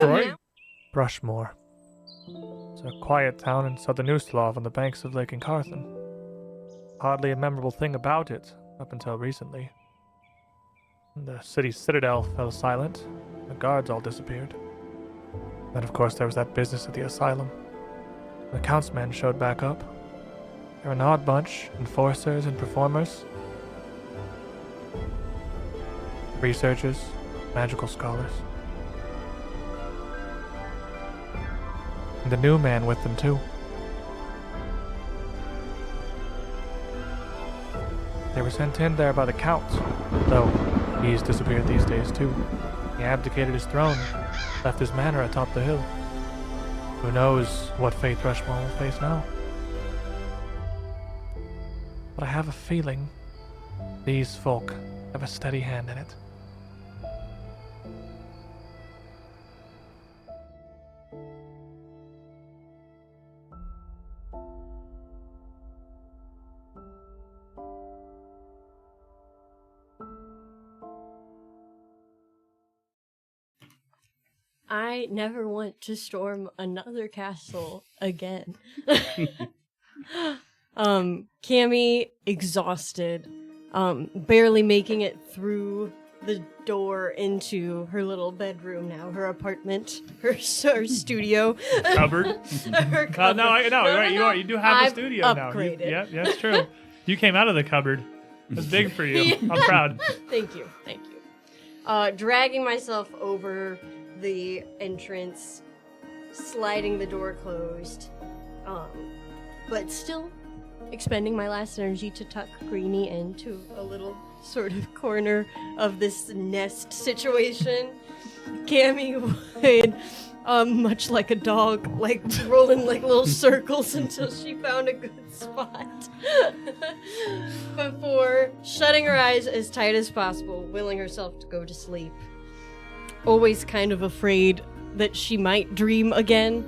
Right. Thrushmoor. It's a quiet town in southern Uslav on the banks of Lake Incarthen. Hardly a memorable thing about it up until recently. The city's citadel fell silent. The guards all disappeared. Then, of course, there was that business at the asylum. The accounts men showed back up. They're an odd bunch, enforcers and performers. Researchers, magical scholars. And the new man with them, too. They were sent in there by the Count, though he's disappeared these days, too. He abdicated his throne, left his manor atop the hill. Who knows what fate Thrushmoor will face now? But I have a feeling these folk have a steady hand in it. I never want to storm another castle again. Cammy, exhausted, barely making it through the door into her little bedroom now, her apartment, her studio. Cupboard. Her cupboard. No, right, you do have I've a studio upgraded. now. Yeah, that's true. You came out of the cupboard. It's big for you. I'm proud. Thank you. Dragging myself over the entrance, sliding the door closed, but still expending my last energy to tuck Greenie into a little sort of corner of this nest situation. Cammy would, much like a dog, like rolling like little circles until she found a good spot before shutting her eyes as tight as possible, willing herself to go to sleep. Always kind of afraid that she might dream again,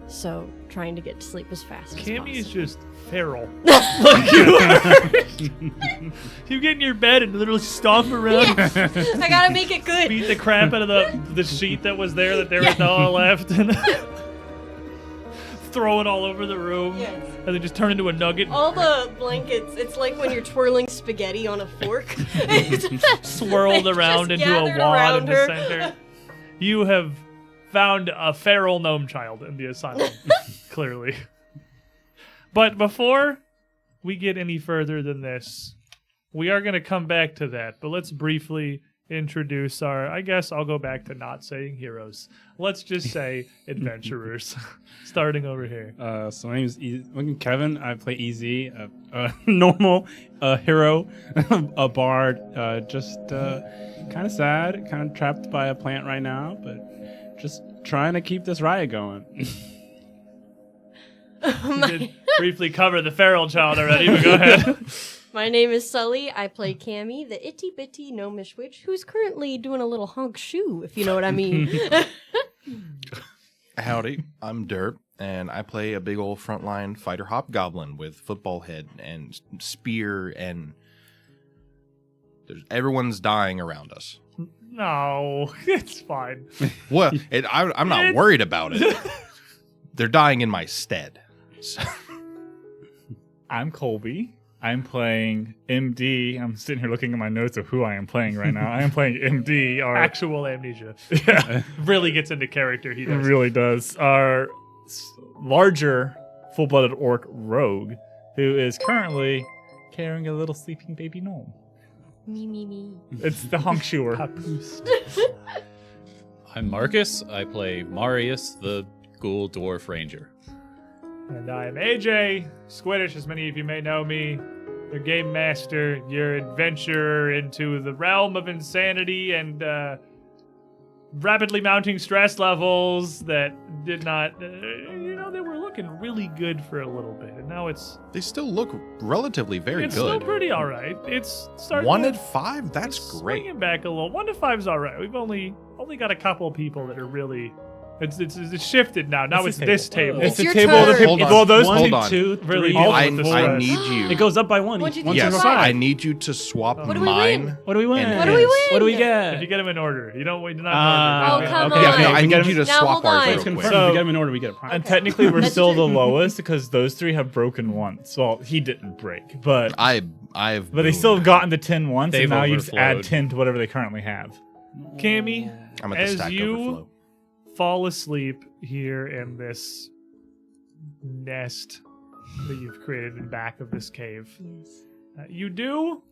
so trying to get to sleep as fast as possible. Cammy is just feral. Like you are. You get in your bed and literally stomp around. Yeah. I gotta make it good. Beat the crap out of the sheet that was there that there was all left, and throw it all over the room, Yes. and then just turn into a nugget. All the blankets, it's like when you're twirling spaghetti on a fork. Swirled They around just into a gathered wad around in the her. center. You have found a feral gnome child in the asylum, clearly. But before we get any further than this, we are going to come back to that. But let's briefly introduce I guess I'll go back to not saying heroes. Let's just say adventurers. Starting over here. So my name is I'm Kevin. I play EZ, a normal hero, a bard, just kind of sad, kind of trapped by a plant right now, but just trying to keep this riot going. You did briefly cover the feral child already, but go ahead. My name is Sully. I play Cammy, the itty bitty gnomish witch, who's currently doing a little honk shoe, if you know what I mean. Howdy, I'm Derp, and I play a big old frontline fighter hobgoblin with football head and spear, and everyone's dying around us. No, it's fine. Well, I'm not worried about it. They're dying in my stead. So. I'm Colby. I'm playing MD. I'm sitting here looking at my notes of who I am playing right now. I am playing MD. Our Actual amnesia. yeah, Really gets into character. He it does. really does. Our larger full-blooded orc rogue, who is currently carrying a little sleeping baby gnome. Me. It's the honk shoer. Papoose. I'm Marcus. I play Marius, the Ghoul Dwarf Ranger. And I'm AJ Squiddish, as many of you may know me. Your game master, your adventurer into the realm of insanity and rapidly mounting stress levels that did not, they were looking really good for a little bit. And now They still look relatively very it's good. still pretty all right. It's starting 1 to, at 5? That's it's great. swinging back a little. 1 to 5 is all right. We've only got a couple people that are really It's shifted now. Now It's it's the this table. table. It's the your table of the turn. people. Hold on. Well, those Hold two, on. two, Really three. deal I, with the I stress. need you. It goes up by one. What'd you do? Once Yes, you're Five. I five. need you to swap What do we mine. win? What do we win? And What do we his. win? What do we If get? you get them in order, you don't. We do not. Oh, come okay. Yeah, on. no, I we need get you to Now, swap hold ours on. real Let's quick. confirm. So, So- we get them in order, we get a prize. And technically, we're That's still true. the lowest because those three have broken once. Well, he didn't break, but I've. they still have gotten the 10 once, They've and now you just add overflowed. 10 to whatever they currently have. Cammy, I'm at the as stacked you overflow. fall asleep here in this nest that you've created in back of this cave. Yes. You do.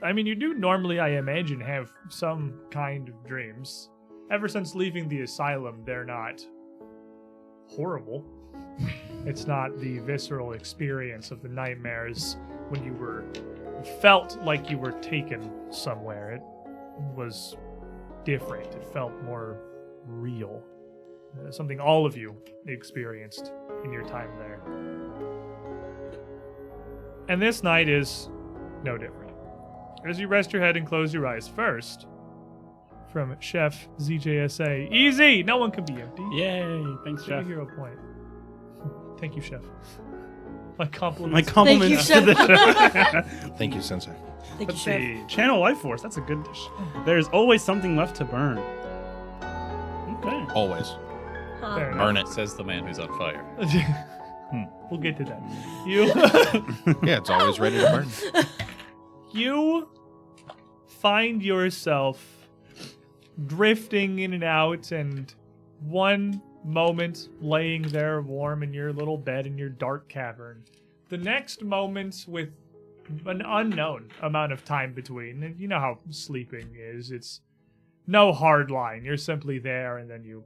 I mean, you do normally, I imagine, have some kind of dreams. Ever since leaving the asylum, they're not horrible. It's not the visceral experience of the nightmares when you felt like you were taken somewhere. It was different. It felt more real. Something all of you experienced in your time there. And this night is no different. As you rest your head and close your eyes first, from Chef ZJSA, easy! No one can be empty. Yay! Thanks, Give a Jeff. hero point. Thank you, Chef. My compliments. My compliments Thank to you, the Thank you, Sensei. Thank you, Let's Chef. see. Channel Life Force. That's a good dish. There's always something left to burn. Okay. Always. Huh. Fair enough. Burn it. Says the man who's on fire. We'll get to that. You Yeah, it's always ready to burn. you find yourself drifting in and out, and one moment laying there warm in your little bed in your dark cavern. The next moment with an unknown amount of time between. And you know how sleeping is. It's no hard line. You're simply there and then you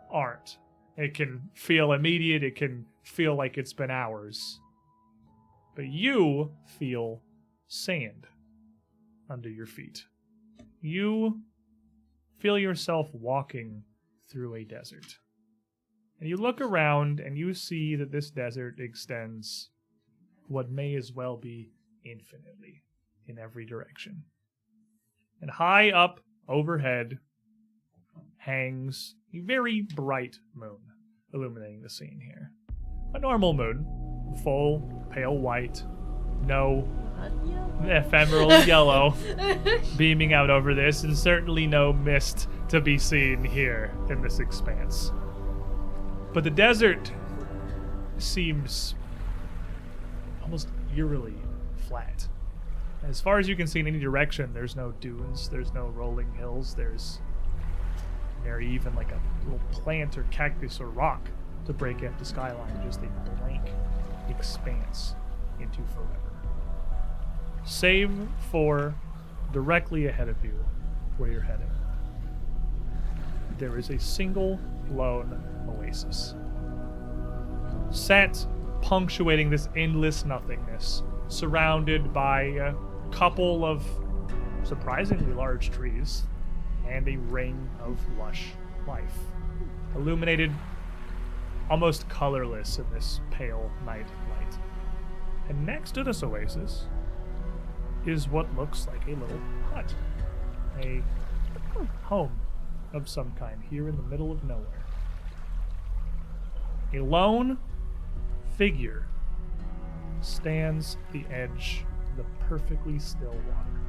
aren't. It can feel immediate. It can feel like it's been hours. But you feel sand under your feet. You feel yourself walking through a desert. And you look around and you see that this desert extends what may as well be infinitely in every direction. And high up overhead hangs a very bright moon illuminating the scene here. A normal moon, full, pale white, no ephemeral yellow beaming out over this, and certainly no mist to be seen here in this expanse. But the desert seems almost eerily flat. As far as you can see in any direction, there's no dunes, there's no rolling hills, there's nary even like a little plant or cactus or rock to break up the skyline, just a blank expanse into forever. Save for directly ahead of you, where you're heading, there is a single lone oasis. Set punctuating this endless nothingness, surrounded by a couple of surprisingly large trees and a ring of lush life, illuminated almost colorless in this pale night light. And next to this oasis is what looks like a little hut, a home of some kind here in the middle of nowhere. A lone figure stands at the edge of the perfectly still water.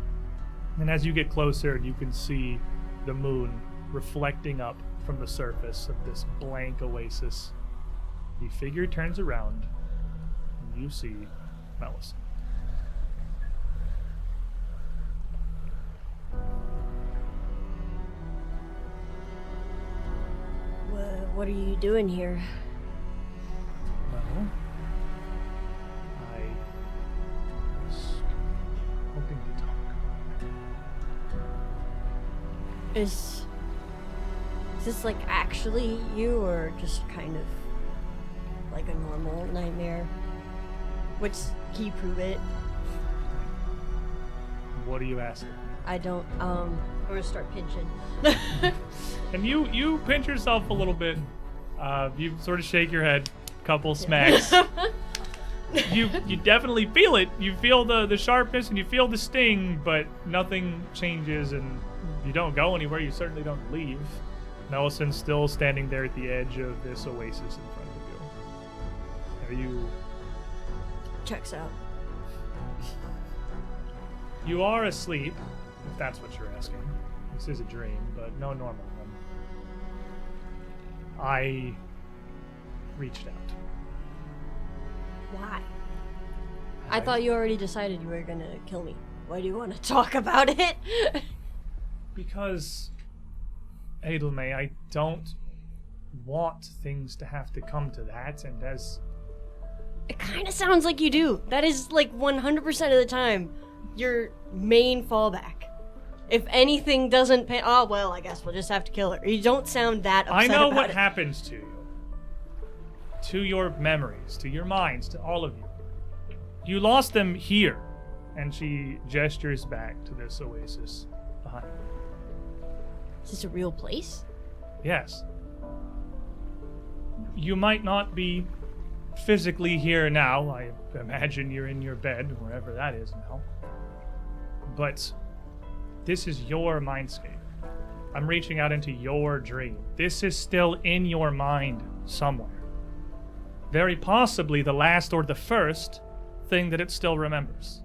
And as you get closer, you can see the moon reflecting up from the surface of this blank oasis. The figure turns around, and you see Melis. What are you doing here? Well, I was hoping to talk. Is this like actually you, or just kind of like a normal nightmare? Can you prove it? What are you asking? I don't. I'm gonna start pinching. And you pinch yourself a little bit. You sort of shake your head, couple smacks. You definitely feel it. You feel the sharpness and you feel the sting, but nothing changes, and you don't go anywhere. You certainly don't leave. Melison's still standing there at the edge of this oasis in front of you. Are you... Checks out. You are asleep, if that's what you're asking. This is a dream, but no normal one. I reached out. Why? I thought you already decided you were gonna kill me. Why do you want to talk about it? Because, Edelmay, I don't want things to have to come to that, and as... It kind of sounds like you do. That is like 100% of the time your main fallback. If anything doesn't pay... Oh, well, I guess we'll just have to kill her. You don't sound that upset I know about what it. happens to you. To your memories, to your minds, to all of you. You lost them here. And she gestures back to this oasis behind you. Is this a real place? Yes. You might not be physically here now. I imagine you're in your bed, wherever that is now. But this is your mindscape. I'm reaching out into your dream. This is still in your mind somewhere. Very possibly the last or the first thing that it still remembers.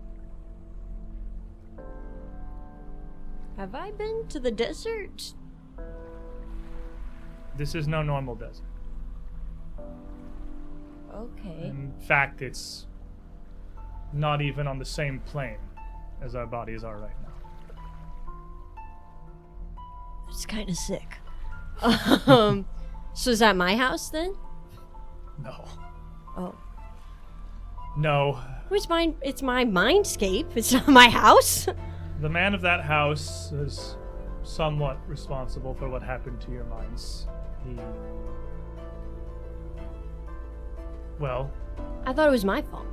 Have I been to the desert? This is no normal desert. Okay. In fact, it's not even on the same plane as our bodies are right now. It's kind of sick. So is that my house then? No. Oh. No. It's mine. It's my mindscape. It's not my house. The man of that house is somewhat responsible for what happened to your minds. Well, I thought it was my fault.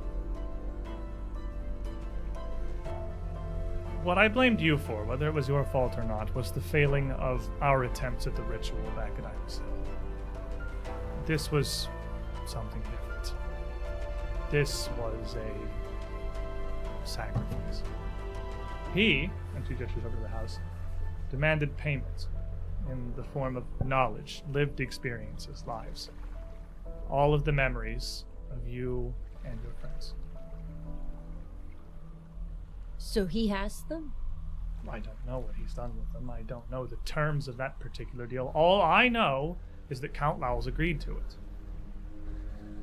what I blamed you for, whether it was your fault or not, was the failing of our attempts at the ritual back at Iris Hill. This was something different. This was a sacrifice. He, and she gestures over to the house, demanded payment in the form of knowledge, lived experiences, lives. All of the memories of you and your friends. So he has them? I don't know what he's done with them. I don't know the terms of that particular deal. All I know is that Count Lowell's agreed to it.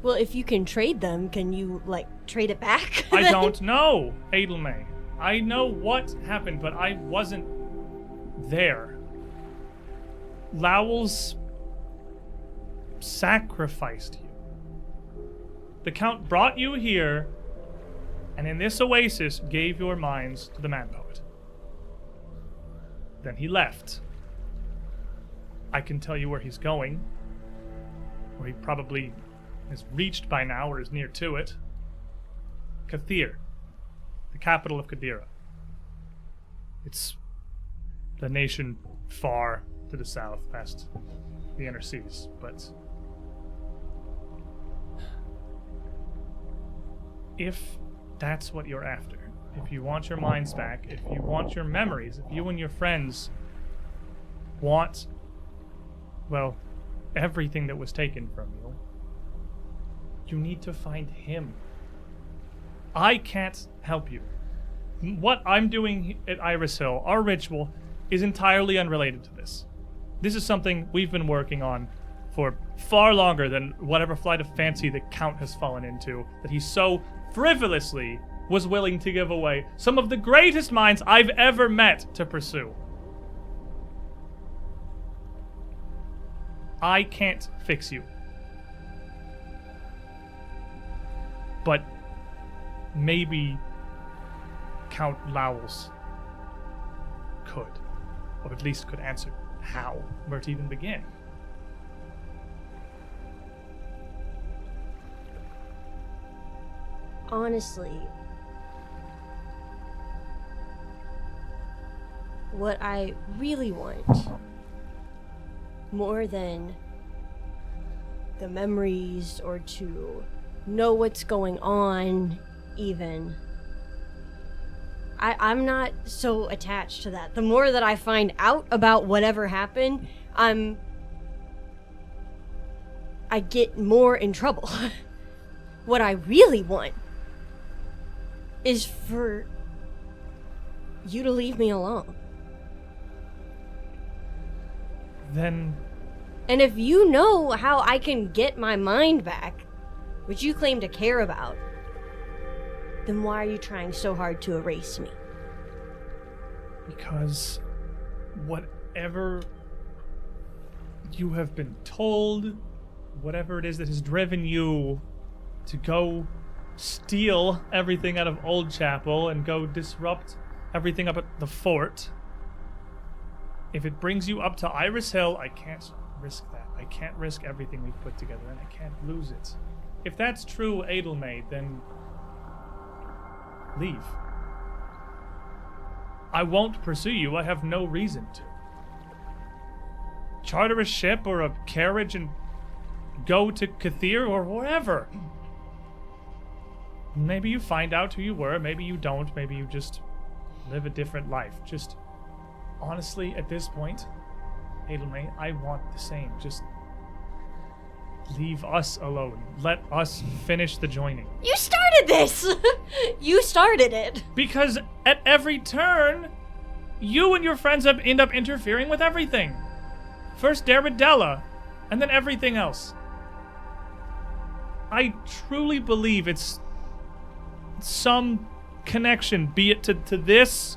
Well, if you can trade them, can you, trade it back? I don't know, Edelmay. I know what happened, but I wasn't there. Lowell's sacrificed you. The Count brought you here, and in this oasis gave your minds to the man-poet. Then he left. I can tell you where he's going, where he probably has reached by now or is near to it. Kathir, the capital of Kadira. It's the nation far to the south, past the inner seas, but if that's what you're after, if you want your minds back, if you want your memories, if you and your friends want, well, everything that was taken from you, you need to find him. I can't help you. What I'm doing at Iris Hill, our ritual, is entirely unrelated to this. This is something we've been working on for far longer than whatever flight of fancy the Count has fallen into, that he so frivolously was willing to give away some of the greatest minds I've ever met to pursue. I can't fix you. But maybe Count Lowell's could, or at least could answer how, where to even begin. Honestly, what I really want, more than the memories or to know what's going on, even, I'm not so attached to that. The more that I find out about whatever happened, I'm I get more in trouble. What I really want is for you to leave me alone. Then And if you know how I can get my mind back, which you claim to care about, then why are you trying so hard to erase me? because whatever you have been told, whatever it is that has driven you to go steal everything out of Old Chapel and go disrupt everything up at the fort, if it brings you up to Iris Hill, I can't risk that. I can't risk everything we've put together, and I can't lose it. If that's true, Edelmaid, then leave. I won't pursue you. I have no reason to. Charter a ship or a carriage and go to Kathir or wherever. Maybe you find out who you were. Maybe you don't. Maybe you just live a different life. Just honestly, at this point, Edelmaid, I want the same. Just leave us alone. Let us finish the joining. You started this! You started it. Because at every turn, you and your friends end up interfering with everything. First Daredella, and then everything else. I truly believe it's some connection, be it to this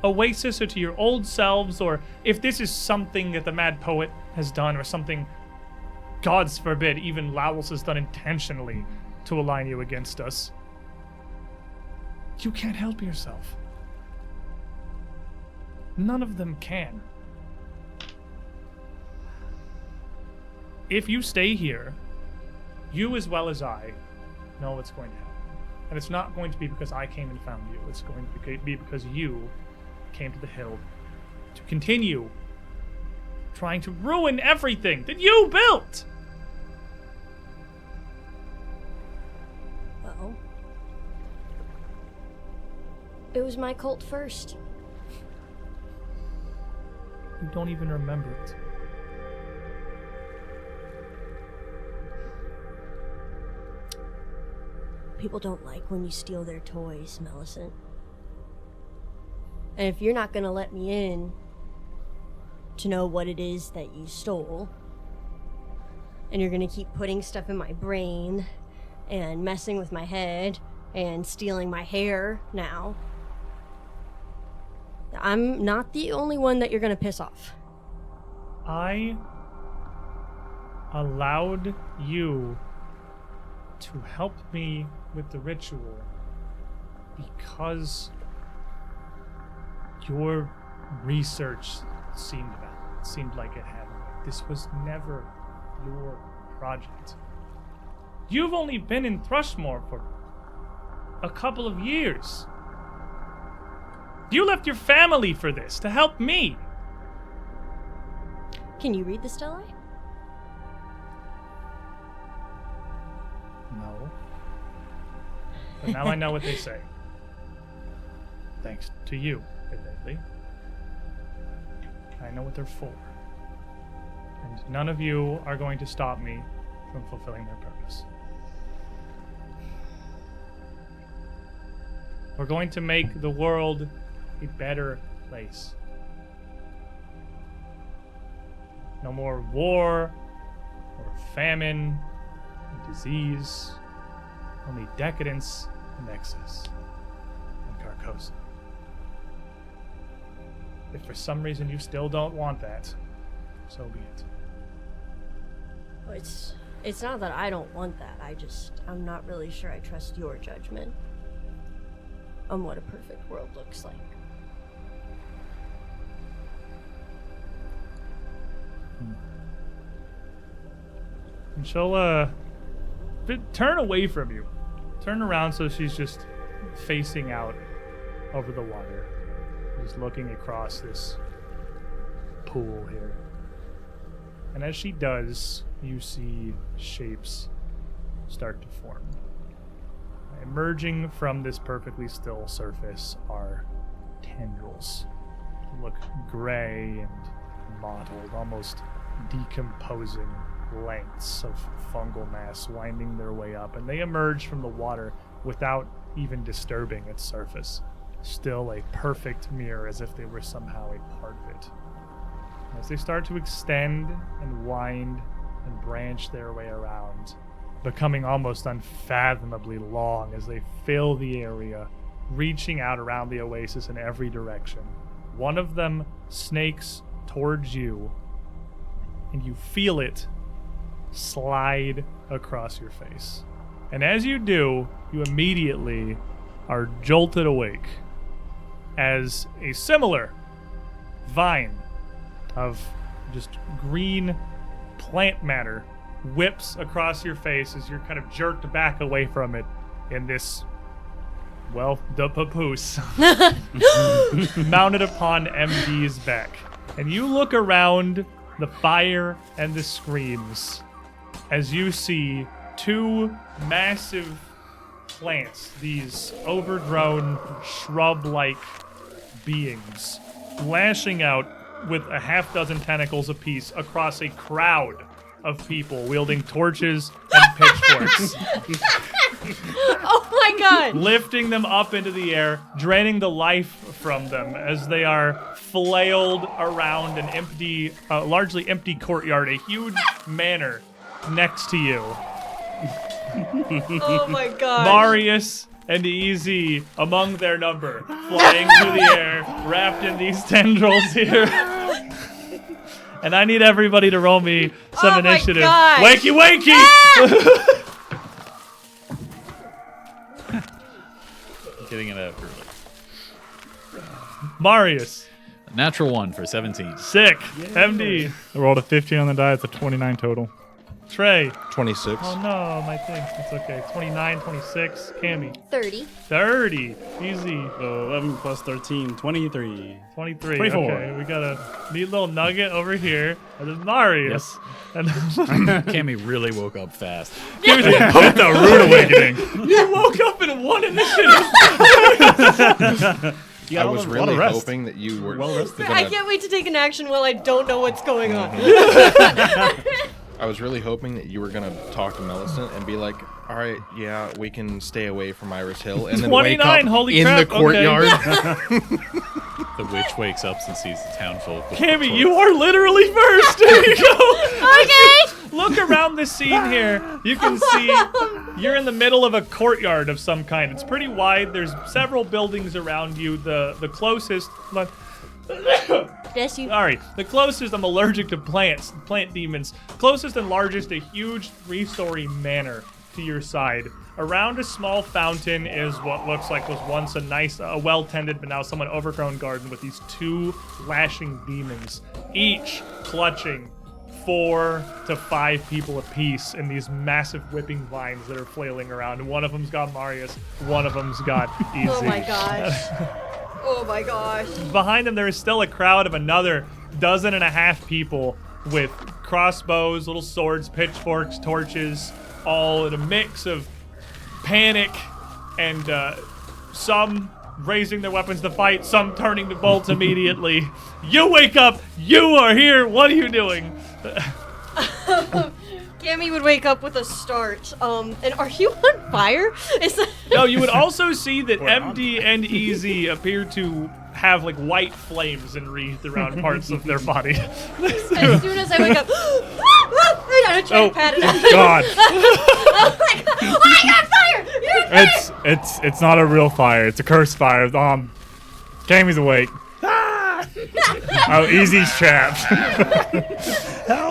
oasis or to your old selves, or if this is something that the Mad Poet has done, or something, gods forbid, even Lowell's has done intentionally to align you against us. You can't help yourself. None of them can. If you stay here, you as well as I know what's going to happen. And it's not going to be because I came and found you. It's going to be because you came to the hill to continue trying to ruin everything that you built. Well, it was my cult first. You don't even remember it. People don't like when you steal their toys, Millicent. And if you're not gonna let me in to know what it is that you stole, and you're gonna keep putting stuff in my brain and messing with my head and stealing my hair now, I'm not the only one that you're gonna piss off. I allowed you to help me with the ritual because your research seemed valid. Seemed like it had weight. This was never your project. You've only been in Thrushmoor for a couple of years. You left your family for this, to help me. Can you read the Stellae? No. But now I know what they say. Thanks to you, admittedly. I know what they're for. And none of you are going to stop me from fulfilling their purpose. We're going to make the world a better place. No more war, or famine, and disease. Only decadence and excess. And Carcosa. If for some reason you still don't want that, so be it. It's not that I don't want that. I'm not really sure I trust your judgment on what a perfect world looks like. And she'll, turn away from you. Turn around so she's just facing out over the water. Just looking across this pool here. And as she does, you see shapes start to form. Emerging from this perfectly still surface are tendrils. They look gray and mottled, almost decomposing lengths of fungal mass winding their way up, and they emerge from the water without even disturbing its surface. Still a perfect mirror, as if they were somehow a part of it. As they start to extend and wind and branch their way around, becoming almost unfathomably long as they fill the area, reaching out around the oasis in every direction. One of them snakes towards you, and you feel it slide across your face. And as you do, you immediately are jolted awake as a similar vine of just green plant matter whips across your face as you're kind of jerked back away from it in this, well, the papoose mounted upon MD's back. And you look around the fire and the screams as you see two massive plants, these overgrown shrub-like beings, lashing out with a half dozen tentacles apiece across a crowd of people wielding torches and pitchforks. Oh my god! Lifting them up into the air, draining the life from them as they are flailed around an empty, largely empty courtyard, a huge manor next to you. Oh my god. Marius and EZ among their number, flying through the air, wrapped in these tendrils here. And I need everybody to roll me some initiative. My gosh. Wakey, wakey! Getting it out early. Marius, Natural 1 for 17. sick. MD, I rolled a 15 on the die. It's a 29 total. Trey. 26. Oh no, my thing. It's okay. 29, 26. Cammy. 30. 30. Easy. So 11 plus 13, 23. 23. 24. Okay, we got a neat little nugget over here. And then Marius. And Cammy really woke up fast. Give me That's a rude awakening. You woke up in one initiative. I was a lot really of rest. hoping that you were Well rested. I can't wait to take an action while I don't know what's going on. I was really hoping that you were gonna talk to Millicent and be like, "All right, yeah, we can stay away from Iris Hill," and then wake 29, up holy in crap, the courtyard. The witch wakes up and sees the town full of Cammy, torches. you are literally first. There you go. Okay. Look around the scene here. You can see you're in the middle of a courtyard of some kind. It's pretty wide. There's several buildings around you. The closest. Bless you. Sorry, the closest. I'm allergic to plants, plant demons. Closest and largest, a huge 3-story manor to your side. Around a small fountain is what looks like was once a nice, well-tended, but now somewhat overgrown garden with these two lashing demons, each clutching 4 to 5 people apiece in these massive whipping vines that are flailing around. And one of them's got Marius, one of them's got Easy. Oh my gosh. Oh my gosh. Behind them, there is still a crowd of another 12 people with crossbows, little swords, pitchforks, torches, all in a mix of panic and some raising their weapons to fight, some turning to bolts immediately. You wake up! You are here! What are you doing? Cammy would wake up with a start. And are you on fire? Is that... No, you would also see that MD and EZ appear to have like white flames enwreathed around parts of their body. As soon as I wake up, I try to pat it out. God. Oh my god! Oh, you're on fire! You're on fire! It's not a real fire. It's a cursed fire. Cammy's awake. Oh, Easy's trapped.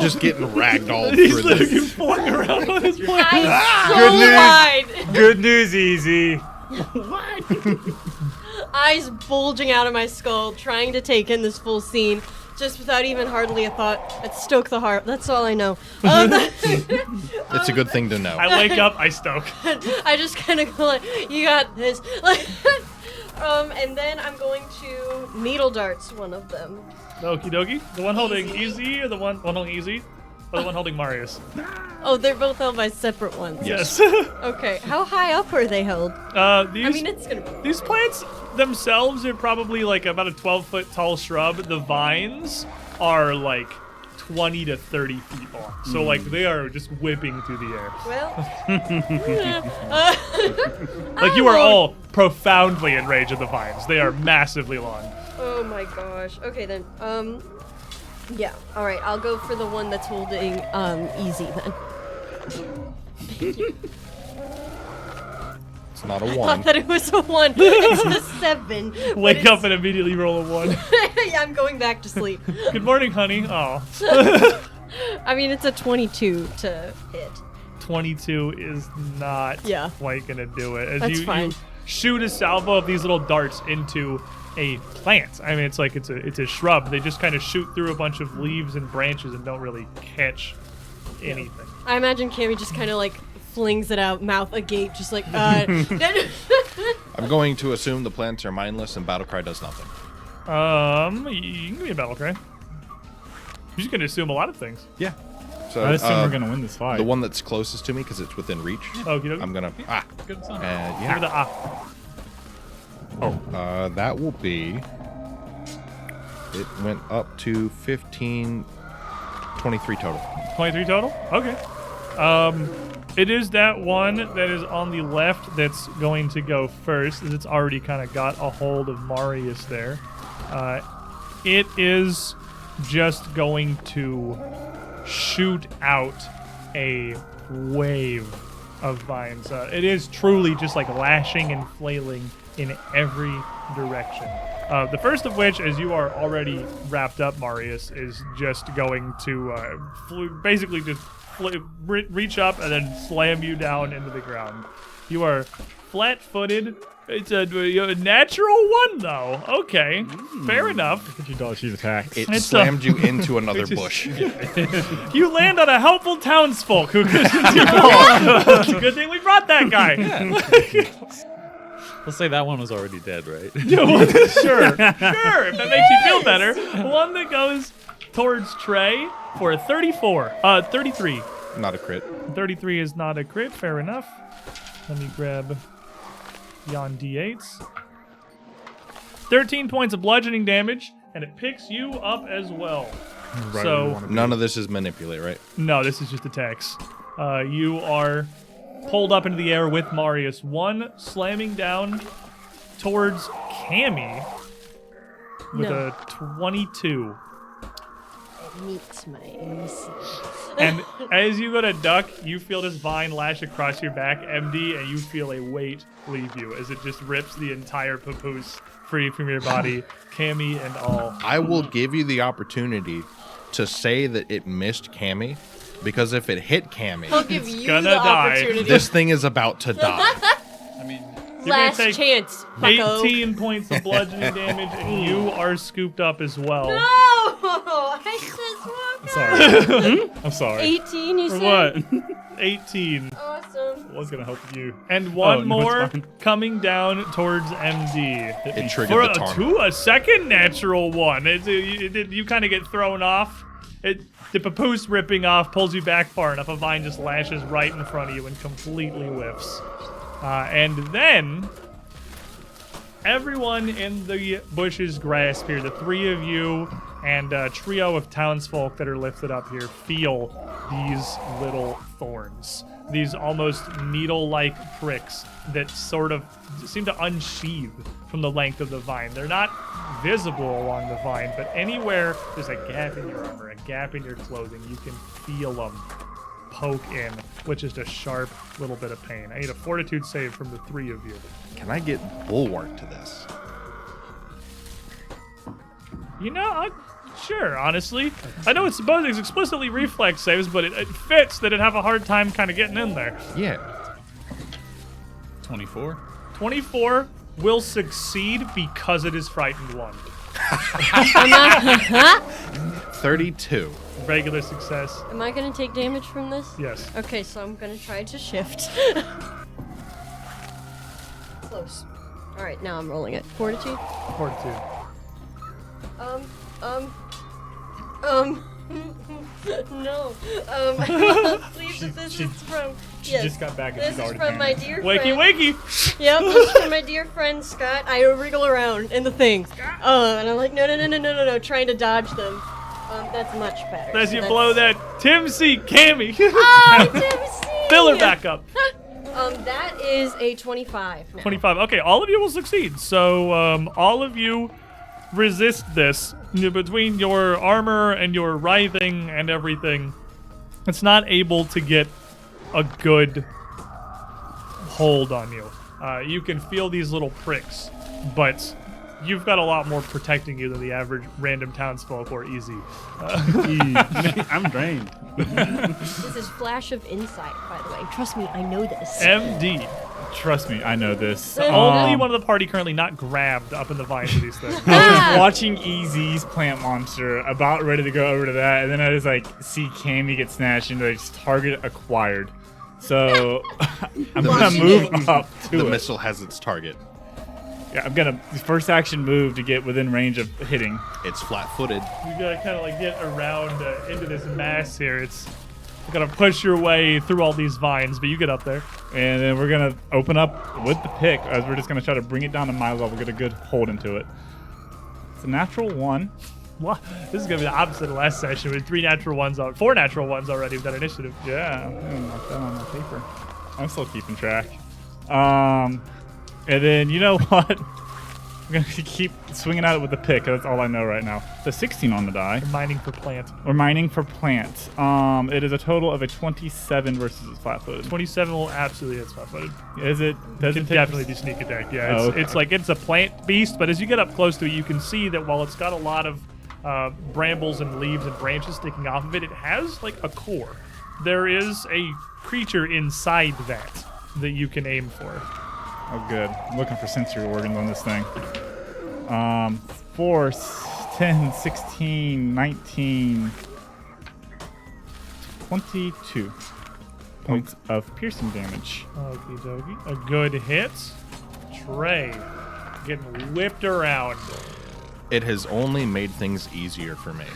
Just getting ragdolled He's through literally this. flung around on his plane. Eyes so wide. Good news, Easy. Eyes bulging out of my skull, trying to take in this full scene, just without even hardly a thought. Let's stoke the heart. That's all I know. It's a good thing to know. I wake up, I stoke. I just kind of go like, you got this. Like, and then I'm going to needle darts one of them. Okie dokie. The one holding Easy or the one holding Easy? Or the one holding Marius? Oh, they're both held by separate ones. Yes. Okay, how high up are they held? These It's gonna be... these plants themselves are probably like about a 12-foot tall shrub. The vines are like 20 to 30 feet long. So like they are just whipping through the air. Well, Like you are all profoundly in range of the vines. They are massively long. oh my gosh. Okay then. Yeah. All right. I'll go for the one that's holding easy then. It's not a I 1. thought that it was a 1. It's a 7. but Wake up it's- and immediately roll a 1. Yeah, I'm going back to sleep. Good morning, honey. Oh. I mean, it's a 22 to hit. 22 is not Yeah. quite gonna do it. As That's you fine. shoot a salvo of these little darts into a plant. I mean, it's like it's a shrub. They just kind of shoot through a bunch of leaves and branches and don't really catch anything. I imagine Cammy just kind of like flings it out, mouth agape, just like, I'm going to assume the plants are mindless and Battlecry does nothing. You can give me a battle cry. You're just gonna assume a lot of things. Yeah. So I assume we're gonna win this fight. the one that's closest to me, because it's within reach, Okey doke. I'm gonna Good son. and Give me the yeah. That will be. It went up to 15, 23 total. 23 total? Okay. It is that one that is on the left that's going to go first, as it's already kind of got a hold of Marius there. It is just going to shoot out a wave of vines. It is truly just like lashing and flailing in every direction. The first of which, as you are already wrapped up, Marius, is just going to basically just reach up and then slam you down into the ground. You are flat-footed. It's a natural one, though. Okay, fair enough. Look at your dog. She's attacked. It It's slammed you into another Which is- bush. You land on a helpful townsfolk who cushions your fall. It's a good thing we brought that guy. Let's say that one was already dead, right? Sure, if that makes you feel better. One that goes towards Trey for a 33. Not a crit. 33 is not a crit, fair enough. Let me grab yon d8s. 13 points of bludgeoning damage, and it picks you up as well. Right So- where you wanna be. None of this is manipulate, right? No, this is just attacks. You are pulled up into the air with Marius. One slamming down towards Cammy with No. a 22. Meets my AC. And as you go to duck, you feel this vine lash across your back, MD, and you feel a weight leave you as it just rips the entire papoose free from your body, Cammy and all. I will give you the opportunity to say that it missed Cammy, because if it hit Cammy, I'll give you gonna the die. opportunity. this thing is about to die. I mean, You're gonna Last take chance, bucko. 18 points of bludgeoning damage, and you are scooped up as well. No! I just woke Sorry. up. I'm sorry. 18, you For said? what? 18. Awesome. What's gonna help you? And one no, it's more fine. coming down towards MD. It triggered For the taunt. a second natural one. You kind of get thrown off. The papoose ripping off pulls you back far enough. A vine just lashes right in front of you and completely whiffs. And then everyone in the bush's grasp here, the three of you and a trio of townsfolk that are lifted up here, feel these little thorns. These almost needle-like pricks that sort of seem to unsheathe from the length of the vine. They're not visible along the vine, but anywhere there's a gap in your armor, a gap in your clothing, you can feel them poke in with just a sharp little bit of pain. I need a fortitude save from the three of you. Can I get bulwark to this? You know, sure, honestly. I know it's explicitly reflex saves, but it fits that it'd have a hard time kind of getting in there. Yeah. 24. 24 will succeed because it is frightened one. 32. Regular success. Am I gonna take damage from this? Yes. Okay, so I'm gonna try to shift. Close. Alright, now I'm rolling it. Fortitude? Fortitude. No. Please, this is from. She Yes. just got back and This she's is already from my panicking. dear Wakey, friend. wakey! Yep, this is from my dear friend Scott. I wriggle around in the thing. And I'm like, no, trying to dodge them. That's much better. As So you that's- blow that Tim C. Cammy. Oh, Tim C. Fill her back up. That is a 25 now. 25. Okay, all of you will succeed. So all of you resist this. Between your armor and your writhing and everything, it's not able to get a good hold on you. You can feel these little pricks, but you've got a lot more protecting you than the average random townsfolk or easy. I'm drained. This is Flash of Insight, by the way. Trust me, I know this. MD. Trust me, I know this. Only one of the party currently not grabbed up in the vines of these things. I was watching EZ's plant monster, about ready to go over to that, and then I just like see Cammy get snatched into like target acquired. So I'm gonna move up to The it. missile has its target. Yeah, I'm gonna first action move to get within range of hitting. It's flat-footed. You gotta kind of like get around into this mass here. It's you gotta push your way through all these vines, but you get up there. And then we're gonna open up with the pick as we're just gonna try to bring it down to my level, get a good hold into it. It's a natural 1. What? This is gonna be the opposite of last session with 4 natural ones already with that initiative. Yeah, I'm gonna mark that on my paper. I'm still keeping track. And then you know what? I'm gonna keep swinging at it with the pick. That's all I know right now. The 16 on the die. You're mining for plant. We're mining for plants. It is a total of a 27 versus its flat-footed. 27 will absolutely hit flat-footed. Is it? Does Can it take definitely do sneak attack. Yeah, it's, Oh, okay. it's like it's a plant beast, but as you get up close to it, you can see that while it's got a lot of brambles and leaves and branches sticking off of it, it has like a core. There is a creature inside that you can aim for. Oh, good. I'm looking for sensory organs on this thing. 4, 10, 16, 19, 22 points of piercing damage. Okie dokie. A good hit. Trey getting whipped around. It has only made things easier for me.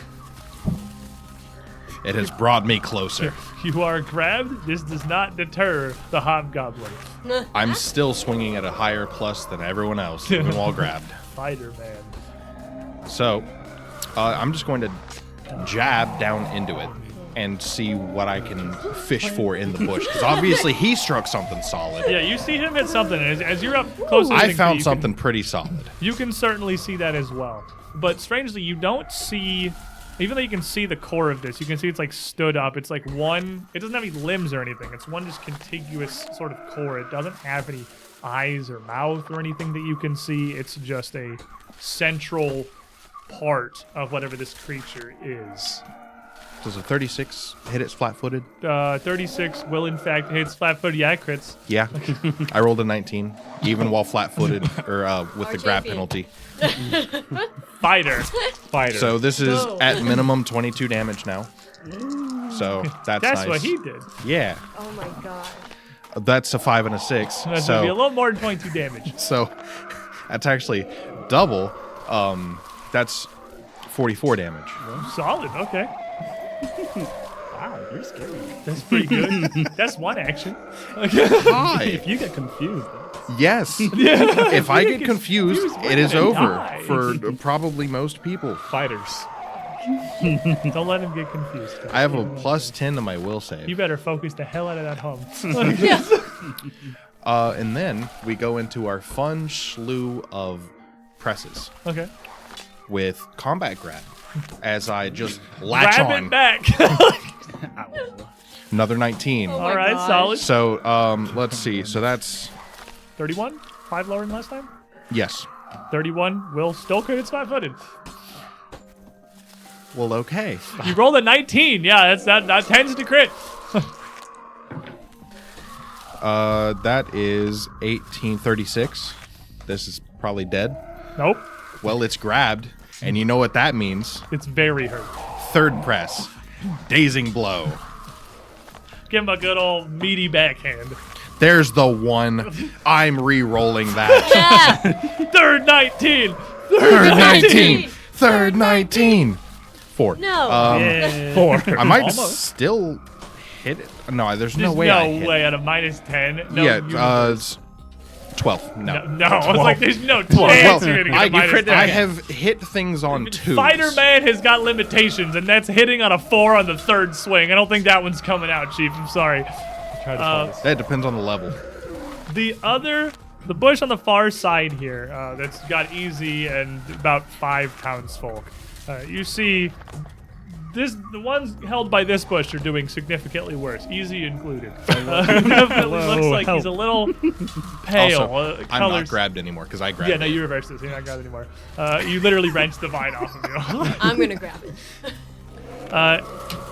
It has brought me closer. You are grabbed. This does not deter the hobgoblin. I'm still swinging at a higher plus than everyone else, even while grabbed. Fighter man. So, I'm just going to jab down into it and see what I can fish for in the bush. Because obviously he struck something solid. Yeah, you see him hit something. And as you're up close, to the I thing, found you something pretty solid. You can certainly see that as well. But strangely, you don't see. Even though you can see the core of this, you can see it's like stood up. It's like one. It doesn't have any limbs or anything. It's one just contiguous sort of core. It doesn't have any eyes or mouth or anything that you can see. It's just a central part of whatever this creature is. Does a 36 hit its flat-footed? 36 will in fact hit flat-footed. Yeah, crits. Yeah. I rolled a 19, even while flat-footed, or with the grab RJP. penalty. Fighter. So this is Whoa. at minimum 22 damage now. So that's That's nice. what he did. Yeah. Oh my god. That's a 5 and a 6. That's gonna be a So, little more than 22 damage. so that's actually double. That's 44 damage. Solid. Okay. Wow, you're scary. That's pretty good. That's one action. Hi. If you get confused, Yes. If I get confused, confused, we're it is gonna over die. for probably most people. fighters. Don't let him get confused. I have a plus 10 to my will save. You better focus the hell out of that hum. And then we go into our fun slew of presses Okay. with combat grab as I just latch Grab on. it back. Another 19. Oh. All right, gosh. solid. So let's see. So that's 31? 5 lower than last time? yes. 31 will still crit. It's flat-footed. Well, okay. You rolled a 19. Yeah, that tends to crit. That is 1836. This is probably dead. Nope. Well, it's grabbed, and you know what that means. It's very hurt. Third press, dazing blow. Give him a good old meaty backhand. There's the one. I'm re-rolling that. Third 19. Third 19. Third 19. 4. No. Yeah. 4. I might Almost. still hit it. No, there's no There's way no I hit way it. out of -10. No Yeah, universe. it's 12. No. No, I was like, there's no Well, chance you're gonna get a minus I 10. have hit things on 2s. Spider-Man has got limitations, and that's hitting on a 4 on the 3rd swing. I don't think that one's coming out, Chief. I'm sorry. Try to That depends on the level. The bush on the far side here, that's got easy and about 5 townsfolk. You see, the ones held by this bush are doing significantly worse, easy included. Definitely looks like he's a little pale. Also, I'm not colors- grabbed anymore because I grabbed Yeah, no, it. you reversed this. You're not grabbed anymore. You literally wrenched the vine off of you. I'm gonna grab it.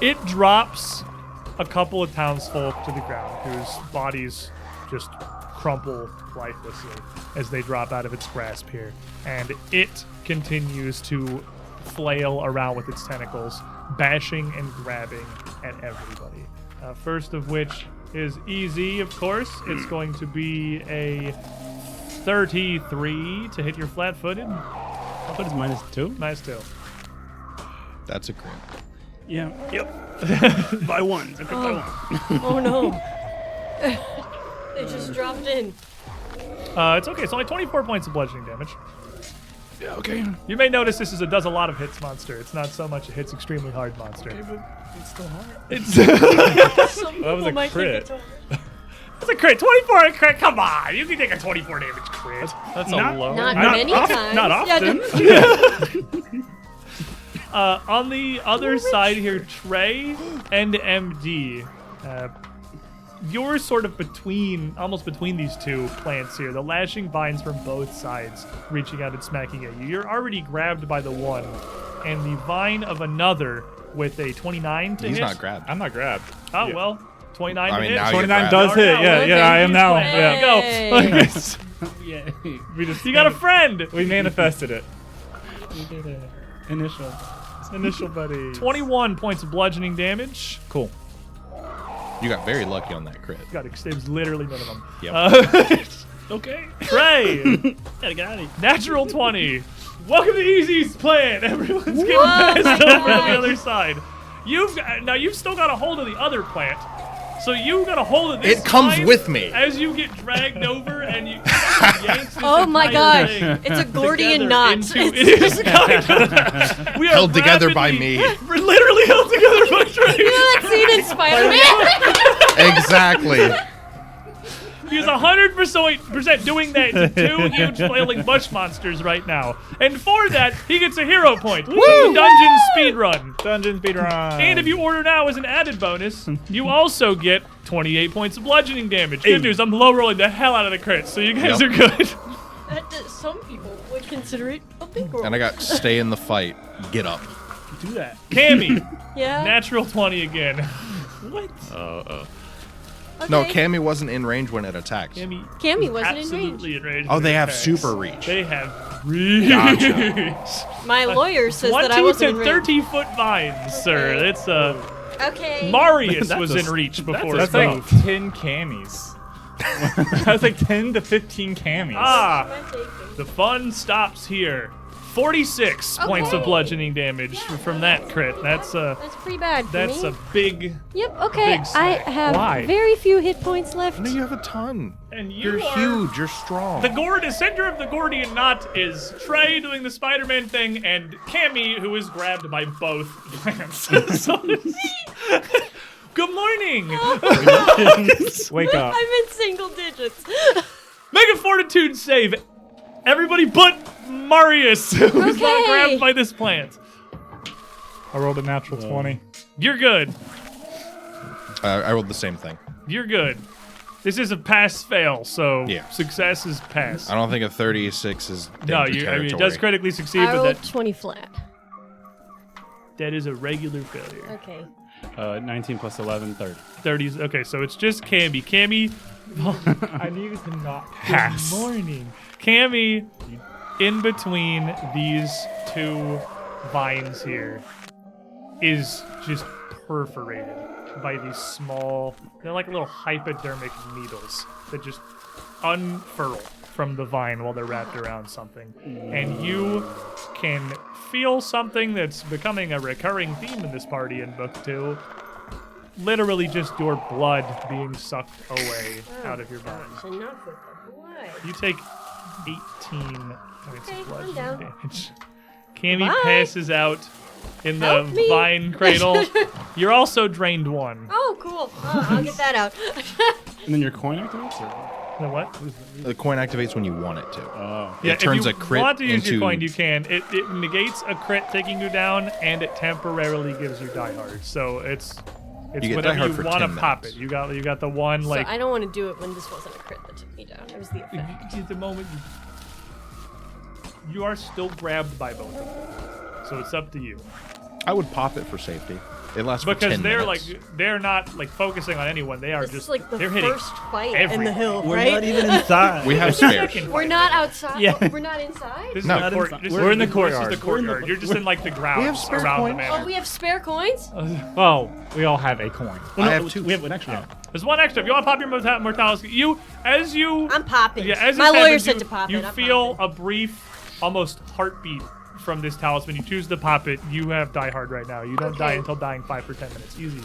It drops a couple of townsfolk to the ground whose bodies just crumple lifelessly as they drop out of its grasp here. And it continues to flail around with its tentacles, bashing and grabbing at everybody. First of which is easy, of course. It's going to be a 33 to hit your flat-footed. I thought it's -2. -2. That's a crit. Yeah. Yep. by 1. I crit by 1. Oh no. It just dropped in. It's okay. It's only 24 points of bludgeoning damage. Yeah, okay. You may notice this is a does a lot of hits monster. It's not so much a hits extremely hard monster. It's still hard. It's Some That was people a might think crit. it's it's a crit. 24 a crit. Come on, you can take a 24 damage crit. That's Not- a low. Not Not many often- times. not Yeah, often. On the other side here, Trey and MD. You're sort of almost between these two plants here. The lashing vines from both sides reaching out and smacking at you. You're already grabbed by the one, and the vine of another with a 29 to He's hit. not grabbed. I'm not grabbed. Oh, Yeah. well, 29 I to mean, hit. now you're 29 grabbed. does hit. Yeah, Okay. yeah, I am now. Hey. Yeah. There you go. Yeah. We just You got a friend. we manifested it. Initial. Initial buddy. 21 points of bludgeoning damage. Cool. You got very lucky on that crit. God, it was literally minimum. Yep. Okay. Trey. Gotta get out of here. Natural 20. Welcome to Easy's plan. Everyone's getting Whoa. passed over to the other side. You've still got a hold of the other plant. So you got a hold of this. It comes vine with me. as you get dragged over and you yanks this Oh my entire god. thing It's a Gordian together knot. into- it is kind of. We are Held together by rapidly- me. We're literally held together by Trey. You know that scene in Spider-Man? Exactly. He's 100% doing that to 2 huge flailing bush monsters right now. And for that, he gets a hero point. Woo! Dungeon speedrun. Dungeon speedrun. And if you order now as an added bonus, you also get 28 points of bludgeoning damage. Good news, I'm low rolling the hell out of the crits, so you guys Yep. are good. Some people would consider it a big roll. And I got stay in the fight, get up. Do that. Cammy, Yeah. natural 20 again. What? Oh. Okay. No, Cammy wasn't in range when it attacked. Cammy Cammy wasn't in range. absolutely in range. Oh, when they it have attacks. super reach. They have reach. My lawyer says 20 that I wasn't in to range. 30-foot vines, sir. Okay. It's Okay. Marius That's was a- in reach before. That's his like move. 10 camis. That's like 10 to 15 camis. Ah, Am I taking? the fun stops here. 46 points of Okay. bludgeoning damage from that crit. That's That's pretty bad for that's me. a big. Yep, okay. big I snack. have Why? very few hit points left. No, you have a ton. And you You're are- huge. You're strong. The center of the Gordian knot is Trey doing the Spider-Man thing, and Cammy, who is grabbed by both plants. So it's- Good morning. Wake up. I'm in single digits. Make a fortitude save. Everybody but Marius, who's not Okay. grabbed by this plant. I rolled a natural 20. You're good. I rolled the same thing. You're good. This is a pass-fail, so Yeah. success is pass. I don't think a 36 is No, danger I mean, it territory. does critically succeed, I but rolled that 20 flat. is a regular failure. Okay. 19 plus 11, 30. 30s. Okay, so it's just Cammy. Cammy, I needed to not good morning. Cammy, in between these two vines here, is just perforated by these small, they're like little hypodermic needles that just unfurl from the vine while they're wrapped around something. And you can feel something that's becoming a recurring theme in this party in book 2. Literally just your blood being sucked away out of your body. So not with them. What? You take 18 points Okay, of I'm bludgeoning down. damage. Cammy Bye. passes out in the Help me. vine cradle. You're also drained 1. Oh, cool. I'll get that out. And then your coin activates? Or? The what? The coin activates when you want it to. Oh. Yeah, It turns if a you crit want to use your into- coin, you can. It negates a crit taking you down, and it temporarily gives you die hard. So it's You get whatever die hard you for want to 10 pop minutes. it. You got the one like So I don't want to do it when this wasn't a crit that took me down. It was the effect. at the moment you are still grabbed by both of them. So it's up to you. I would pop it for safety. It lasts for Because 10 they're minutes. they're not like focusing on anyone. They are This just is like the they're hitting. first fight in everything. the hill, We're right? not even inside. We have spares. We're not outside. Yeah. We're not inside. This No. is the Not court. inside. This We're is in the This courtyard. is the We're in the- courtyard. You're just in like the grounds spare around the coins? Oh, manor. we have spare coins. Well, we all have a coin. I have 2. We have an extra. There's one extra. If you want to pop your mortality, you I'm popping. Yeah, as My this lawyer happens, said you, to pop you it. I'm feel popping. a brief, almost heartbeat from this talisman. You choose to pop it. You have die hard right now. You don't die Okay. until dying 5 or 10 minutes. Easy.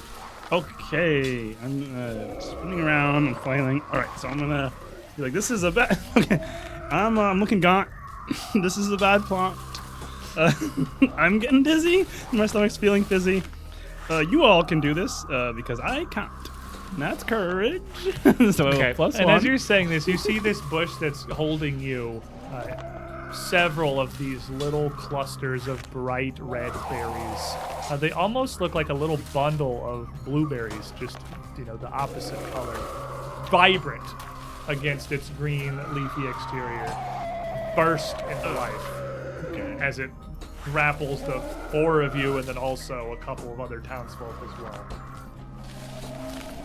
Okay, I'm spinning around. I'm flailing. All right, so I'm gonna be like, this is a bad. Okay, I'm looking gaunt. This is a bad plot. I'm getting dizzy. My stomach's feeling fizzy. You all can do this because I can't. And that's courage. So Okay. plus And 1. as you're saying this, you see this bush that's holding you. Several of these little clusters of bright red berries. They almost look like a little bundle of blueberries, just the opposite color, vibrant against its green leafy exterior. Burst into life as it grapples the 4 of you, and then also a couple of other townsfolk as well.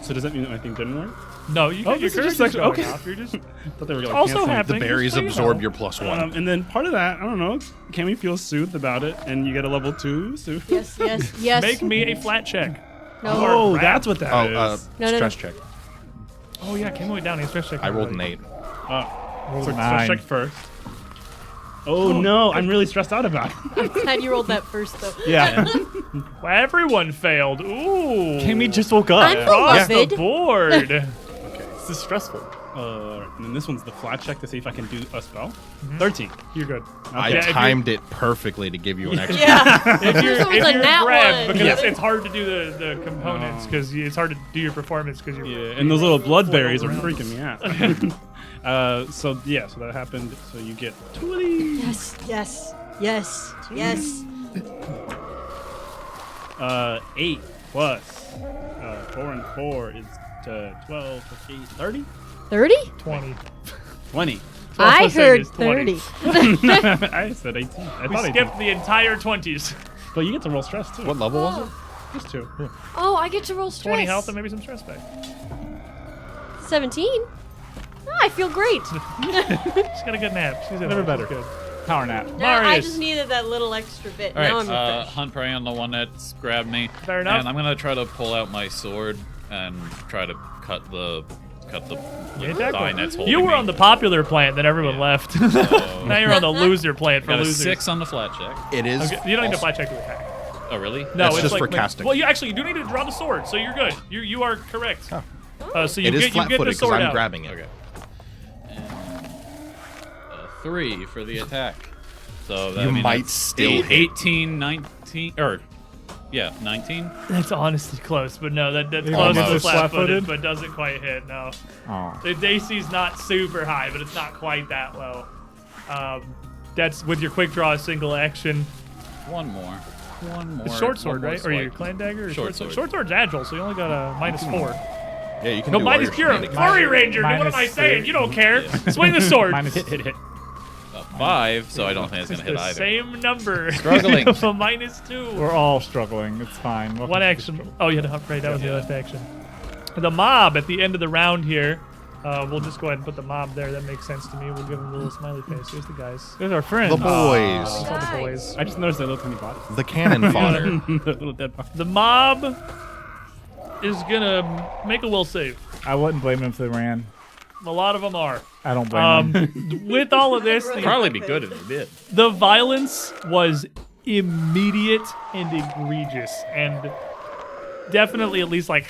So does that mean that my thing didn't work? No, you Oh, get your this is courage just going okay. off. You're just Thought they were like also canceling. happening. The berries just so you absorb know. your +1. And then part of that, I don't know, Cammy feels soothed about it, and you get a level 2 soothe. Yes, yes, yes. Make me a flat check. No. Oh, Crap. that's what that is. No, no, stress no. check. Oh yeah, Kim went down. He's stress check. I rolled an 8. Rolled So a let's 9. check first. Oh no, I'm really stressed out about it. Glad you rolled that first, though. Yeah. Well, everyone failed. Ooh. Kimmy just woke up. I'm Across the beloved. board. This is stressful. And then this one's the flat check to see if I can do a spell. Mm-hmm. 13. You're good. I Yeah, if you're- timed it perfectly to give you an extra. Yeah. If you're, This one's a if you're nat grabbed, one. because Yeah. it's hard to do the components, because it's hard to do your performance, because you're. Yeah, and those little blood berries are around. freaking me out. So that happened. So you get 2 of these. Yes, yes, yes, yes. 8 plus 4 and 4 is 12 plus 8, 30? 30? 20. 20. I plus eight heard is 20. 30. I said 18. I We thought 18. skipped the entire 20s. But you get to roll stress too. What level was it? Just 2. Oh, I get to roll stress. 20 health and maybe some stress back. 17? Oh, I feel great. She's got a good nap. She's in Never there. She's better. good. Power nap. Now I Marius. just needed that little extra bit. All now right, I'm refreshed. hunt prey on the one that's grabbed me. Fair enough. And I'm gonna try to pull out my sword and try to cut the vine that's holding You were me. on the popular plant, then everyone left. So, Now you're on the loser plant for got a losers. 6 on the flat check. It is. Okay, you don't need to also- flat check to attack. Oh, really? No, That's it's just like, for like- casting. Well, you do need to draw the sword, so you're good. You are correct. So you It is get the flat-footed because sword I'm out. grabbing it. Okay. And 3 for the attack. So that You means might that's still hit. 18, 19, or yeah, 19. That's honestly close, but no, that's close almost to flat-footed. flat-footed, but doesn't quite hit. No, Oh. the DC's not super high, but it's not quite that low. That's with your quick draw, single action. One more. Short sword, one more right? Or your swipe. clan dagger? Or Short sword. Short sword's agile, so you only got a -4. Yeah, you can No, do mine all is your pure. shenanigans. Furry Ranger, dude, what am I minus saying? three. You don't care. Swing the sword. Minus Hit. 5, so I don't think it's It's gonna hit the either. same number. Struggling. of a -2. We're all struggling. It's fine. Welcome One to the action. struggle. Oh, you had to right. That was the Yeah. last action. The mob at the end of the round here. We'll just go ahead and put the mob there. That makes sense to me. We'll give them a little smiley face. Here's the guys. There's our friend. The boys. These are the boys. I just noticed that little tiny body. The cannon fodder. The little dead body. The mob is gonna make a will save. I wouldn't blame him if they ran. A lot of them are. I don't blame him. With all of this, Probably be good if they did. the violence was immediate and egregious, and definitely at least like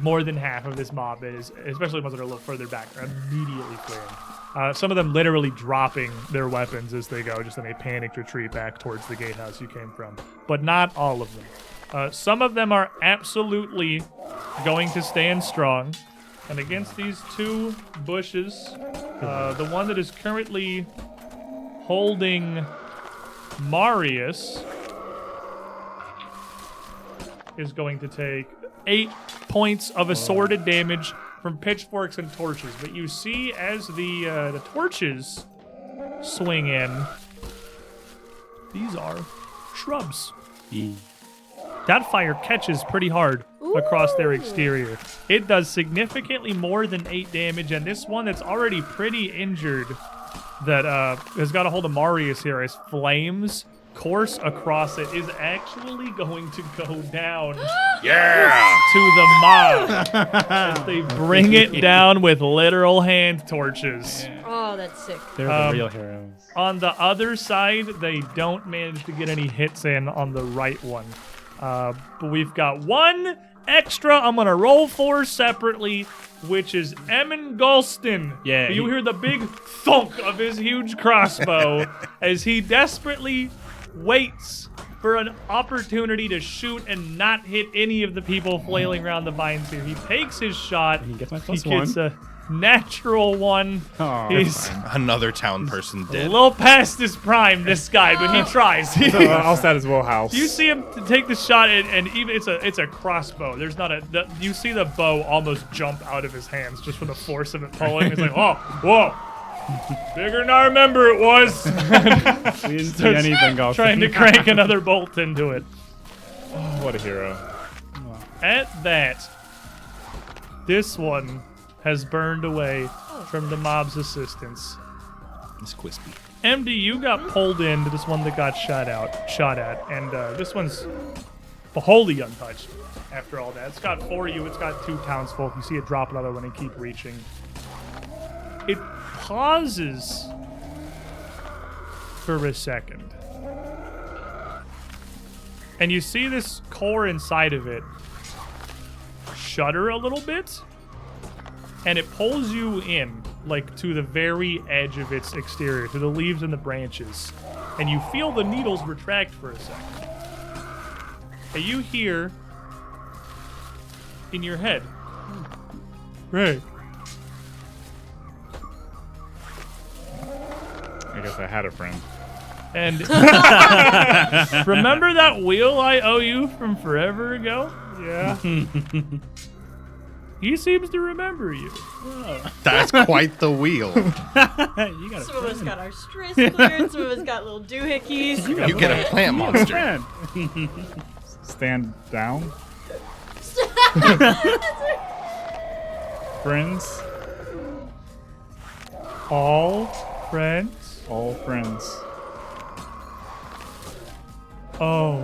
more than half of this mob is, especially the ones that are a little further back, are immediately fleeing. Some of them literally dropping their weapons as they go, just in a panicked retreat back towards the gatehouse you came from. But not all of them. Some of them are absolutely going to stand strong. And against these two bushes, the one that is currently holding Marius is going to take 8 points of assorted damage from pitchforks and torches. But you see as the torches swing in, these are shrubs. That fire catches pretty hard across their exterior. It does significantly more than 8 damage, and this one that's already pretty injured that has got a hold of Marius here as flames course across it is actually going to go down to the mob as they bring it down with literal hand torches. Oh, that's sick. They're the real heroes. On the other side, they don't manage to get any hits in on the right one. But we've got one extra I'm going to roll for separately, which is Emin Golston. Yeah, You hear the big thunk of his huge crossbow as he desperately waits for an opportunity to shoot and not hit any of the people flailing around the vines here. He takes his shot. He gets my He plus gets one. a natural one. Aw. He's Another town person a did. little past his prime, this guy, but he tries. So I'll set his wheelhouse. You see him take the shot, and even it's a crossbow. There's not you see the bow almost jump out of his hands just from the force of it pulling. It's like, oh, whoa, bigger than I remember it was. We didn't see anything, Golston. Trying to crank another bolt into it. What a hero. At that, this one has burned away from the mob's assistance. It's Quispy. MD, you got pulled into this one that got shot at, and this one's wholly untouched after all that. It's got 4 of you, it's got 2 townsfolk. You see it drop another one and keep reaching. It pauses for a second. And you see this core inside of it shudder a little bit, and it pulls you in, like to the very edge of its exterior, to the leaves and the branches. And you feel the needles retract for a second. And you hear in your head, Ray, I guess I had a friend. and remember that wheel I owe you from forever ago? Yeah. He seems to remember you. That's quite the wheel. You got Some of us got our stress cleared, some of us got little doohickeys. You get a plant monster. friend. Stand down. Friends. All friends? All friends. Oh.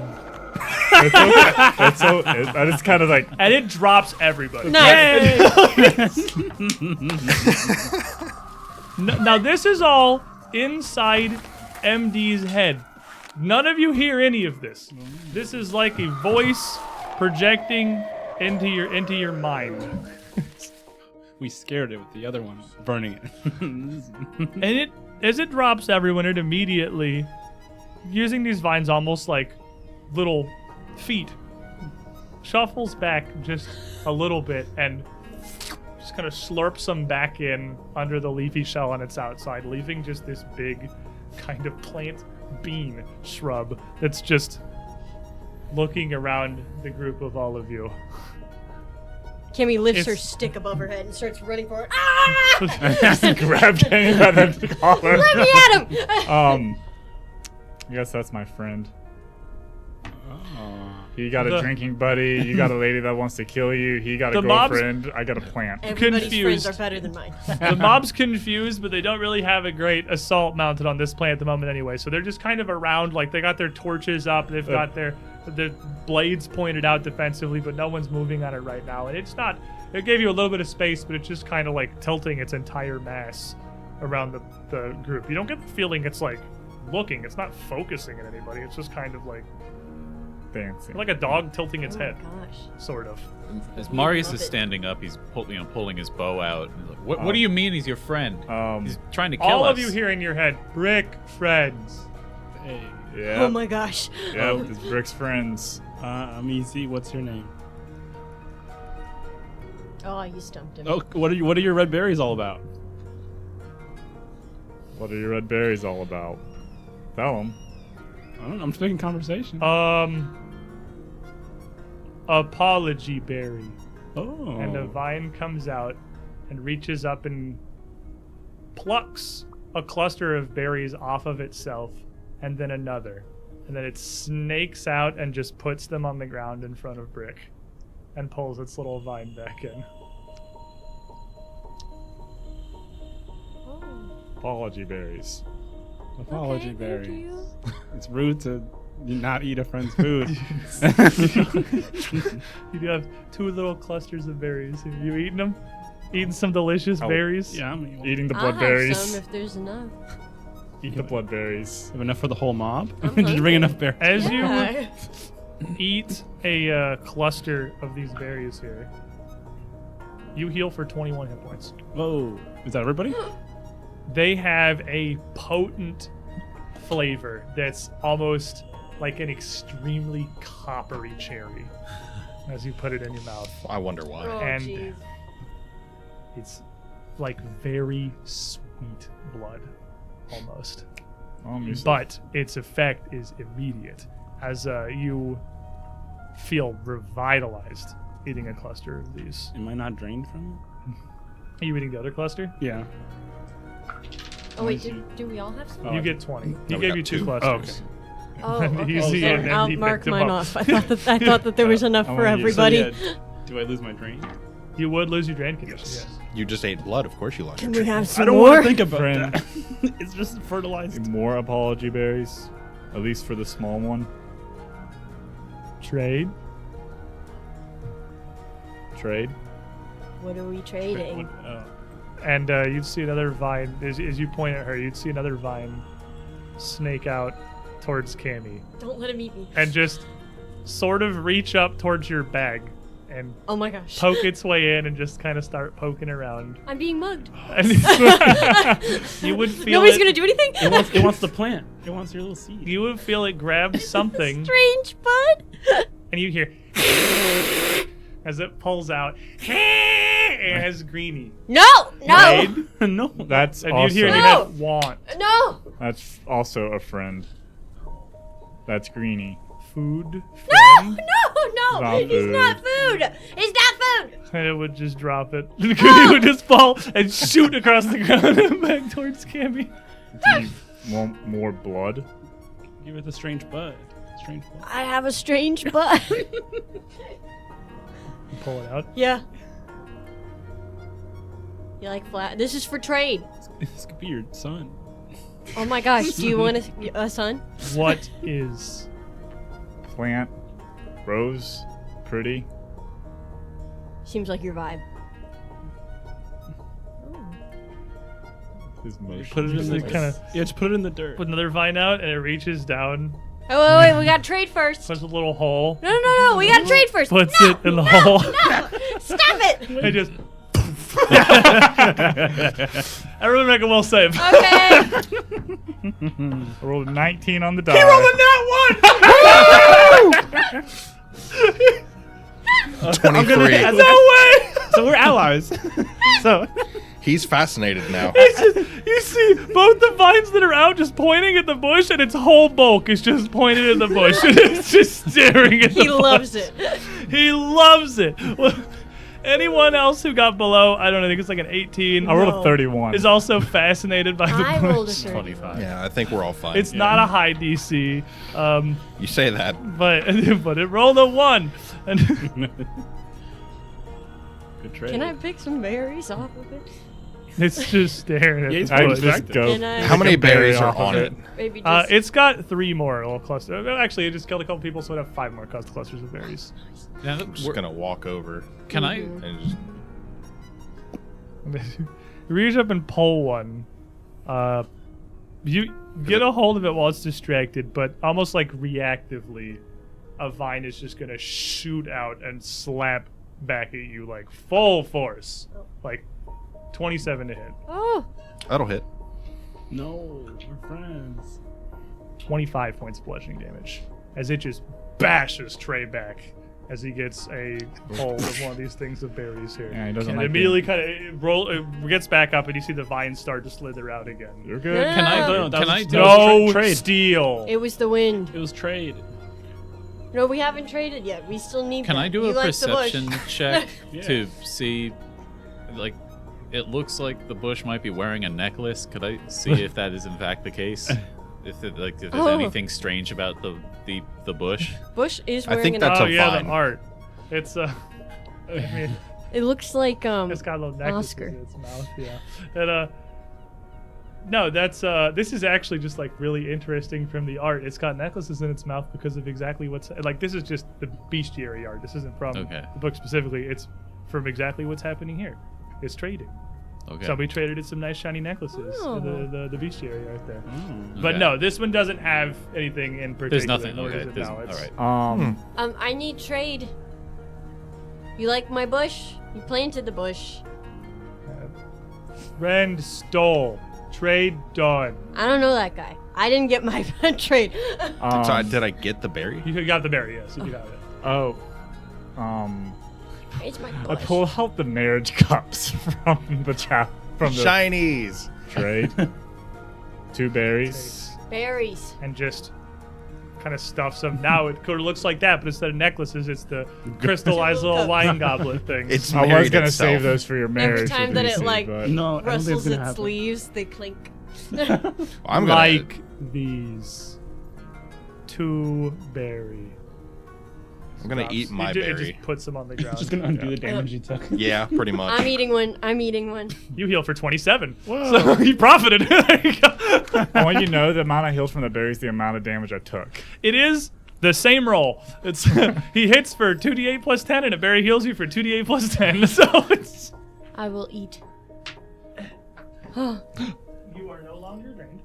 That is kind of like. And it drops everybody. Nice. Now, this is all inside MD's head. None of you hear any of this. This is like a voice projecting into your mind. We scared it with the other one, burning it. And it, as it drops everyone, it immediately, using these vines almost like little feet, shuffles back just a little bit and just kind of slurps them back in under the leafy shell on its outside, leaving just this big kind of plant bean shrub that's just looking around the group of all of you. Kimmy lifts her It's- stick above her head and starts running for it. Ah! Grab Kenny by the collar. Let me at him! I guess that's my friend. He got a drinking buddy. You got a lady that wants to kill you. He got a The mob's- girlfriend. I got a plant. Everybody's Confused. friends are better than mine. The mob's confused, but they don't really have a great assault mounted on this plane at the moment anyway. So they're just kind of around, like they got their torches up, they've got their blades pointed out defensively, but no one's moving on it right now. And it's not, it gave you a little bit of space, but it's just kind of like tilting its entire mass around the group. You don't get the feeling it's like looking, it's not focusing at anybody. It's just kind of like fancy. Like a dog tilting its Oh my head, gosh. sort of. As Marius love is it. standing up, he's pulling his bow out. He's like, what do you mean he's your friend? He's trying to kill All us. of you hear in your head, Brick friends. Hey, Yeah. Oh my gosh. Yep, it's Brick's friends. I'm easy. What's your name? Oh, you stumped him. Oh, what are your red berries all about? What are your red berries all about? Tell him. I don't know. I'm just making conversation. Apology berry. Oh. And a vine comes out and reaches up and plucks a cluster of berries off of itself, and then another. And then it snakes out and just puts them on the ground in front of Brick and pulls its little vine back in. Oh. Apology berries. Apology Okay, berries. thank you. It's rude to not eat a friend's food. You do have 2 little clusters of berries. Have you eaten them? Eaten some delicious berries? Yeah, I mean, Eating the I'll have bloodberries. some if there's enough. Eat the bloodberries. have enough for the whole mob. I'm Did you bring hungry. enough berries? As you Yeah. eat a cluster of these berries here, you heal for 21 hit points. Whoa. Is that everybody? They have a potent flavor that's almost like an extremely coppery cherry as you put it in your mouth. I wonder why. Oh, And- jeez. It's like very sweet blood, almost. But its effect is immediate as you feel revitalized eating a cluster of these. Am I not drained from Are you eating the other cluster? it? Yeah. Oh wait, do we all have some? You get 20. He No, we gave got you 2 two. clusters. Oh, And okay. he's eating Then and I'll he mark picked 'em mine up. off. I thought that there was enough I for wanna use- So, everybody. yeah, do I lose my drain? You would lose your drain condition, yes. You just ate blood. Of course you lost Can your we have I some don't more? want to think about Friend. that. It's just fertilized. More apology berries. At least for the small one. Trade. Trade. What are we trading? And you'd see another vine, as you point at her, you'd see another vine snake out towards Cammy Don't let him eat me. and just sort of reach up towards your bag and Oh my gosh. poke its way in and just kind of start poking around. I'm being mugged. And you would feel Nobody's it, gonna do anything. It wants the plant. It wants your little seed. you would feel it grab something Strange bud. and you hear as it pulls out. It has greenie. No, no, no. That's And you'd also hear in your No! head, want. no, that's also a friend. That's Greenie. Food, no, friend. no. Not He's food. not food. He's not food. And it would just drop it. Greenie would just fall and shoot across the ground and back towards Cammy. Do you want more blood? Give it the strange bud. Strange bud. I have a strange bud. Pull it out. Yeah. You like flat? This is for trade. This could be your son. Oh my gosh. Do you want a son? What is? Plant. Rose. Pretty. Seems like your vibe. His motion. Put it in the Just kinda- Yeah, just put it in the dirt. Put another vine out and it reaches down, Oh wait, we gotta trade first. puts a little hole, No, we gotta trade first. puts no, it in the no, hole, No, stop it. and just. Everyone make a will save. Okay. I rolled a 19 on the die. that one! 23. No way! So we're allies. So He's fascinated now. It's just, you see both the vines that are out just pointing at the bush, and its whole bulk is just pointed at the bush, and it's just staring at the He loves it. He loves it. Well, anyone else who got below, I don't know, I think it's like an 18, I rolled No. a 31. is also fascinated by the I bush. rolled a 30. 25. Yeah, I think we're all fine. It's not a high DC, You say that. but it rolled a 1. And good trade. Can I pick some berries off of it? it's just staring at Yeah, the it's I bush. just go. Can I- How many pick a berry berries are off of on it? Maybe just. It's got 3 more little clusters. Actually, it just killed a couple people, so it have 5 more clusters of berries. Now, I'm just gonna walk over can I? and just You reach up and pull one. You get a hold of it while it's distracted, but almost like reactively, a vine is just gonna shoot out and slap back at you like full force, like 27 to hit. Oh, That'll hit. No, we're friends. 25 points of bludgeoning damage as it just bashes Trey back as he gets a hold of one of these things of berries here. Yeah, he doesn't And like immediately kind of gets back up, and you see the vines start to slither out again. You're good. Yeah. Can I? No, that Can was- I that do? No trade. steal. it was the wind. It was trade. No, we haven't traded yet. We still need. Can that. I do You a like the bush. perception check Yeah. to see, like, it looks like the bush might be wearing a necklace. Could I see if that is in fact the case? If there's Oh. anything strange about the bush? Bush is I wearing think an. that's oh a yeah, vine. the art. It's I mean, It looks like it's got a little necklace Oscar. in its mouth. Yeah, and no, that's this is actually just like really interesting from the art. It's got necklaces in its mouth because of exactly what's like. This is just the bestiary art. This isn't from Okay. the book specifically. It's from exactly what's happening here. It's trading. Okay. Somebody traded it some nice shiny necklaces. Oh. The bestiary art there. Mm. But Okay. no, this one doesn't have anything in particular. There's nothing. nor Okay. does it There's, now. all It's- right. I need trade. You like my bush? You planted the bush. Friend stole. Trade done. I don't know that guy. I didn't get my trade. Did I get the berry? You got the berry, yes. You got it. Oh. It's my I bush. pull out the marriage cups from the from the Shinies. trade. 2 berries. Berries. And just kind of stuffs them. Now it kind of looks like that, but instead of necklaces, it's the crystallized little wine goblet thing. It's I was married gonna itself. save those for your marriage. time with that it, DC, like, but- No, I don't think it's Rustles gonna its happen. sleeves. They clink. I'm gonna, like these. 2 berry. I'm gonna eat my It berry. just puts them on the ground. Just gonna undo the damage you took. Yeah, pretty much. I'm eating one. I'm eating one. You heal for 27. So you profited. There you go. I want you to know the amount I healed from the berries, the amount of damage I took. It is the same roll. It's he hits for 2d8 plus 10, and a berry heals you for 2d8 plus 10. So it's I will eat. you are no longer drained,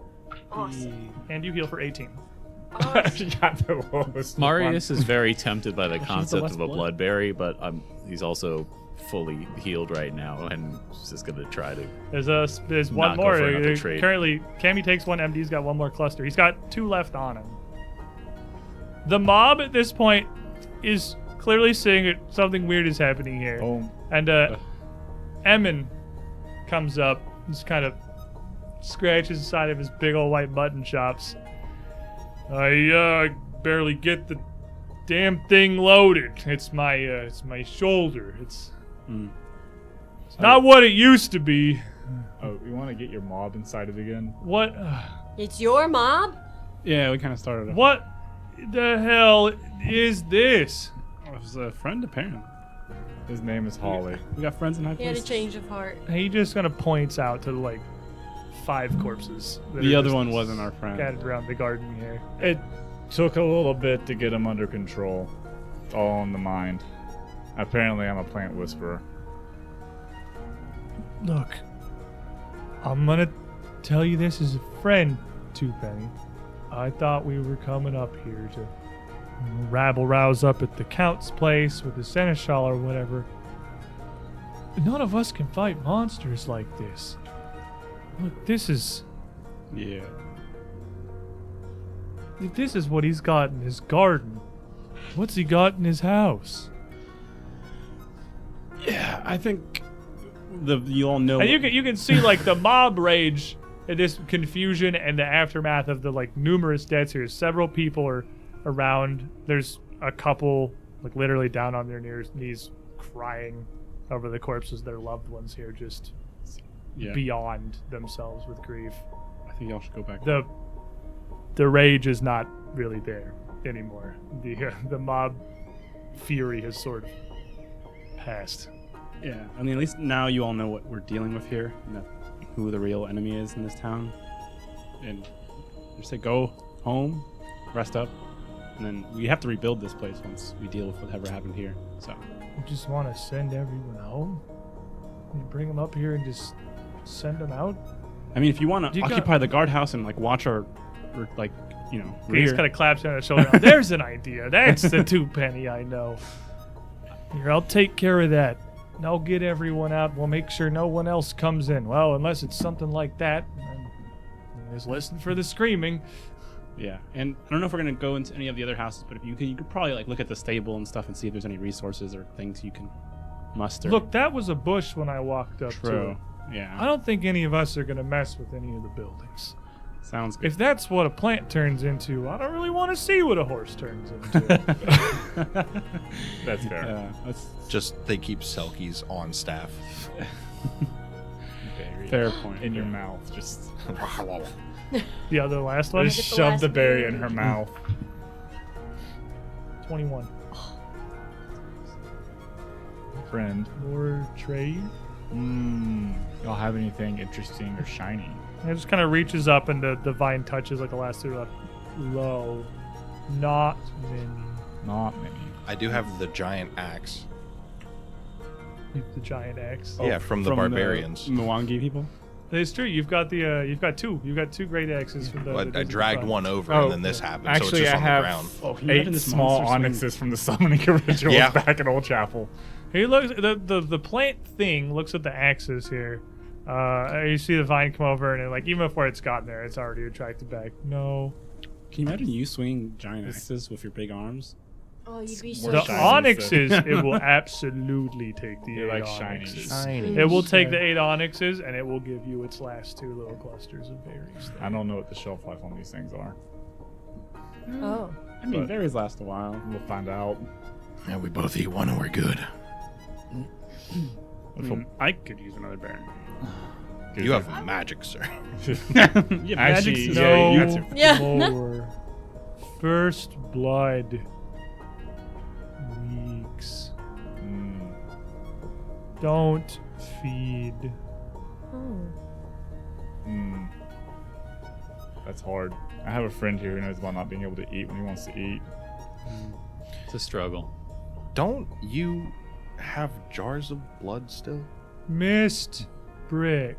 Awesome. and you heal for 18. She got the lowest Marius is very tempted by the the concept less of a blood. bloodberry, but he's also fully healed right now, and he's just gonna try to. There's one Not go more. for another trade. Currently, Cammy takes one. MD's got one more cluster. He's got 2 left on him. The mob at this point is clearly seeing it. Something weird is happening here. Oh, And Emin comes up, just kind of scratches the side of his big old white mutton chops. I barely get the damn thing loaded. It's my shoulder. It's not what it used to be. oh, you want to get your mob inside it again? What? It's your mob? Yeah, we kind of started. Off. What the hell is this? It was a friend, apparently. His name is Holly. We got friends in high He had a places. change of heart. He just kind of points out to like 5 corpses. that The are other just one wasn't our friend. scattered around the garden here. It took a little bit to get him under control. It's all in the mind. Apparently, I'm a plant whisperer. Look, I'm gonna tell you this as a friend, Twopenny. I thought we were coming up here to rabble rouse up at the Count's place with the seneschal or whatever. None of us can fight monsters like this. Look, this is Yeah. what he's got in his garden. What's he got in his house? Yeah, I think you all know. And you can see like the mob rage and this confusion and the aftermath of the like numerous deaths here. Several people are around. There's a couple like literally down on their knees crying over the corpses of their loved ones here, just yeah, beyond themselves with grief. I think y'all should go back. The rage is not really there anymore. The mob fury has sort of passed. Yeah, I mean, at least now you all know what we're dealing with here. You know who the real enemy is in this town, and just say go home, rest up, and then we have to rebuild this place once we deal with whatever happened here. So You just want to send everyone home? You bring them up here and just send them out? I mean, if you want You to got- occupy the guardhouse and like watch our, or like you know, He just rear. kind of claps you on the shoulder. There's an idea. That's the 2 penny I know. Here, I'll take care of that. And I'll get everyone out. We'll make sure no one else comes in. Well, unless it's something like that. And just listen for the screaming. Yeah, and I don't know if we're gonna go into any of the other houses, but if you could probably like look at the stable and stuff and see if there's any resources or things you can muster. Look, that was a bush when I walked up to True. it. Yeah. I don't think any of us are going to mess with any of the buildings. Sounds good. If that's what a plant turns into, I don't really want to see what a horse turns into. That's fair. Yeah, that's Just they keep Selkies on staff. Berry fair point. in your mouth. Just, The other last one? just Get the shove last the berry in berry. her mouth. 21. Friend. More trade? Y'all have anything interesting or shiny? It just kind of reaches up and the vine touches like the last 2 left. Low. Not many. Not many. I do have the giant axe. The giant axe. Yeah, from the barbarians. Mwangi people. It's true. You've got the you've got 2. You've got 2 great axes from the. I the dragged front. one over, Oh, and then this happened, so Actually, it's just I on have the ground. Oh, can you imagine 8 this small monster swing? onyxes from the summoning originals Yeah. back in Old Chapel. He looks the plant thing looks at the axes here. You see the vine come over and like even before it's gotten there, it's already attracted back. No, Can you imagine you swinging giant axes with your big arms? Oh, you'd be More so the shiny, onyxes it will absolutely take the You're 8 like shiny. onyxes. It will take the 8 onyxes and it will give you its last 2 little clusters of berries. I don't know what the shelf life on these things are. Oh. I mean, But- berries last a while. We'll find out. Yeah, we both eat one and we're good. I could use another berry. You have magic, sir. Yeah, Actually, magic's- yeah, you No got to. Yeah. more. First blood. Weeks. Don't feed. That's hard. I have a friend here who knows about not being able to eat when he wants to eat. It's a struggle. Don't you have jars of blood still? Missed brick.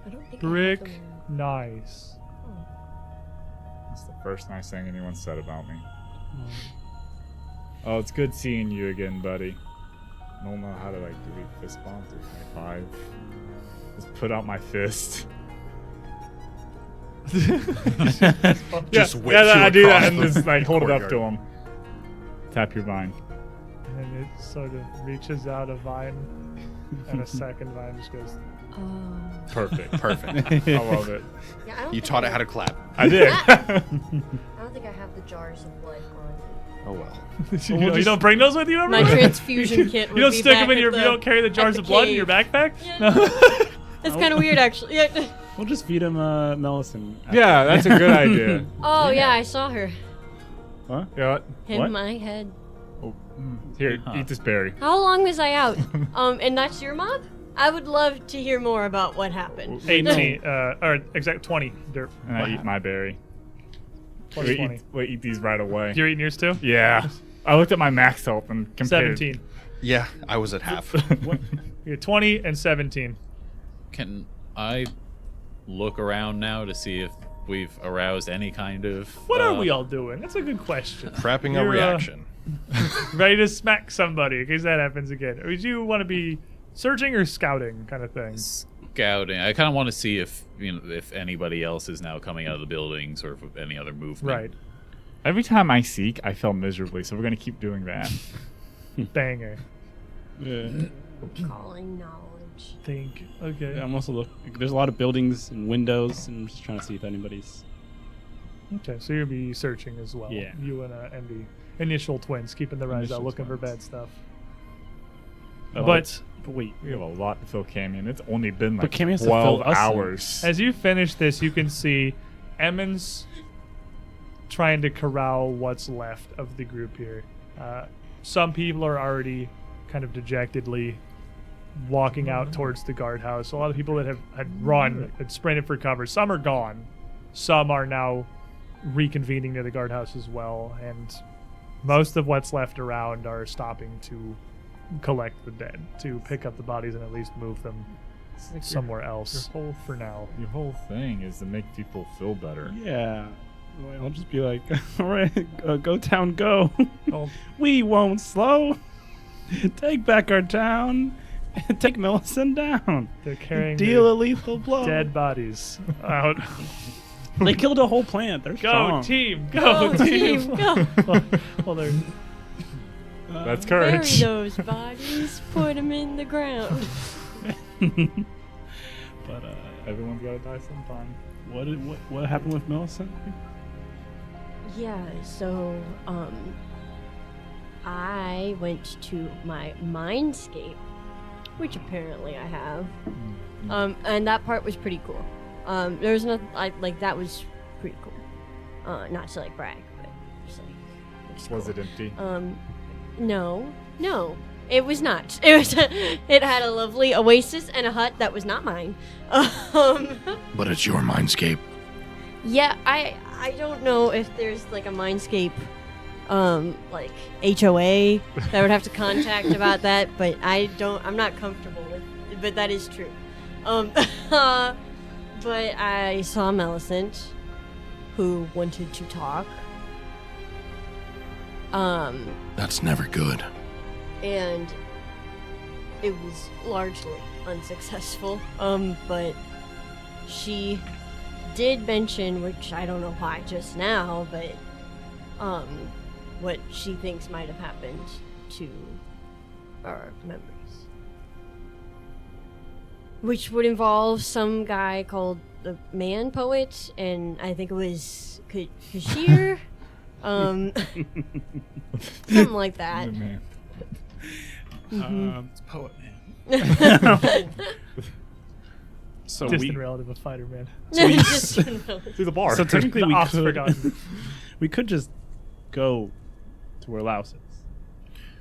I don't think Brick. I have them. Nice. That's the first nice thing anyone said about me. Oh, it's good seeing you again, buddy. I don't know how to like do we fist bump through 25. Just put out my fist. Just whip yeah, you I do that across and the just like hold it up to courtyard. him. Tap your vine. And it sort of reaches out a vine, and a second vine just goes. Perfect. Perfect. I love it. Yeah, I don't You think taught I it how to have- clap. I did. I don't think I have the jars of blood on. Oh well. You don't bring those with you My everywhere? transfusion kit. You don't stick them in your. You don't carry the jars the of blood in cave. your backpack. Yeah. It's kind of weird, actually. Yeah. We'll just feed him Melicin. Yeah, that's a good idea. Oh yeah, I saw her. What? Yeah. What? In What? my head. Here, eat this berry. How long was I out? And that's your mob? I would love to hear more about what happened. 18, or exact 20. Dirt. And I eat my berry. 20. We eat these right away. You're eating yours too? Yeah. I looked at my max health and compared. 17. Yeah, I was at half. You're 20 and 17. Can I look around now to see if we've aroused any kind of? What are we all doing? That's a good question. Prepping a You're, reaction. Ready to smack somebody in case that happens again. Would you want to be searching or scouting kind of thing? Scouting. I kind of want to see if if anybody else is now coming out of the buildings or if any other movement. Right. Every time I seek, I fail miserably, so we're gonna keep doing that. Banger. Yeah. Calling knowledge. Think. Okay. I'm also there's a lot of buildings and windows, and I'm just trying to see if anybody's. Okay, so you'll be searching as well. Yeah. You and the initial twins, keeping their eyes out, Initial looking for twins. bad stuff. Oh, But wait, We have a lot to fill Camion. It's only been But like Camion has to fill 12 us in. hours. as you finish this, you can see Emmons trying to corral what's left of the group here. Some people are already kind of dejectedly walking out towards the guardhouse. A lot of people that had run, had sprinted for cover. Some are gone. Some are now reconvening near the guardhouse as well. And most of what's left around are stopping to collect the dead, to pick up the bodies and at least move them somewhere else Your whole for now. Your whole thing is to make people feel better. Yeah. Well, I'll just be like, all right, go town, go. Oh. We won't slow. Take back our town. Take Millicent down. They're carrying Deal a lethal blow. dead bodies out. They killed a whole plant. They're Go strong. team, Go, go team, go. well, they're That's Bury courage. those bodies, put them in the ground. But Everyone's gotta die sometime. what happened with Millicent? Yeah, so, I went to my mindscape, which apparently I have. And that part was pretty cool. There was nothing, that was pretty cool. Not to, brag, but just, it's Was cool. it empty? No, it was not. It was, it had a lovely oasis and a hut that was not mine. But it's your mindscape. Yeah, I don't know if there's a mindscape HOA that I would have to contact about that, but I'm not comfortable with it, but that is true. But I saw Malevolence, who wanted to talk. That's never good. And it was largely unsuccessful. But she did mention, which I don't know why just now, but what she thinks might have happened to our memories. Which would involve some guy called the Man Poet, and I think it was Kashir. Something like that. Man. It's poet man. So distant relative of Fighter Man. Just, Through the bar. So technically The we ops could forgotten. we could just go to where Laos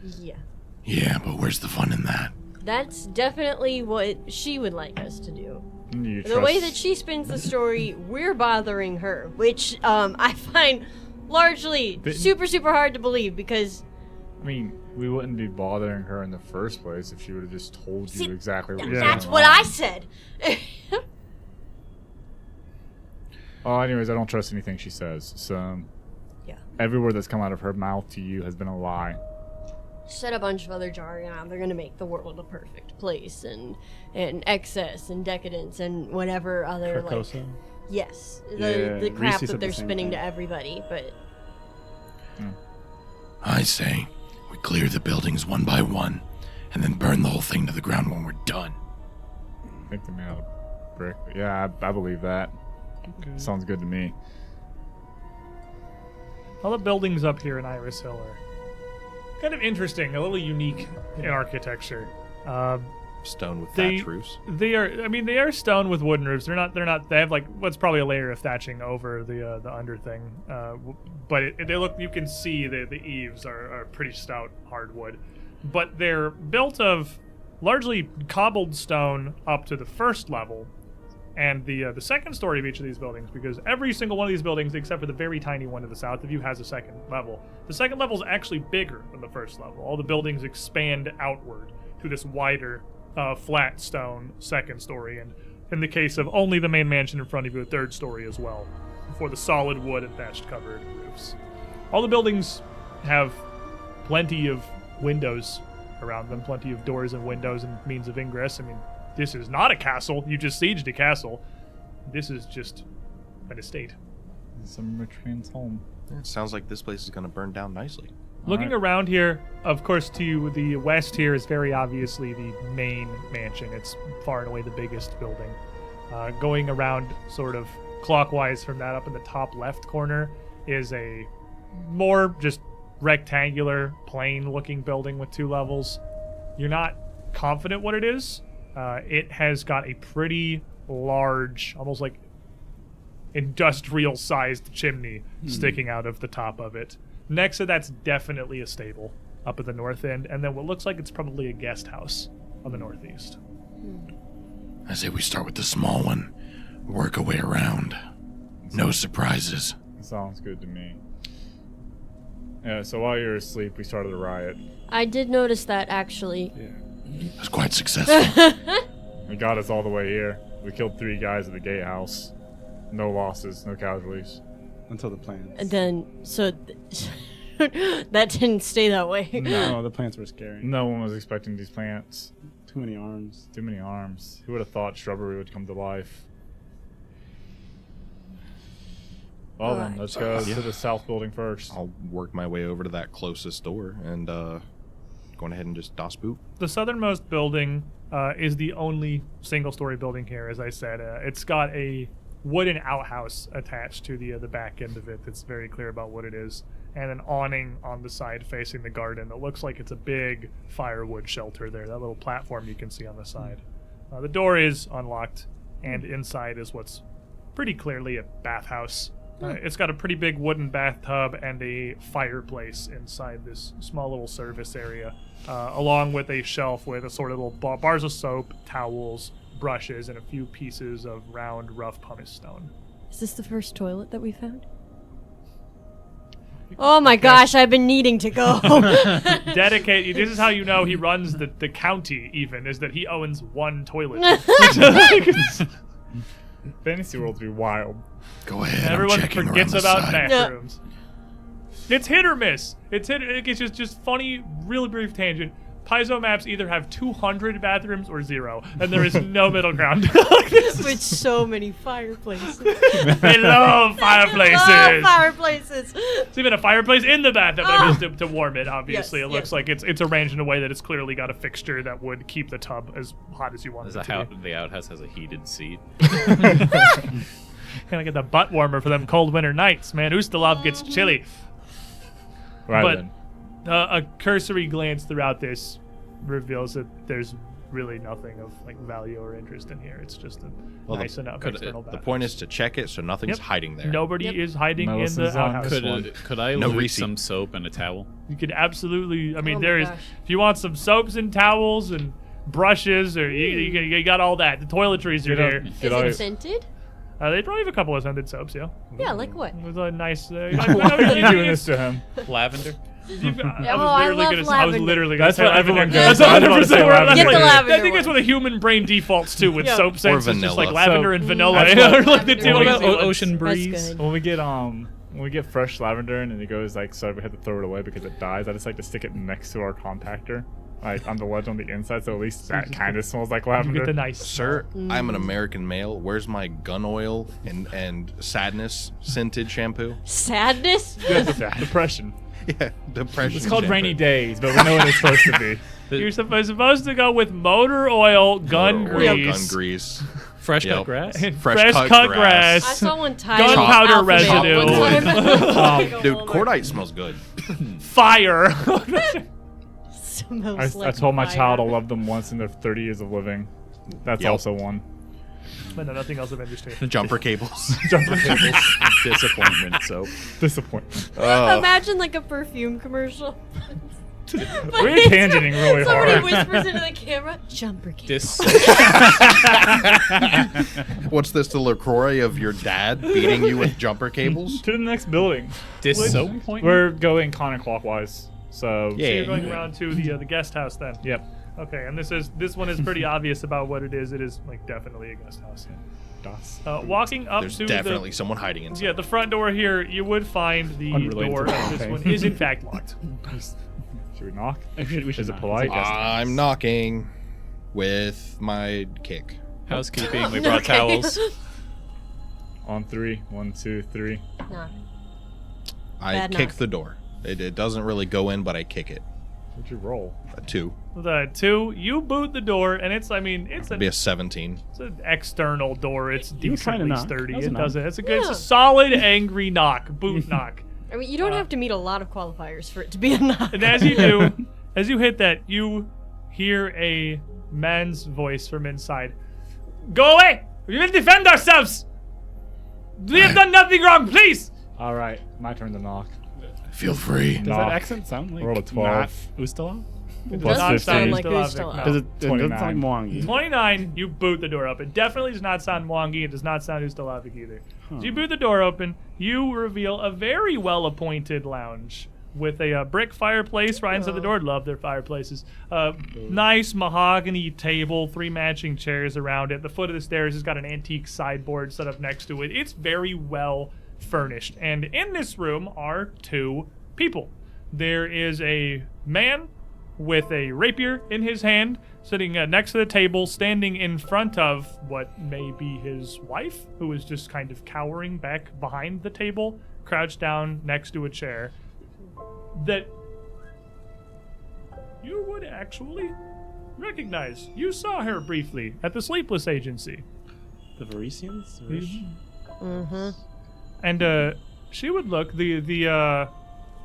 is. yeah. Yeah, but where's the fun in that? That's definitely what she would like us to do. You The way trust- that she spins the story, we're bothering her, which I find largely Didn't- super, super hard to believe because I mean, we wouldn't be bothering her in the first place if she would have just told See, you exactly what was that's going what on. I said. Oh, anyways, I don't trust anything she says. So, Yeah. every word that's come out of her mouth to you has been a lie. Said a bunch of other jargon on. They're gonna make the world a perfect place, and excess and decadence and whatever other Carcosa. yes, Yeah, the crap Reese that said they're the same spinning thing. to everybody. But I say we clear the buildings one by one, and then burn the whole thing to the ground when we're done. I think they made out of brick. But yeah, I believe that. Okay. Sounds good to me. All the buildings up here in Iris Hill are kind of interesting, a little unique in architecture. Stone with They- thatch roofs. They are stone with wooden roofs. They have what's probably a layer of thatching over the under thing. But you can see the eaves are pretty stout hardwood. But they're built of largely cobbled stone up to the first level. And the second story of each of these buildings, because every single one of these buildings, except for the very tiny one to the south of you, has a second level. The second level is actually bigger than the first level. All the buildings expand outward to this wider, flat stone second story. And in the case of only the main mansion in front of you, a third story as well, for the solid wood and thatched covered roofs. All the buildings have plenty of windows around them, plenty of doors and windows and means of ingress. I mean, this is not a castle. You just sieged a castle. This is just an estate. Some rich man's home. It sounds like this place is going to burn down nicely. Looking around here, of course, to the west here is very obviously the main mansion. It's far and away the biggest building. Going around sort of clockwise from that up in the top left corner is a more just rectangular, plain-looking building with 2 levels. You're not confident what it is. It has got a pretty large, almost like industrial-sized chimney sticking out of the top of it. Next to that's definitely a stable up at the north end, and then what looks like it's probably a guest house on the northeast. I say we start with the small one, work our way around. No surprises. Sounds good to me. Yeah, so while you were asleep, we started a riot. I did notice that actually. Yeah. It was quite successful. It got us all the way here. We killed 3 guys at the gatehouse. No losses, no casualties. Until the plants. And then, so that didn't stay that way. No, the plants were scary. No one was expecting these plants. Too many arms. Too many arms. Who would have thought shrubbery would come to life? Well then, let's go to the south building first. I'll work my way over to that closest door and going ahead and just DOS boot. The southernmost building is the only single-story building here, as I said. It's got a wooden outhouse attached to the back end of it that's very clear about what it is, and an awning on the side facing the garden that looks like it's a big firewood shelter there, that little platform you can see on the side. The door is unlocked, and inside is what's pretty clearly a bathhouse. It's got a pretty big wooden bathtub and a fireplace inside this small little service area, along with a shelf with a sort of little bars of soap, towels, brushes, and a few pieces of round, rough pumice stone. Is this the first toilet that we found? Oh my gosh, I've been needing to go. Dedicate. This is how you know he runs the county, even, is that he owns one toilet. Fantasy World would be wild. Go ahead. Everyone I'm checking forgets around the about side. bathrooms. It's hit or miss. It's just funny, really brief tangent. Paizo maps either have 200 bathrooms or 0, and there is no middle ground. With so many fireplaces. They love fireplaces. Oh, fireplaces. There's even a fireplace in the bathtub, but just to warm it, obviously. Yes, It looks like it's arranged in a way that it's clearly got a fixture that would keep the tub as hot as you want it to be. The outhouse has a heated seat. Kind of get the butt warmer for them cold winter nights, man. Ustalav gets chilly. Right But then. a cursory glance throughout this reveals that there's really nothing of like value or interest in here. It's just a nice enough external The bathhouse. point is to check it so nothing's Yep. hiding there. Nobody is hiding in Melissa's the on outhouse. this Could I No loot receipt. some soap and a towel? You could absolutely. I mean, Oh my there is. gosh. If you want some soaps and towels and brushes, or you got all that. The toiletries are here. Get Is all it your- scented? They probably have a couple of scented soaps, yeah. Yeah, like what? With a nice. Why are you doing this to him? Lavender? I was love lavender. literally That's gonna what say everyone lavender. goes. That's I was about to say 100% lavender. Get the lavender I think that's one. what the human brain defaults to with Yeah. soap scents. It's just vanilla. like lavender and vanilla. That's what- are like the two What easy about ones. Ocean That's breeze? good. When we get fresh lavender in and it goes like so we have to throw it away because it dies, I just like to stick it next to our compactor, like on the ledge on the inside, so at least that kind of smells like You get lavender. the nice. Sir, I'm an American male. Where's my gun oil and sadness scented shampoo? Sadness? Depression. Yeah, depression. It's called shampoo. rainy days, but we know what it's supposed to be. You're supposed to go with motor oil, gun Motor oil, grease, gun grease. Fresh Yep. cut grass? and Fresh fresh cut cut grass. I grass. saw one tie Gunpowder alphabet residue. one time. Dude, cordite smells good. Fire. Smells I like told my fire. child I'll love them once in their 30 years of living. That's Yep. also one. But no, nothing else of interest here. Jumper cables. Jumper cables. Disappointment soap. Disappointment. Imagine like a perfume commercial. We're tangenting really Somebody hard. whispers into the camera, jumper cake. Dis What's this, the LaCroix of your dad beating you with jumper cables? To the next building. soap point? We're going counterclockwise. So So you're going Yeah. around to the guest house then. Yep. Okay, and this one is pretty obvious about what it is. It is like definitely a guest house. Das. Walking up There's to definitely someone hiding inside. the front door here, you would find the Unrelated door to of this campaign. one is in fact locked. Should we knock? We should Is it knock. polite? I'm knocking with my kick. Housekeeping, we brought towels. On 3. 1, 2, 3. Nah. I Bad kick knock. the door. It doesn't really go in, but I kick it. What'd you roll? A 2. The 2, you boot the door, and it's It'd be a 17. it's an external door. It's You were trying to decently knock. sturdy. That was a It knock. doesn't. It's a good, Yeah. solid, angry knock. Boot knock. I mean, you don't have to meet a lot of qualifiers for it to be a knock. And as you do, as you hit that, you hear a man's voice from inside. Go away! We will defend ourselves! We have done nothing wrong, please! Alright, my turn to knock. Feel free. Does Knock. that accent sound like Roll a 12. not Ustalav? It Plus does not 15. sound Like Ustalavic, Ustalav. no. Does it doesn't sound like 29. Mwangi? 29, you boot the door open. Definitely does not sound Mwangi. It does not sound Ustalavic either. Huh. So you boot the door open. You reveal a very well-appointed lounge with a brick fireplace right inside the door. Love their fireplaces. Nice mahogany table, 3 matching chairs around it. The foot of the stairs has got an antique sideboard set up next to it. It's very well furnished. And in this room are 2 people. There is a man with a rapier in his hand, sitting next to the table, standing in front of what may be his wife, who is just kind of cowering back behind the table, crouched down next to a chair. That you would actually recognize. You saw her briefly at the Sleepless Agency. The Varisians? Mm-hmm. And she would look the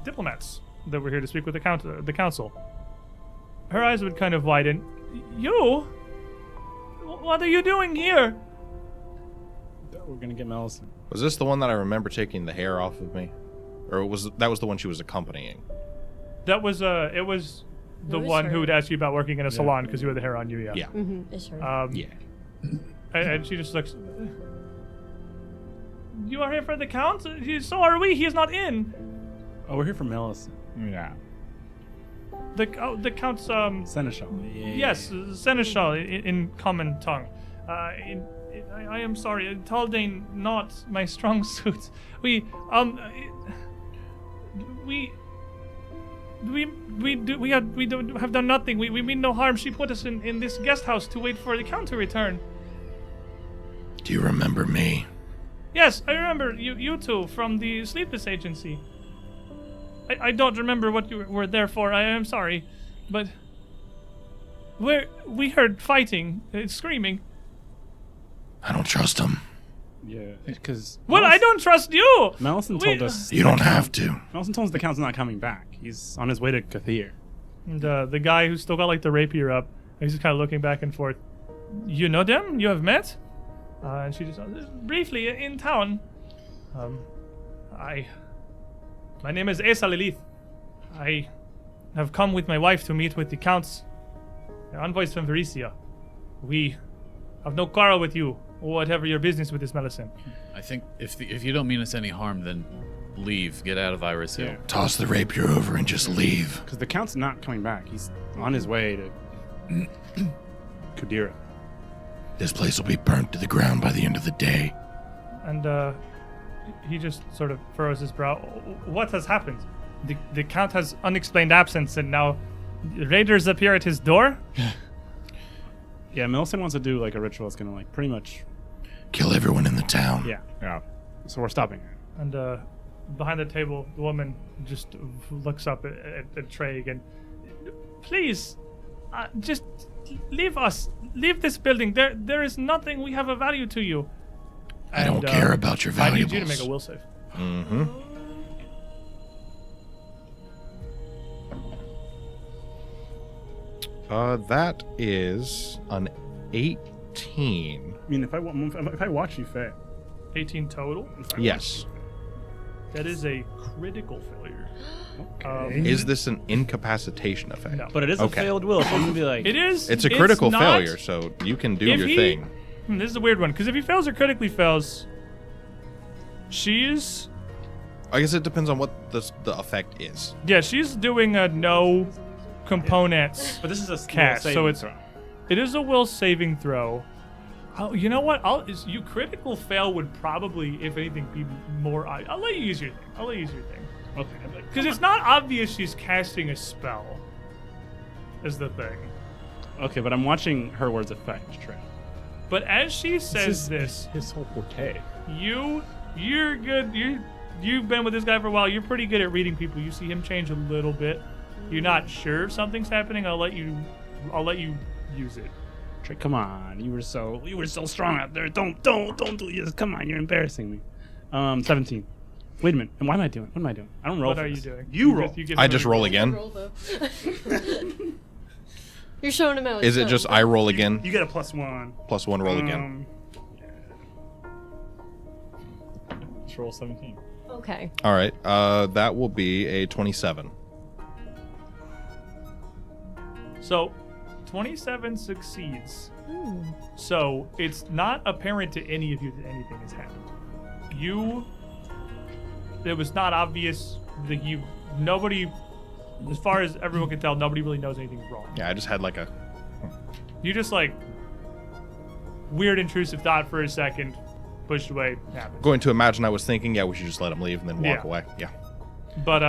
diplomats that were here to speak with the council. Her eyes would kind of widen. You? What are you doing here? We're gonna get Melison. Was this the one that I remember taking the hair off of me? Or that was the one she was accompanying? That was it was the was one her. who would ask you about working in a salon because you had the hair on you. Yeah. Yeah. Mm-hmm. It's her. Yeah. And she just looks. You are here for the count? So are we. He is not in. Oh, we're here for Melison. Yeah. The count's Seneschal. Yeah. yes, seneschal in common tongue. I am sorry, Taldane not my strong suit. We have done nothing. We mean no harm. She put us in this guest house to wait for the count to return. Do you remember me? Yes, I remember you two from the Sleepless Agency. I don't remember what you were there for. I am sorry, but we heard fighting, screaming. I don't trust him. Yeah, because Well, I don't trust you. Melison told us. You don't have to. Melison told us the count's not coming back. He's on his way to Kathir. And the guy who's still got like the rapier up, he's just kind of looking back and forth. You know them? You have met? And she just briefly in town. My name is Esa Lilith. I have come with my wife to meet with the counts, the envoys from Varisia. We have no quarrel with you or whatever your business with this medicine. I think if you don't mean us any harm, then leave. Get out of Iris Hill. Yeah. Toss the rapier over and just leave. Because the count's not coming back. He's on his way to Kudira. This place will be burnt to the ground by the end of the day. And he just sort of furrows his brow. What has happened? The count has unexplained absence, and now raiders appear at his door? Yeah, Melison wants to do like a ritual that's gonna like pretty much. Kill everyone in the town. Yeah. Yeah. So we're stopping her. And behind the table, the woman just looks up at Traig and, please, just leave us. Leave this building. There is nothing. We have a value to you. I don't care about your I valuables. need you to make a will save. Mm-hmm. That is an 18. I mean, if I watch you fail. 18 total. Yes. That is a critical failure. Is this an incapacitation effect? No. But it is a Okay. failed will, so you can be like. It is. It's a critical not- failure, so you can do If your he- thing. This is a weird one, because if he fails or critically fails, she's I guess it depends on what the effect is. she's doing a no components But this is a cast, saving so it's throw. it is a will saving throw. Oh, you know what? You critical fail would probably, if anything, be more. I'll let you use your thing. Okay. Because it's not obvious she's casting a spell. Is the thing. Okay, but I'm watching her words affect Trey. But as she says this, his whole forte. you're good. You've been with this guy for a while. You're pretty good at reading people. You see him change a little bit. You're not sure if something's happening. I'll let you use it. Trey, come on, you were so strong out there. Don't do this. Come on, you're embarrassing me. 17. Wait a minute. And what am I doing? I don't roll. What for are you this. doing? You roll. get I another just roll again. Roll, though. You're showing him out. Is it just I roll again? You get a +1. Plus one roll again. Let's roll 17. Okay. All right. That will be a 27. So, 27 succeeds. So it's not apparent to any of you that anything has happened. It was not obvious nobody, as far as everyone can tell, nobody really knows anything's wrong. Yeah, I just had like a. You just like weird intrusive thought for a second, pushed away, happened. Going to imagine I was thinking, yeah, we should just let him leave and then walk Yeah. away. Yeah. But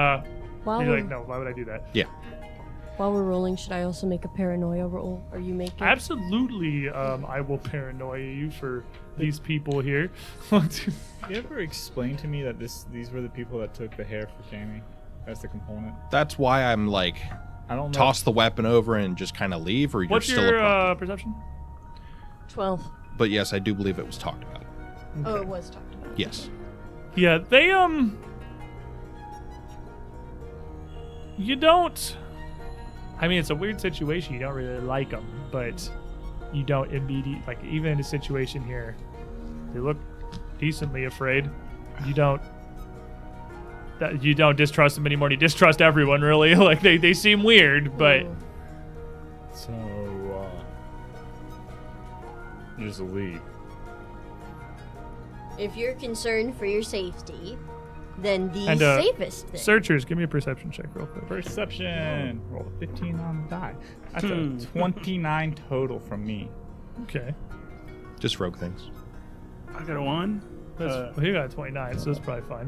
While you're we're, like, no, why would I do that? Yeah. while we're rolling, should I also make a paranoia roll? Are you making? Absolutely, I will paranoia you for these people here. You ever explain to me that these were the people that took the hair for Jamie? That's the component. That's why I'm like, I don't know. toss the weapon over and just kind of leave, or you're What's still your a problem. perception? 12. But yes, I do believe it was talked about. Oh, it was talked about. Yes. Yeah, they you don't. I mean, it's a weird situation. You don't really like them, but you don't immediately like. Even in a situation here, they look decently afraid. You don't. You don't distrust them anymore. You distrust everyone, really. Like they seem weird, but Ooh. So, just leave. If you're concerned for your safety, then the And, safest thing. searchers, give me a perception check real quick. Perception. Roll a 15 on the die. That's a 29 total from me. Okay, Just rogue things. I got a 1. well, he got 29, so that's probably fine.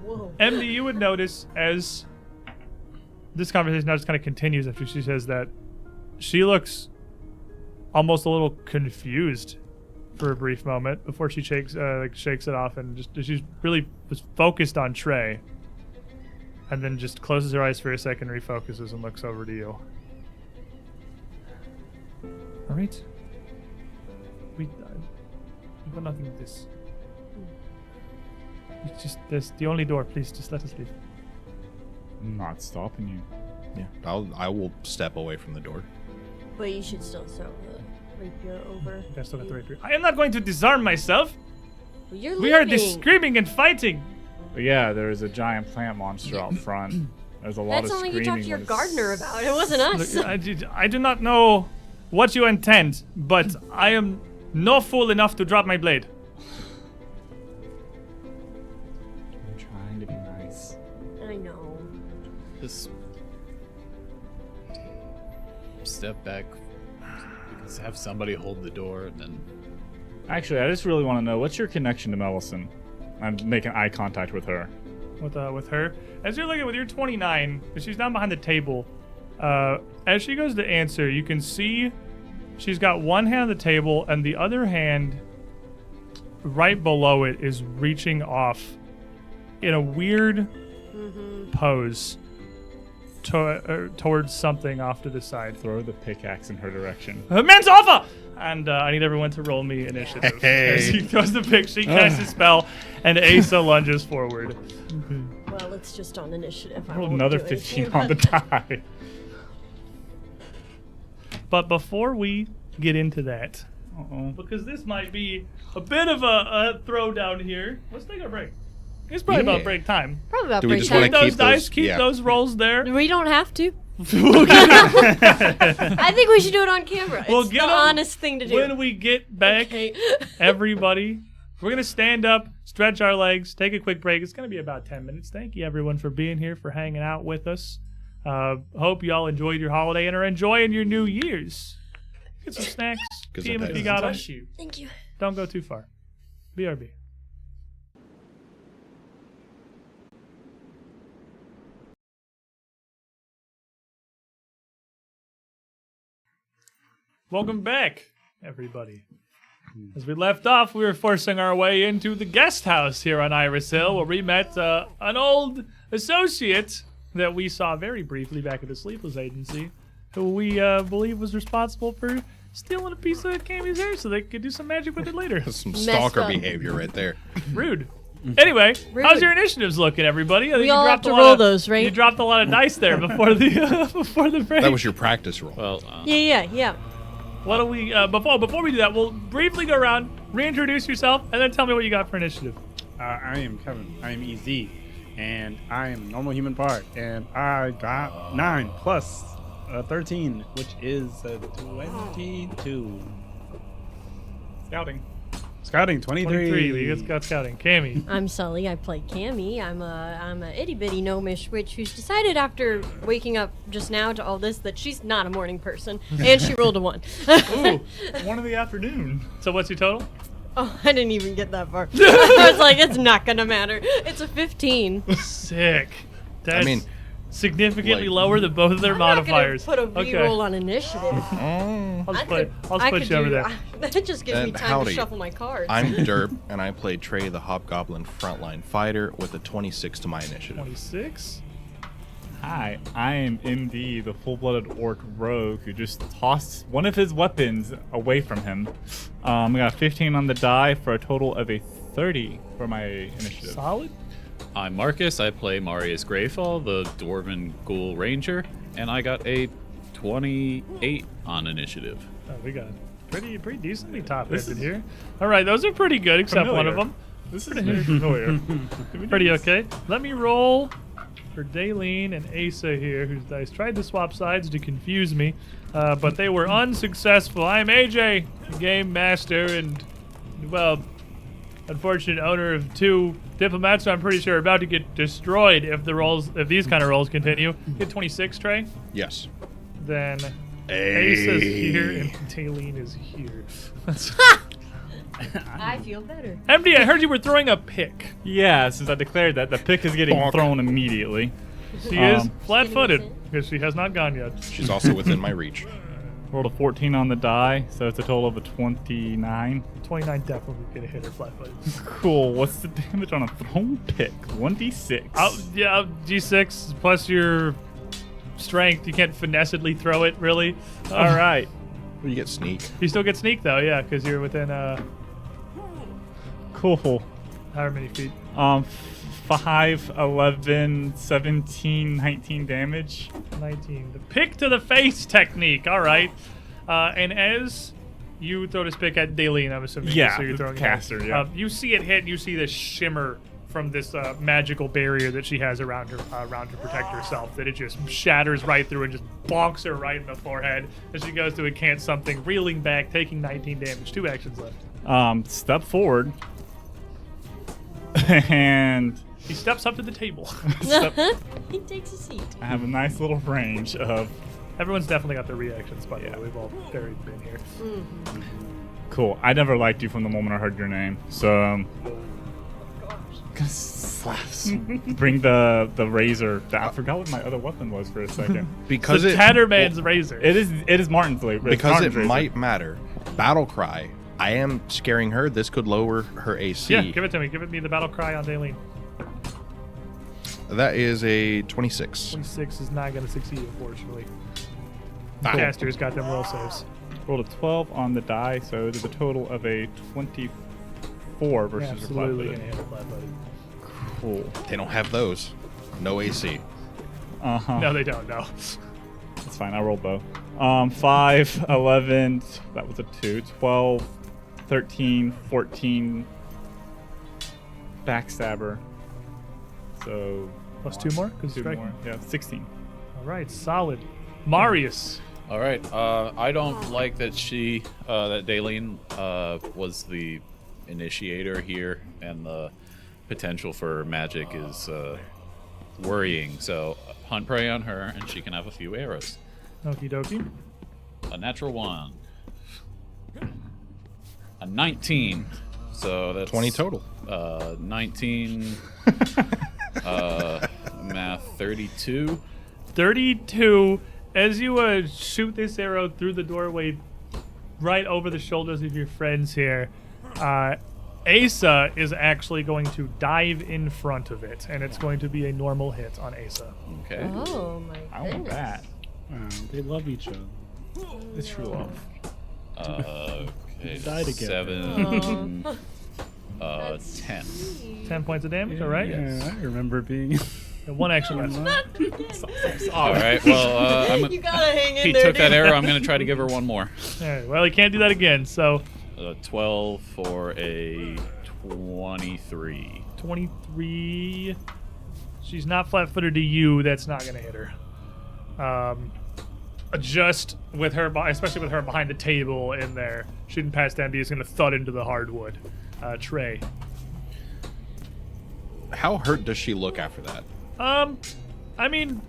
Whoa. MD, you would notice as this conversation now just kind of continues after she says that she looks almost a little confused for a brief moment before she shakes it off and just she's really was focused on Trey, and then just closes her eyes for a second, refocuses, and looks over to you. All right, we got nothing with this. It's just there's the only door. Please, just let us leave. I'm not stopping you. Yeah. I will step away from the door. But you should still throw the rapier over. I still got the rapier. I am not going to disarm myself. Well, you're We are leaving. screaming and fighting. But yeah, there is a giant plant monster out front. There's a lot That's of something screaming. you talked to your when it's- gardener about. It wasn't us. Look, I do not know what you intend, but I am no fool enough to drop my blade. I'm trying to be nice. I know. Just step back. Just have somebody hold the door, and then Actually, I just really want to know, what's your connection to Malevolence? I'm making eye contact with her. With her, as you're looking with your 29, she's down behind the table. As she goes to answer, you can see she's got one hand on the table, and the other hand right below it is reaching off in a weird pose towards something off to the side. Throw the pickaxe in her direction. Men's Alpha! And I need everyone to roll me initiative. As he throws the pick, she casts a spell, and Asa lunges forward. Well, it's just on initiative. I Roll won't another do 15 anything on the about that. die. But before we get into that, because this might be a bit of a throwdown here, let's take a break. It's probably about break time. Probably about Do we break just time. wanna Keep those keep dice, those- keep yeah. those rolls there. We don't have to. We'll get I think we should do it on camera. We'll It's get the 'em honest thing to do. when we get back. Okay. Everybody, we're going to stand up, stretch our legs, take a quick break. It's going to be about 10 minutes. Thank you, everyone, for being here, for hanging out with us. Hope you all enjoyed your holiday and are enjoying your New Year's. Get some snacks. Team if you got them. Thank you. Don't go too far. BRB. Welcome back, everybody. As we left off, we were forcing our way into the guest house here on Iris Hill, where we met an old associate that we saw very briefly back at the Sleepless Agency, who we believe was responsible for stealing a piece of Cammy's hair so they could do some magic with it later. Some stalker up. behavior right there. Rude. Anyway, Rude. how's your initiatives looking, everybody? I think We you all dropped have to a lot roll of- those, right? You dropped a lot of dice there before the before the break. That was your practice roll. well, Yeah. What do we before we do that? We'll briefly go around, reintroduce yourself, and then tell me what you got for initiative. I am Kevin. I am EZ, and I am a normal human part, and I got 9 plus 13, which is 22. Scouting. Scouting 23. We get Scout Scouting. Cammy. I'm Sully. I play Cammy. I'm a itty bitty gnomish witch who's decided after waking up just now to all this that she's not a morning person, and she rolled a 1. Ooh, 1 in the afternoon. So what's your total? Oh, I didn't even get that far. I was like, it's not gonna matter. It's a 15. Sick. That's I mean, significantly like- lower than both of their I'm modifiers. not gonna put a reroll on initiative. I'll just I put, could- I'll I put could you over do- there. That just gives me And time howdy. to shuffle my cards. I'm Derp, and I play Trey, the Hobgoblin frontline fighter, with a 26 to my initiative. 26. Hi, I am MD, the full-blooded orc rogue who just tossed one of his weapons away from him. I got a 15 on the die for a total of a 30 for my initiative. Solid. I'm Marcus. I play Marius Greyfall, the Dwarven Ghoul Ranger, and I got a 28 on initiative. Oh, we got pretty decently top ended here. All right, those are pretty good, except one of them. This is very familiar. Did we do Pretty this? okay. Let me roll for Daleen and Asa here, whose dice tried to swap sides to confuse me, but they were unsuccessful. I'm AJ, the game master, and, well, unfortunate owner of 2 diplomats, so I'm pretty sure about to get destroyed if these kind of rolls continue. Get 26, Trey. Yes. Then Asa's here and Daleen is here. I feel better. MD, I heard you were throwing a pick. Yeah, since I declared that, the pick is getting Bonk. thrown immediately. She is Um, flat-footed Innocent. because she has not gone yet. She's also within my reach. Rolled a 14 on the die, so it's a total of a 29. 29 definitely gonna hit her flat-footed. Cool. What's the damage on a thrown pick? 1d6. Yeah, G6 plus your strength. You can't finessedly throw it, really. All right. You get sneak. You still get sneak, though, yeah, because you're within, Cool. however many feet. 5, 11, 17, 19 damage. 19. The pick to the face technique. All right. And as you throw this pick at Daleen, I'm assuming. Yeah, so you're the throwing it caster, at- yeah. you see it hit, and you see this shimmer from this magical barrier that she has around her to protect herself, that it just shatters right through and just bonks her right in the forehead as she goes to incant something, reeling back, taking 19 damage. 2 actions left. Step forward. And He steps up to the table. He takes a seat. I have a nice little range of... Everyone's definitely got their reactions, by the Yeah. way. We've all buried in here. Cool. I never liked you from the moment I heard your name. So, bring the razor. I forgot what my other weapon was for a second. Because the it Tatterman's razor. It is Martin's razor. because it might matter. Battle cry. I am scaring her. This could lower her AC. Yeah, give it to me. Give me the battle cry on Daleen. That is a 26. 26 is not going to succeed, unfortunately. Ah. Caster's got them will saves. Rolled a 12 on the die, so it is a total of a 24 versus your Absolutely flat-footed. going to hit her flat-footed. Cool. They don't have those. No AC. Uh-huh. No, they don't, no. That's fine. I rolled bow. 5, 11, that was a 2, 12, 13, 14, backstabber. So Plus 2 more? 'cause 2 strike. more. Yeah, 16. All right, solid. Marius. All right. I don't like that that Daleen was the initiator here, and the potential for magic is worrying. So hunt prey on her, and she can have a few arrows. Okie dokie. A natural 1. A 19. So that's 20 total. 19. Math 32. 32. As you shoot this arrow through the doorway right over the shoulders of your friends here, Asa is actually going to dive in front of it, and it's going to be a normal hit on Asa. Okay. Oh my I want goodness. that. Wow, they love each other. It's true love. Okay. Die together. 7. That's 10. sweet. 10 points of damage, all right? Yeah, I remember being. And 1 action left. All right. Well, You gotta hang in he there. took that dude. arrow. I'm going to try to give her one more. All right, well, he can't do that again, so 12 for a 23. 23. She's not flat-footed to you. That's not going to hit her. just with her, especially with her behind the table in there, shooting past Andy is going to thud into the hardwood. Trey. How hurt does she look after that? I mean,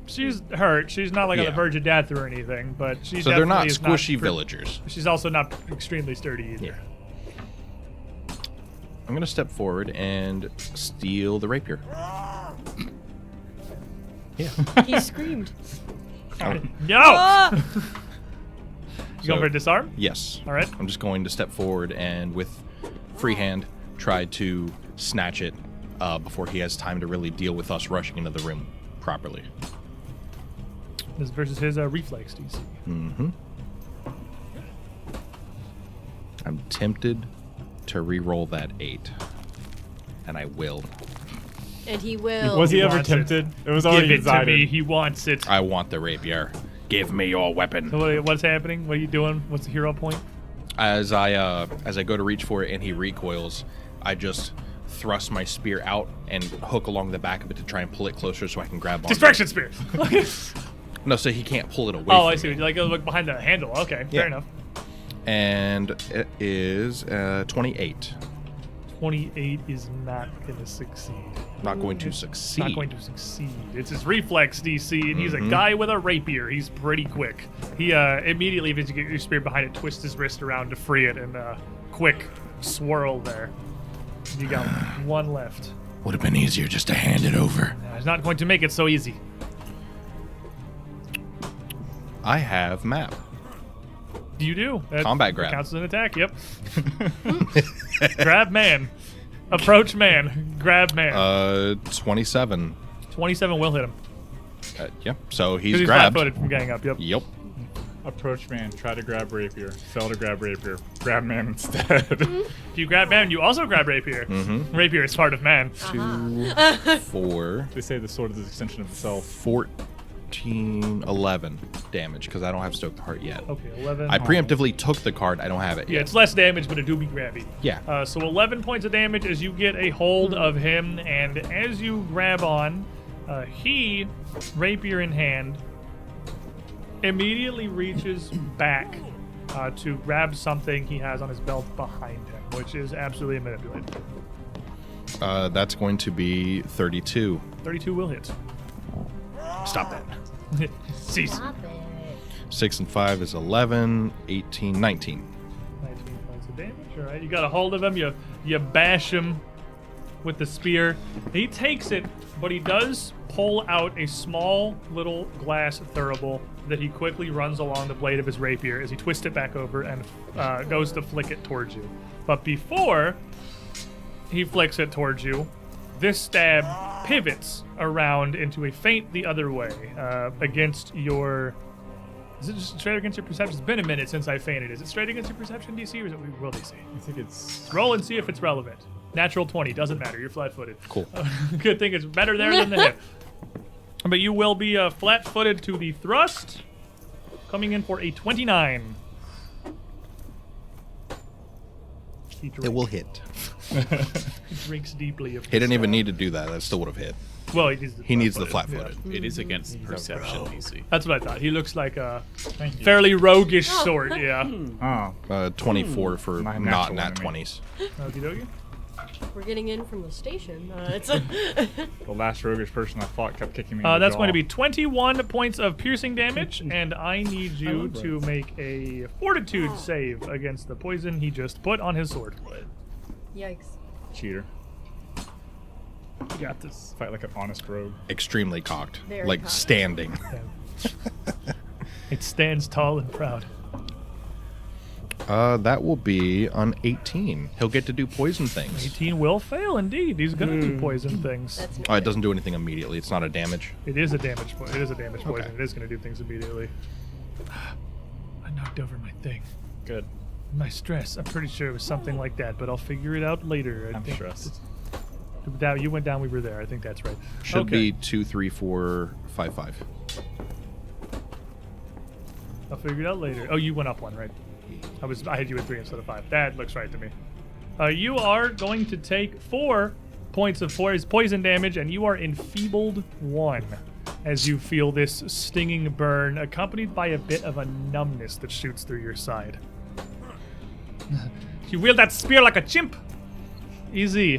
she's hurt. She's not like on the Yeah. verge of death or anything, but she So they're not definitely is squishy villagers. She's also not extremely sturdy either. Yeah. I'm gonna step forward and steal the rapier. Yeah. He screamed. No! Ah! You going for a disarm? Yes. All right. I'm just going to step forward and with free hand try to snatch it before he has time to really deal with us rushing into the room properly. This versus his reflex DC. Mm-hmm. I'm tempted to re-roll that 8. And I will. And he will. Was he ever wants it. tempted? It was already Give it to decided. me. He wants it. I want the rapier. Give me your weapon. So what's happening? What are you doing? What's the hero point? As I go to reach for it and he recoils, I just thrust my spear out and hook along the back of it to try and pull it closer so I can grab on. Distraction spear. No, so he can't pull it away. Oh, from I see. me. Like look behind the handle. Okay, Yeah. fair enough. And it is 28. 28 is not going to succeed. Not going to succeed. Not going to succeed. It's his reflex DC, and he's a guy with a rapier. He's pretty quick. He immediately, as you get your spear behind it, twists his wrist around to free it, and quick swirl there. You got one left. Would have been easier just to hand it over. He's not going to make it so easy. I have map. You do. That Combat grab. Counts as an attack, yep. Grab man. Approach man. Grab man. 27. 27 will hit him. Yep. So he's Because he's grabbed. flat-footed from getting up, yep. Yep. Approach man, try to grab rapier. Fail to grab rapier. Grab man instead. If you grab man, you also grab rapier. Mm-hmm. Rapier is part of man. 2, 4, They say the sword is an extension of itself. 14, 11 damage because I don't have Stoke the Heart yet. Okay, 11. I preemptively took the card. I don't have it Yeah, yet. it's less damage, but it do be grabby. Yeah. So 11 points of damage as you get a hold of him, and as you grab on, he, rapier in hand, immediately reaches back to grab something he has on his belt behind him, which is absolutely manipulated. That's going to be 32. 32 will hit. Stop that. Cease. Stop it. 6 and 5 is 11, 18, 19. 19 points of damage. All right, you got a hold of him. You bash him with the spear. He takes it, but he does pull out a small little glass thurible that he quickly runs along the blade of his rapier as he twists it back over and goes to flick it towards you. But before he flicks it towards you, this stab pivots around into a feint the other way against your... Is it just straight against your perception? It's been a minute since I feinted. Is it straight against your perception DC or is it will DC? I think it's Roll and see if it's relevant. Natural 20, doesn't matter. You're flat-footed. Cool. Good thing it's better there than the hip. But you will be flat-footed to the thrust, coming in for a 29. He It will hit. drinks deeply. Of He didn't this, even need to do that. That still would have hit. Well, He needs the flat-footed. flat-footed. It is against perception DC. That's what I thought. He looks like a Thank you. fairly roguish sort, yeah. Oh, 24 for My not natural nat enemy. 20s. Okie dokie. We're getting in from the station. It's the last roguish person I fought kept kicking me. in the That's jaw. going to be 21 points of piercing damage, and I need you to make a fortitude save against the poison he just put on his sword. Yikes. cheater. You got this. Fight like an honest rogue. Extremely cocked. Very like cocked. standing. It stands tall and proud. That will be on 18. He'll get to do poison things. 18 will fail indeed. He's gonna do poison things. That's It doesn't do anything immediately. It's not a damage. It is a damage poison. It is a damage poison. Okay. It is gonna do things immediately. I knocked over my thing. Good. My stress. I'm pretty sure it was something like that, but I'll figure it out later. I I'm think stressed. That you went down, we were there. I think that's right. Should Okay. be 2, 3, 4, 5, 5. I'll figure it out later. Oh, you went up one, right? I had you at 3 instead of 5. That looks right to me. You are going to take 4 points of poison damage, and you are enfeebled 1. as you feel this stinging burn accompanied by a bit of a numbness that shoots through your side. You wield that spear like a chimp. Easy.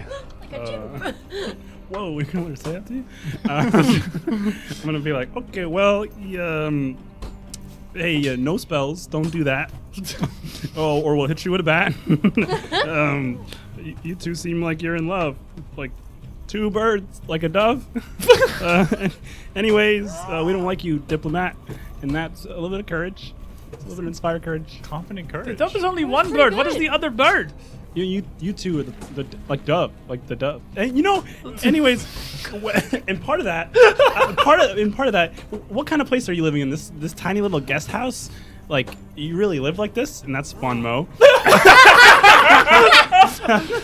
Whoa, we can want to say that to you? I'm gonna be like, okay, well, hey, no spells, don't do that. Oh, or we'll hit you with a bat. You two seem like you're in love, like two birds, like a dove. Anyways, we don't like you, diplomat, and that's a little bit of courage. It's a little bit of inspired courage. Confident The courage. dove is only one bird. What is the other bird? You two are the like dove, like the dove. And you know, anyways, and part of that, part of that, what kind of place are you living in? This tiny little guest house? Like, you really live like this? And that's Bon Mo.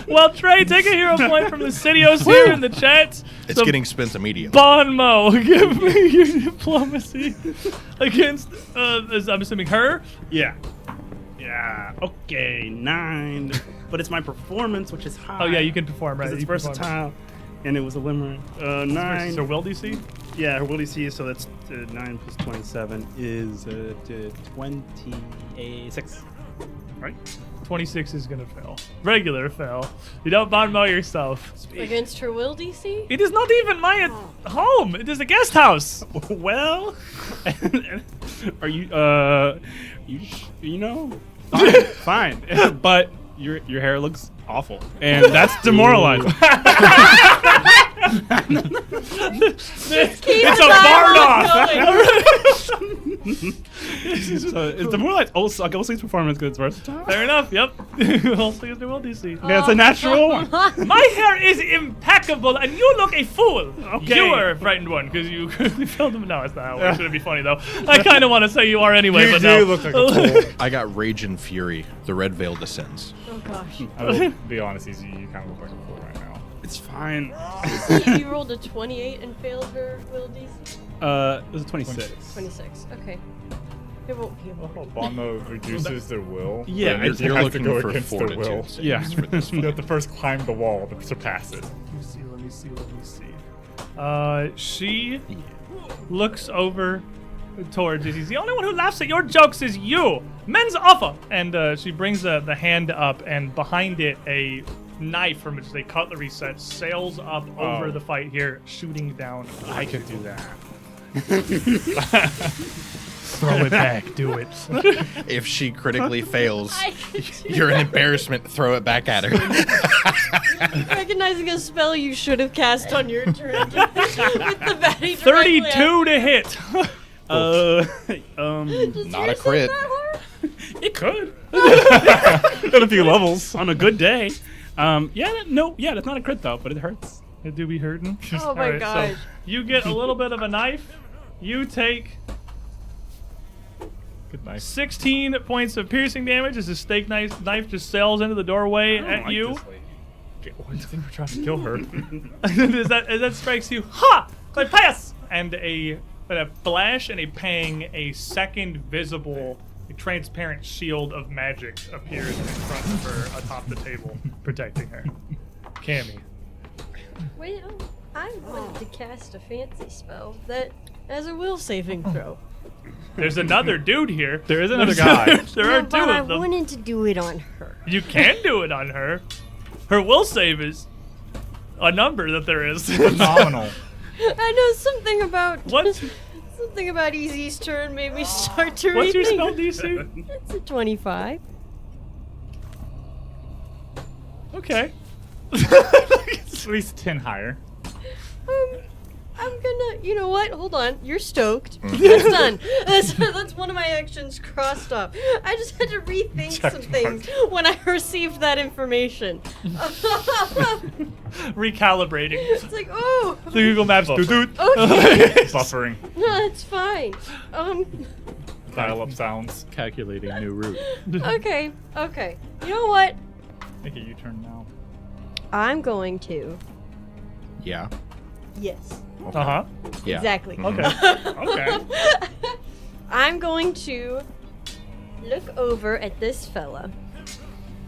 Well, Trey, take a hero point from the Cityos here in the chat. It's getting spent immediately. Bon Mo, give me your diplomacy against, I'm assuming her. Yeah. Okay, 9. But it's my performance, which is high. Oh yeah, you can perform, right? Because it's You perform. versatile, and it was a limerick. 9. So will DC? Yeah, her will DC, so that's 9 plus 27 is 26. Right? 26 is gonna fail. Regular fail. You don't Bon Mo yourself. Against her will, DC? It is not even my home. It is a guest house. Well, are you, you know, fine. But your hair looks awful, and that's demoralizing. It's a barn off. So it's demoralizing. Also, Olsey's performance because it's versatile. Fair enough. Yep. Also, it's the will DC. That's a natural one. My hair is impeccable, and you look a fool. Okay. You are a frightened one because you filled them. No, it's not how it works. It'd be funny though. I kind of want to say you are anyway, but no. look like a fool. I got Rage and Fury. The Red Veil descends. Oh gosh. I will be honest, Easy, you kind of look like a fool right now. It's fine. You rolled a 28 and failed her will, DC? It was a 26. 26. Okay. It won't be a Oh, Bono reduces their will. Yeah, but You're has looking to go for against their will. fortitude. saves Yeah. for this You have to first climb the wall to surpass it. Let me see. She looks over towards you. He's the only one who laughs at your jokes is you. Men's awful. And she brings the hand up, and behind it, a knife from which a cutlery set sails up over the fight here, shooting down. I could do that. Throw it back. Do it. If she critically fails, you're an embarrassment. Throw it back at her. Recognizing a spell you should have cast on your turn. With the batty 32 to hit. Not a crit. It could. Got a few levels. On a good day. That's not a crit though, but it hurts. It do be hurting. Oh my gosh. So you get a little bit of a knife. You take Good night. 16 points of piercing damage as the steak knife just sails into the doorway at you. Why do you think we're trying to kill her? as that strikes you, ha! Like pass! And a flash and a pang, a second visible, transparent shield of magic appears in front of her atop the table, protecting her. Cammy. Well, I wanted to cast a fancy spell that has a will saving throw. There's another dude here. There is another guy. There are two but I of them. wanted to do it on her. You can do it on her. Her will save is a number that there is. Phenomenal. I know something about What? something about Easy's turn made me start to What's your rethink. spell DC? It's a 25. Okay. At least 10 higher. I'm gonna, you know what? Hold on. You're stoked. That's done. That's one of my actions crossed off. I just had to rethink Check some mark. things when I received that information. Recalibrating. It's like, oh, The Google Maps. Buffer. Doot. okay. Buffering. No, it's fine. Dial-up sounds. Calculating new route. Okay. You know what? Make a U-turn now. I'm going to. Yeah. Yes. Uh-huh. Yeah. Exactly. Okay. Okay. I'm going to look over at this fella,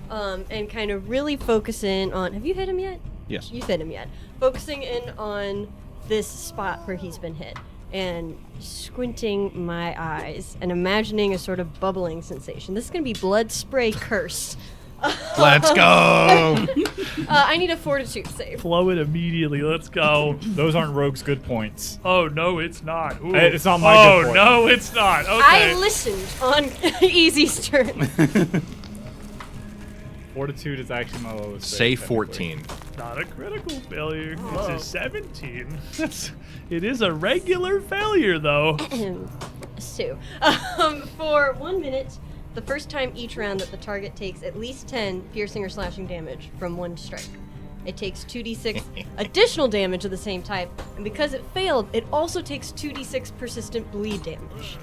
and kind of really focus in on. Have you hit him yet? Yes. You've hit him yet. Focusing in on this spot where he's been hit, and squinting my eyes and imagining a sort of bubbling sensation. This is going to be blood spray curse. Let's go. I need a fortitude save. Flow it immediately. Let's go. Those aren't Rogue's good points. Oh, no, it's not. Ooh. It's not my Oh, good point. no, it's not. Okay. I listened on Easy's turn. Fortitude is actually my lowest. Say save, technically. 14. Not a critical failure. It's a 17. It is a regular failure, though. So, for 1 minute, the first time each round that the target takes at least 10 piercing or slashing damage from one strike. It takes 2d6 additional damage of the same type, and because it failed, it also takes 2d6 persistent bleed damage.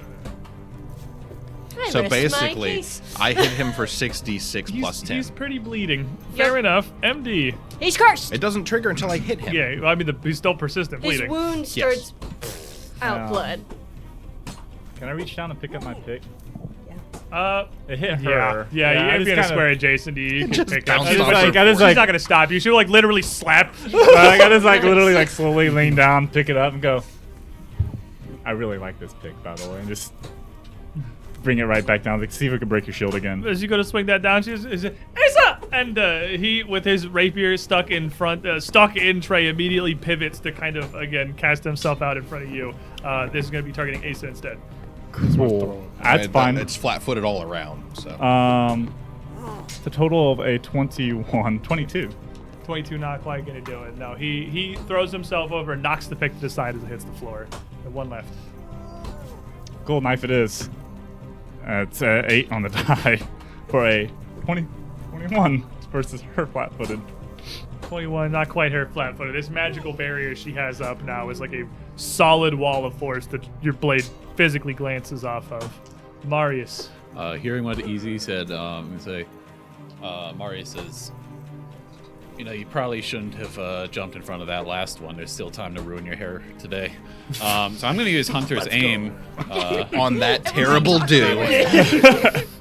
I So rest my basically, case. I hit him for 6d6 plus 10. He's pretty bleeding. Fair enough. MD. He's cursed! It doesn't trigger until I hit him. Yeah, I mean, he's still persistent His bleeding. wound Yes. starts out blood. Can I reach down and pick up my pick? Uh, It hit yeah. her. Yeah, I you're just being a kinda- square adjacent. You can just pick bounced up. off her She's force. not going to stop you. She'll, like, literally slap. I gotta just like literally like slowly lean down, pick it up, and go. I really like this pick, by the way, and just bring it right back down. Like, see if we can break your shield again. As you go to swing that down, she's Asa! And he, with his rapier stuck in Trey, immediately pivots to kind of, again, cast himself out in front of you. This is going to be targeting Asa instead. Cool. That's fine. It's flat-footed all around. So It's a total of a 22. 22 not quite going to do it. No, he throws himself over and knocks the pick to the side as it hits the floor. And one left. Gold knife it is. It's 8 on the die for a 21 versus her flat-footed. 21, not quite her flat-footed. This magical barrier she has up now is like a solid wall of force that your blade physically glances off of. Marius. Hearing what Easy said, Marius says, you probably shouldn't have jumped in front of that last one. There's still time to ruin your hair today. So I'm going to use Hunter's Aim on that terrible dude.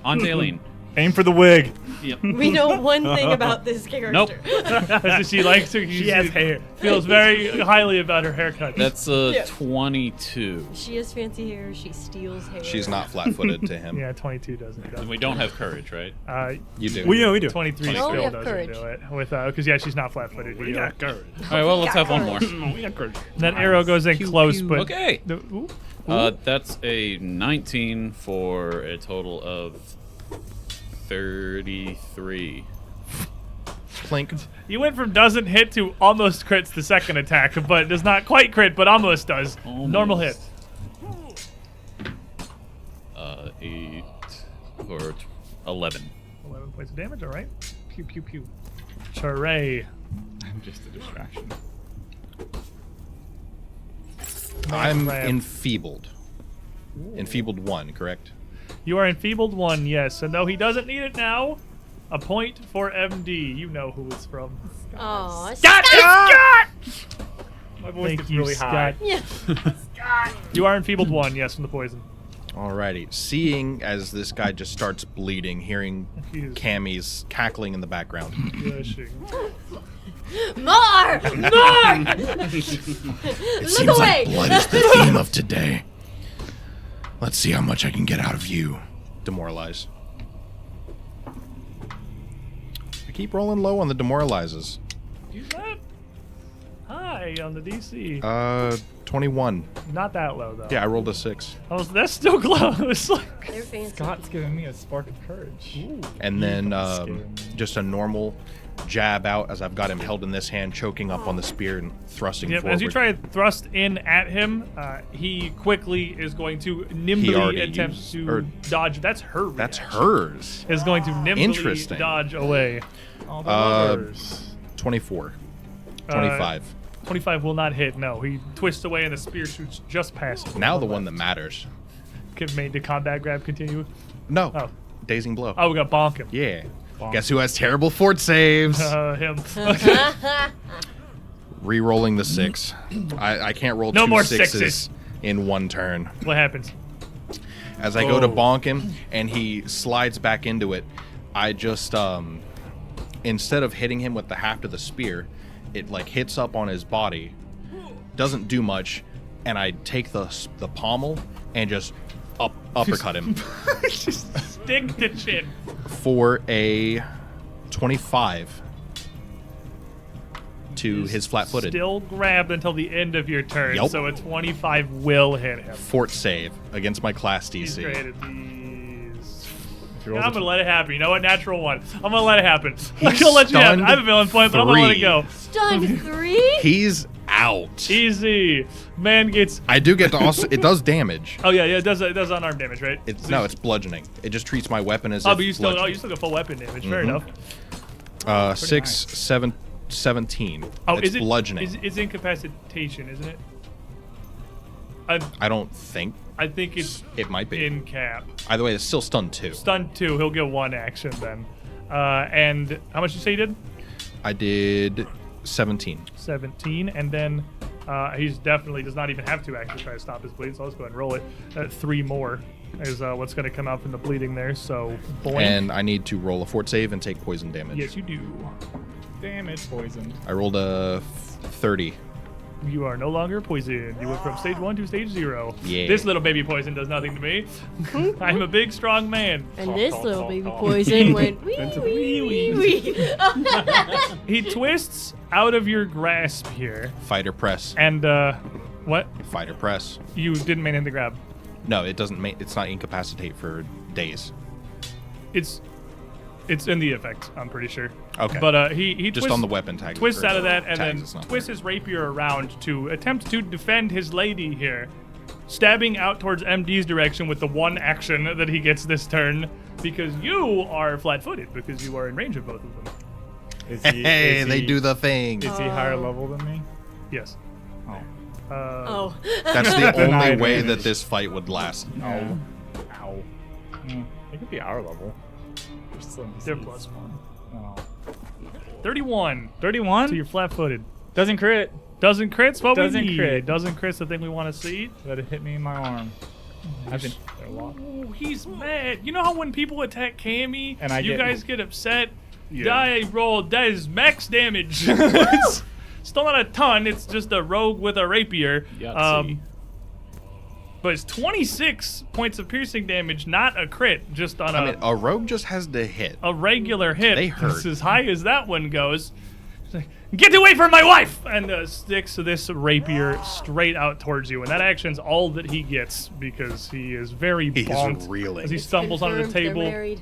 on Daleen. Aim for the wig. Yep. We know one thing about this character. Nope. She likes to. She has hair. Feels very highly about her haircut. That's a 22. She has fancy hair. She steals hair. She's not flat-footed to him. Yeah, 22 doesn't. And we don't have courage, right? You do. We do. 23 Oh, we still have doesn't courage. do it. With because she's not flat-footed. We got courage. All right, well, let's have one more. That arrow goes in close, but Okay. Ooh. That's a 19 for a total of 33. Clink. You went from doesn't hit to almost crits the second attack, but does not quite crit, but almost does. Normal hit. 8 or 11. 11 points of damage. All right. Pew pew pew. Hooray. I'm just a distraction. I'm Crap. enfeebled. Enfeebled 1, correct? You are enfeebled 1, yes. And though he doesn't need it now, a point for MD. You know who it's from. Aw, Scott! My voice Thank gets you, really high. Scott. You are enfeebled 1, yes, from the poison. Alrighty. Seeing as this guy just starts bleeding, hearing He's Cammy's cackling in the background. gushing. More! It Look away! blood is the theme of today. Let's see how much I can get out of you. Demoralize. I keep rolling low on the demoralizes. Use that. High on the DC. 21. Not that low, though. Yeah, I rolled a 6. Oh, that's still close. Like, They're fancy. Scott's giving me a spark of courage. And then Scared me. just a normal jab out as I've got him held in this hand, choking up on the spear and thrusting yep, forward. as you try to thrust in at him, he quickly is going to nimbly already attempt used- to or- dodge. That's her. That's reaction. hers. Is going to nimbly Interesting. dodge away. All the lovers. 24. 25. 25 will not hit. No, he twists away and the spear shoots just past him. Now the one that matters. Made the combat grab continue. No. Oh. Dazing blow. Oh, we got bonk him. Yeah. Guess who has terrible fort saves? Him. Okay. Re-rolling the 6. I can't roll No two more sixes sixes. in one turn. What happens? As I go to bonk him and he slides back into it, I just instead of hitting him with the haft of the spear, it like hits up on his body, doesn't do much, and I take the pommel and just uppercut him Just stick the chin. for a 25 to his flat-footed. Still grabbed until the end of your turn, Yup. so a 25 will hit him. Fort save against my class He's DC. great at these. If he rolls I'm a gonna let it happen. You know what? Natural one. I'm gonna let it happen. I'm gonna let you have it. stunned I have a villain point, but I'm gonna let it 3. go. Stunned 3? He's out. Easy. Man gets. I do get to also. It does damage. Oh yeah, it does unarmed damage, right? It's bludgeoning. It just treats my weapon as Oh, if but you still bludgeoning. get full weapon damage. Fair Mhm. enough. 6, 7, 17. Oh, it's is it bludgeoning. It's incapacitation, isn't it? I don't think I think it's it might be. in cap. Either way, it's still stunned 2. Stun 2. He'll get 1 action then. And how much did you say you did? I did 17. 17, and then he's definitely does not even have 2 actions to try to stop his bleed, so let's go ahead and roll it. 3 more is what's going to come out from the bleeding there, so boink. And I need to roll a fort save and take poison damage. Yes, you do. Damage poison. I rolled a 30. You are no longer poisoned. You went from stage 1 to stage 0. Yeah. This little baby poison does nothing to me. I'm a big, strong man. And this little baby poison went wee wee wee wee. He twists out of your grasp here, Fighter press. and what? Fighter press. You didn't maintain the grab. No, it doesn't. It's not incapacitate for days. It's in the effect, I'm pretty sure. Okay. But he Just twists, on the weapon tag. twists or out of that and tags, then it's not twists his rapier around to attempt to defend his lady here, stabbing out towards MD's direction with the 1 action that he gets this turn, because you are flat-footed because you are in range of both of them. Is there. he, Hey, is they he- do the thing. Is he higher level than me? Yes. Oh. Oh. That's the only Denied way advantage. that this fight would last. No. Ow. It could be our level. They're +1. Oh. 31. 31? So you're flat-footed. Doesn't crit. Doesn't crit's what Doesn't we need. crit. Doesn't crit's the thing we want to see. That it hit me in my arm. I've been there a lot. Ooh, he's mad. You know how when people attack Cammy, And I you get- guys get upset? Yeah. Die roll. That is max damage. It's still not a ton. It's just a rogue with a rapier. Yahtzee. But it's 26 points of piercing damage, not a crit, just on I mean, a rogue just has to hit. a regular hit. They hurt. It's as high as that one goes. It's like, get away from my wife! And sticks this rapier straight out towards you. And that action's all that he gets because he is very He's bonked reeling. as he stumbles onto the Confirmed they're table. married.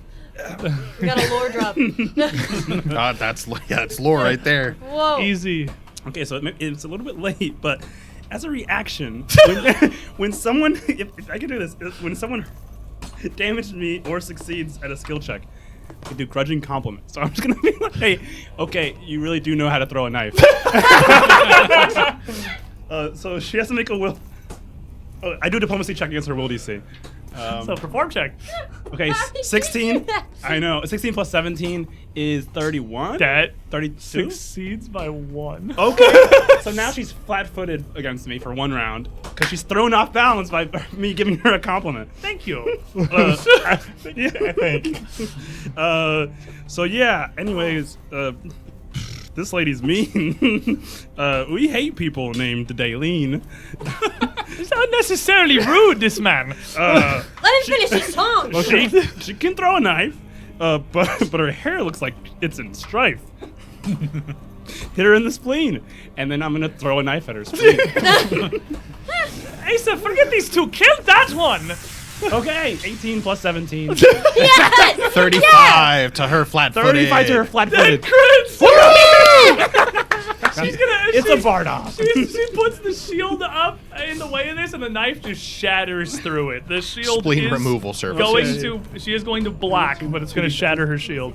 We got a lore drop. That's lore right there. Whoa. Easy. Okay, so it's a little bit late, but as a reaction, when someone, if I can do this, when someone damages me or succeeds at a skill check, I can do grudging compliment. So I'm just gonna be like, hey, okay, you really do know how to throw a knife. So she has to make a will. Oh, I do a diplomacy check against her will DC. So perform check. Okay, How did you 16. do that? I know. 16 plus 17 is 31. That 32. succeeds by 1. Okay. So now she's flat-footed against me for 1 round because she's thrown off balance by me giving her a compliment. Thank you. Yeah, I think. So yeah. Anyways, this lady's mean. We hate people named Daleen. It's unnecessarily rude, this man. Let him finish his song. She can throw a knife, but her hair looks like it's in strife. Hit her in the spleen, and then I'm gonna throw a knife at her spleen. Asa, forget these two. Kill that one. Okay, 18 plus 17. Yes! 35 to her flat-footed. 35 to her flat-footed. Crits. She's gonna. It's a Bardock. She puts the shield up in the way of this, and the knife just shatters through it. The shield Spleen is removal service. going Okay. to. She is going to block, but it's going to shatter her shield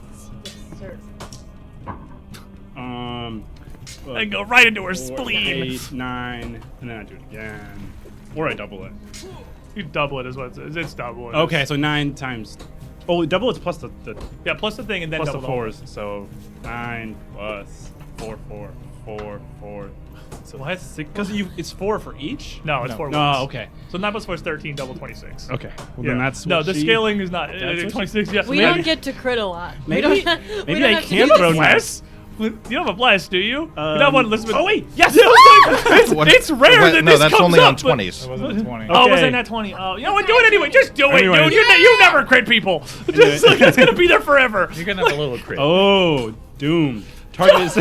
and go right into her spleen. 8, 9, and then I do it again. Or I double it. You double it is what it is. It's double it. Okay, so 9 times. Oh, double it's plus the Yeah, plus the thing and then plus the double 4s. So 9 plus 4, 4, 4, 4. So What? because it's 4 for each. No, it's 4 No, ones. okay. So 9 plus 4 is 13, double 26. Okay. Well, Yeah. then that's no. what The she- scaling is not That's what 26. Yes, We maybe. don't get to crit a lot. Maybe- we don't, maybe we don't I have to can do throw this. knives. You don't have a bless, do you? You don't want Elizabeth. Oh wait, yes. What? It's rare Wait, that no, this that's comes only on up, but- 20s. It wasn't a 20. Oh, was Okay. I not 20? Oh, you know what? Do it anyway. Just do it, dude. Anyways. You never crit people. Just like, it's gonna be there forever. You can have a little crit. Oh, doomed. Target is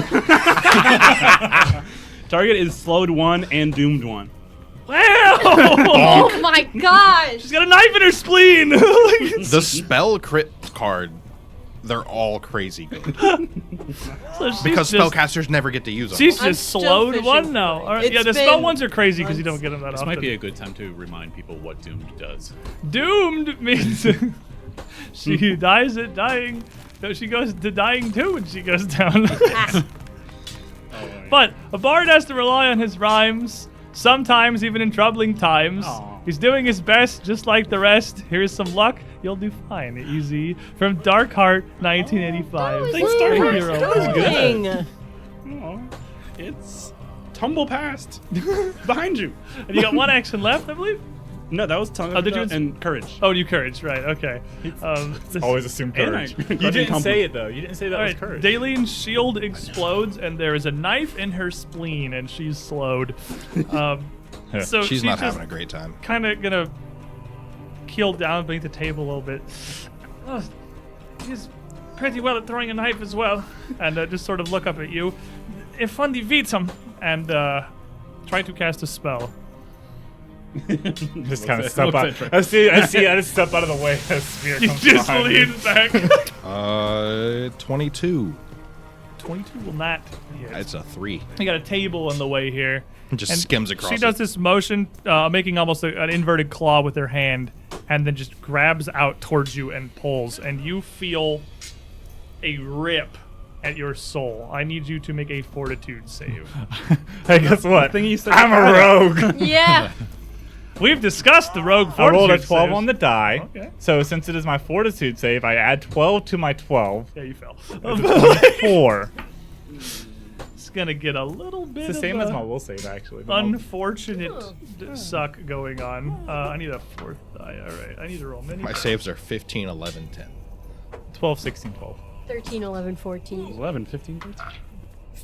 target is slowed 1 and doomed 1. Wow. Oh my gosh! She's got a knife in her spleen. The spell crit card, they're all crazy good. So she's Because just- spellcasters never get to use them. She's I'm just still slowed fishing one for now. it. All right, yeah, It's the spell been ones are crazy because you don't months. get them that This often. might be a good time to remind people what Doomed does. Doomed means she dies at dying. No, she goes to dying too when she goes down. But a bard has to rely on his rhymes, sometimes even in troubling times. Aw. He's doing his best, just like the rest. Here's some luck. You'll do fine. Easy. From Darkheart, 1985. Thanks, Darkheart. Hero. That was good. Dang. Oh, it's tumble past behind you. And you got one action left, I believe? No, that was tongue Oh, did you- and courage. Oh, you courage, right? Okay. This- Always assume And courage. I- You grudging didn't compliment. say it though. You didn't say that All was right, courage. Daline's shield explodes, and there is a knife in her spleen, and she's slowed. So She's not just having a great time. kind of gonna keel down beneath the table a little bit. Oh, he's pretty well at throwing a knife as well, and just sort of look up at you. If one defeats him, and try to cast a spell. Just kind of What's step that out. trick? I just step out of the way as spear He comes just behind me. leans back. 22. 22 will not hit. It's a 3. You got a table in the way here. Just And skims across. She does this motion, making almost an inverted claw with her hand, and then just grabs out towards you and pulls, and you feel a rip at your soul. I need you to make a fortitude save. Hey, guess what? thing you said I'm a rogue. Yeah. We've discussed the rogue I fortitude rolled a 12 saves. on the die. Okay. So since it is my fortitude save, I add 12 to my 12. Yeah, you fell. 4. It's gonna get a little bit It's the of same a as my will save, actually. but I'll- unfortunate suck going on. I need a fourth die. All right, I need to roll many. My saves are 15, 11, 10. 12, 16, 12. 13, 11, 14. 11, 15, 13.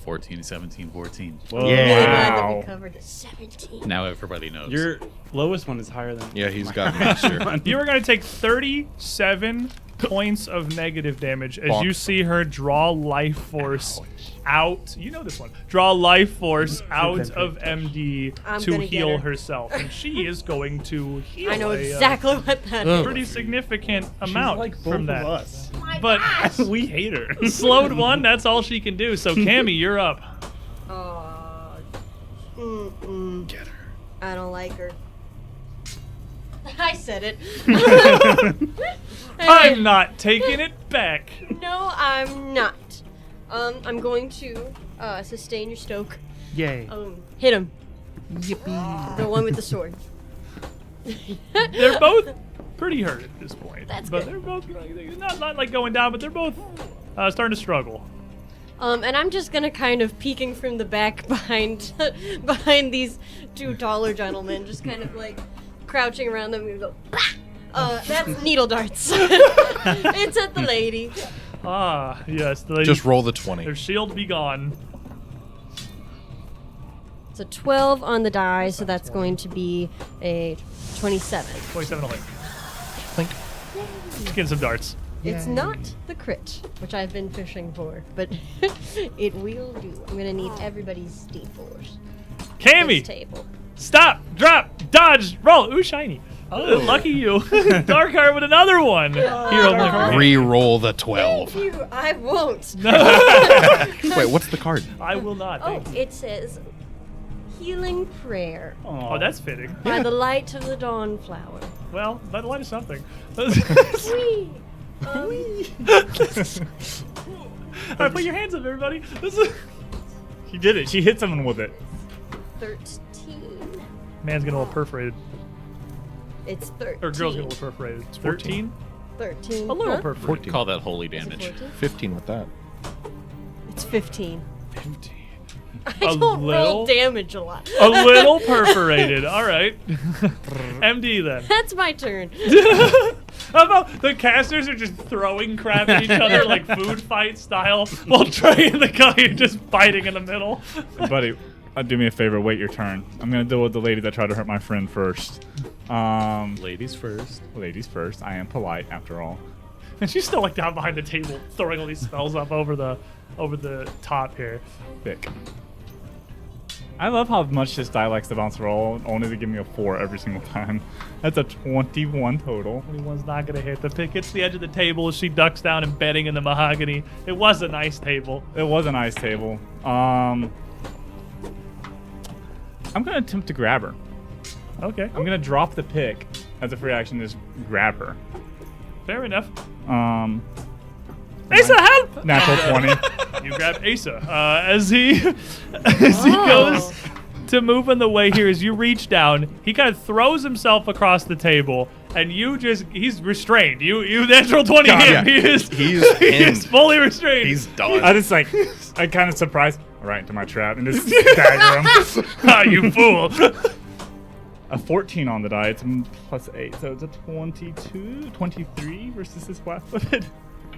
14, 17, 14. Whoa. Really glad that Wow. we covered it. 17. Now everybody knows. Your lowest one is higher than. Yeah, he's got master. You are going to take 37 points of negative damage as Bonk. you see her draw life force out. You know this one. Draw life force out of MD I'm to gonna get heal her. herself, and she is going to heal. I know a, exactly what that a is. pretty significant amount like both from of that. us. But We hate her. slowed one. That's all she can do. So Cammy, you're up. Get her. I don't like her. I said it. I'm not taking it back. No, I'm not. I'm going to sustain your stoke. Yay. Hit him. Yippee. The one with the sword. They're both pretty hurt at this point. That's but good. they're both not like going down, but they're both starting to struggle. And I'm just gonna kind of peeking from the back behind behind these two taller gentlemen, just kind of like crouching around them and go, bah! That's needle darts. It's at the lady. Ah, yes. The Just roll the 20. Their shield be gone. It's a 12 on the die, so that's going to be a 27. 27 away. Just getting some darts. It's not the crit, which I've been fishing for, but it will do. I'm gonna need everybody's D4s. This Cammy, table. stop, drop, dodge, roll. Ooh, shiny. Oh, lucky you. Darkheart with another one. Hero mark. Re-roll the 12. Thank you. I won't. Wait, what's the card? I will not. Oh, Thank you. it says healing prayer Oh, that's fitting. by the light of the dawn flower. Well, by the light of something. Whee! All right, put your hands up, everybody. This is She did it. She hit someone with it. 13. man's getting a little perforated, It's 13. or girl's getting a little perforated. 13. 13. A little Huh? perforated. Call that holy Is it damage. 14? 15 with that. It's 15. 15. I A don't little? roll damage a lot. A little perforated. All right. MD then. That's my turn. How about the casters are just throwing crap at each other like food fight style, while Trey and the guy are just fighting in the middle? Buddy, do me a favor. Wait your turn. I'm gonna deal with the lady that tried to hurt my friend first. Ladies first. Ladies first. I am polite after all. And she's still like down behind the table, throwing all these spells up over the top here. Thick. I love how much this die likes to bounce roll, only to give me a 4 every single time. That's a 21 total. Anyone's not gonna hit. The pick hits the edge of the table as she ducks down, embedding in the mahogany. It was a nice table. It was a nice table. I'm gonna attempt to grab her. Okay, I'm gonna drop the pick as a free action, just grab her. fair enough. Asa, help! Natural 20. You grab Asa as he goes to move in the way here. As you reach down, he kind of throws himself across the table, and he's restrained. You natural 20 God, him. yeah. He He's is fully restrained. He's done. I just I kind of surprised right into my trap and just dagger him. Ah, you fool. A 14 on the die. It's plus 8, so it's a 22, 23 versus his flat-footed.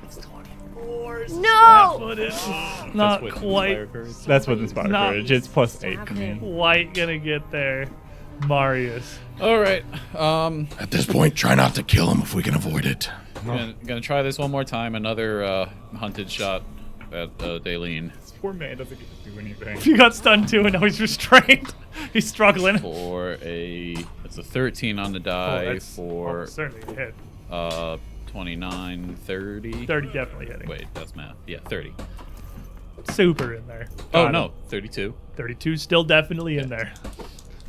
It's 24. No! Flat-footed. Not with quite. Inspire Courage. That's with Inspire Not- Courage. It's plus 8 for me. Quite gonna get there. Marius. All right. At this point, try not to kill him if we can avoid it. Gonna try this one more time. Another hunted shot at Daleen This poor man doesn't get to do anything. He got stunned too, and now he's restrained. He's struggling. for it's a 13 on the die That's for almost certainly a hit. 29, 30. 30 definitely hitting. Wait, that's math. Yeah, 30. Super in there. Oh Got no, it. 32. 32 still definitely in there.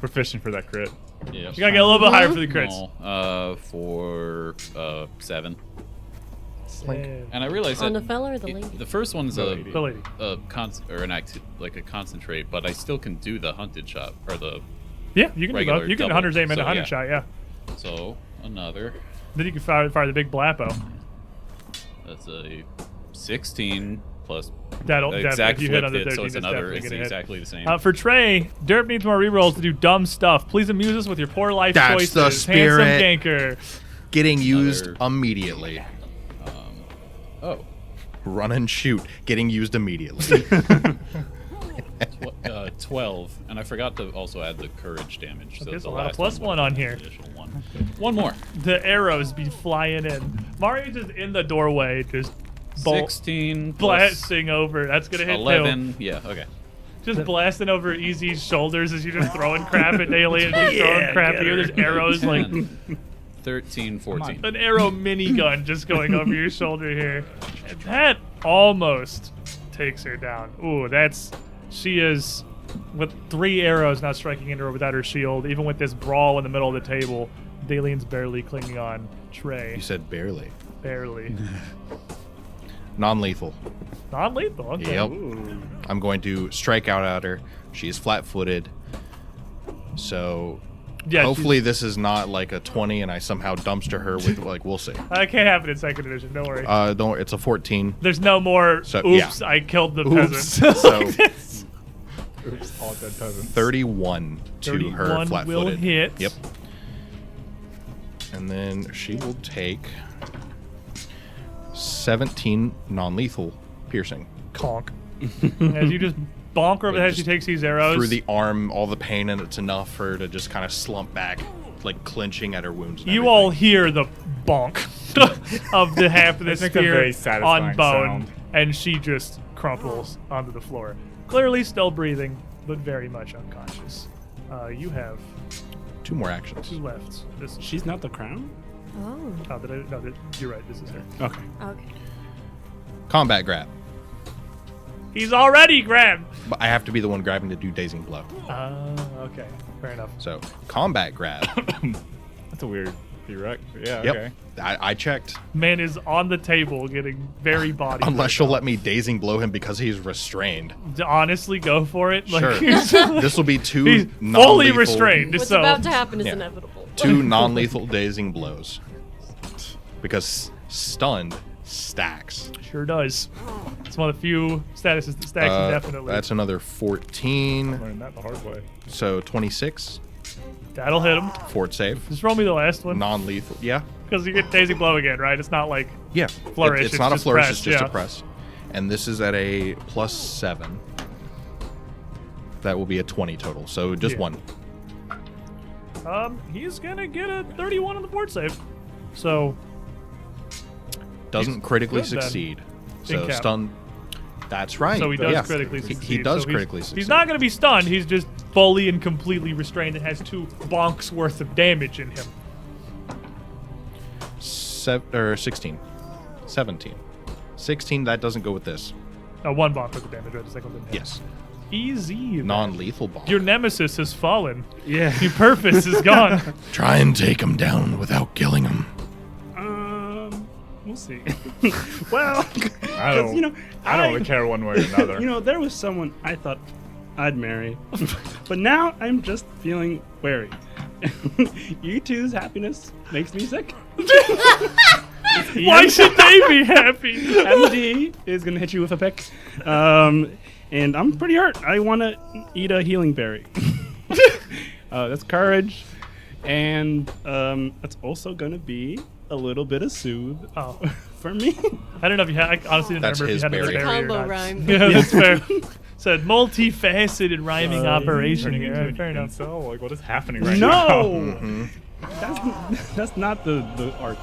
We're fishing for that crit. Yeah. You gotta get a little bit higher for the crits. No, for 7. And And I realized On that the fella or the lady? the first one's The a lady. the lady. like a concentrate, but I still can do the hunted shot or the Yeah, you can do regular both. You can double, hunter's aim and a so, hunter yeah. shot, yeah. so another. Then you can fire the big blappo. That's a 16 plus That'll exact if you flip hit under hit, 13, so it's it's another. definitely It's gonna hit. exactly the same. For Trey, Derp needs more rerolls to do dumb stuff. Please amuse us with your poor life That's choices. the spirit. Handsome ganker. Getting used Another- immediately. oh, Run and shoot. Getting used immediately. 12, and I forgot to also add the courage damage. So There's the a lot of last plus one one on here. additional one. One more. The arrows be flying in. Mario's just in the doorway, just 16 plus blasting over. That's gonna hit 11. Yeah. Okay. too. Just blasting over Easy's shoulders as you're just throwing crap at Daly and just throwing crap here. There's arrows like 10, 13, 14. an arrow minigun just going over your shoulder here. And that almost takes her down. Ooh, she is with 3 arrows not striking into her without her shield. Even with this brawl in the middle of the table, Dalene's barely clinging on. Trey, You said barely. barely. Non-lethal. Non-lethal. Okay. Yep. Ooh. I'm going to strike out at her. She's flat-footed. So Yeah, hopefully this is not like a 20 and I somehow dumpster her with we'll see. that can't happen in second edition. Don't worry. Don't worry, it's a 14. There's no more. So, oops! yeah. I killed the Oops. peasant. So Oops, all dead peasants. 31 to her 31 flat-footed. will hit. Yep. And then she will take 17 non-lethal piercing. Conk. As you just bonk her over the head, she Just takes these arrows. Through the arm, all the pain, and it's enough for her to just kind of slump back, like clenching at her wounds. And You everything. all hear the bonk of the half of the It's like a spear very satisfying on bone, sound. and she just crumples onto the floor. Clearly still breathing, but very much unconscious. You have 2 more actions. 2 left. This is She's not the crown? Oh. you're right. This is her. Okay. Okay. Combat grab. He's already grabbed. But I have to be the one grabbing to do dazing blow. Okay. Fair enough. So combat grab. That's a weird prereq. Yeah, Yep. okay. I checked. Man is on the table getting very body. Unless she'll let me dazing blow him because he's restrained. honestly go for it. Like, Sure. This will be 2 he's fully non-lethal, restrained. What's so about to happen is Yeah. inevitable. 2 non-lethal dazing blows. Because stunned stacks. sure does. It's one of the few statuses that stacks indefinitely. That's another 14. Learned that the hard way. So 26. That'll hit him. Fort save. Just roll me the last one. Non-lethal. Yeah. Because you get Daisy Blow again, right? It's not like Yeah. Flourish, It's it's not a just flourish, press, it's just yeah. a press. And this is at a +7. That will be a 20 total. So just Yeah. one. he's gonna get a 31 on the board save. So Doesn't He's critically good then. succeed. In So cap. stun. That's right. So he does Yeah. critically He succeed. does So he's- critically succeed. He's not going to be stunned. He's just fully and completely restrained and has 2 bonks worth of damage in him. 16. 17. 16, that doesn't go with this. 1 bonk worth of damage, right? The second one didn't hit. Yes. Easy. then. Non-lethal bomb. Your nemesis has fallen. Yeah. Your purpose is gone. Try and take him down without killing him. We'll see. Well, I 'cause, don't, you know, I don't really care one way or another. You know, there was someone I thought I'd marry, but now I'm just feeling wary. You two's happiness makes me sick. Why should they be happy? MD is gonna hit you with a pick, and I'm pretty hurt. I want to eat a healing berry. That's courage, and that's also gonna be a little bit of soothe for me. I don't know if you had. I honestly didn't That's remember if his you had another berry. berry or Combo not. rhyme. Yeah, that's fair. Said multifaceted rhyming operation Turning here. into Fair an enough. incel? Like, what is happening right now? No, that's not the arc.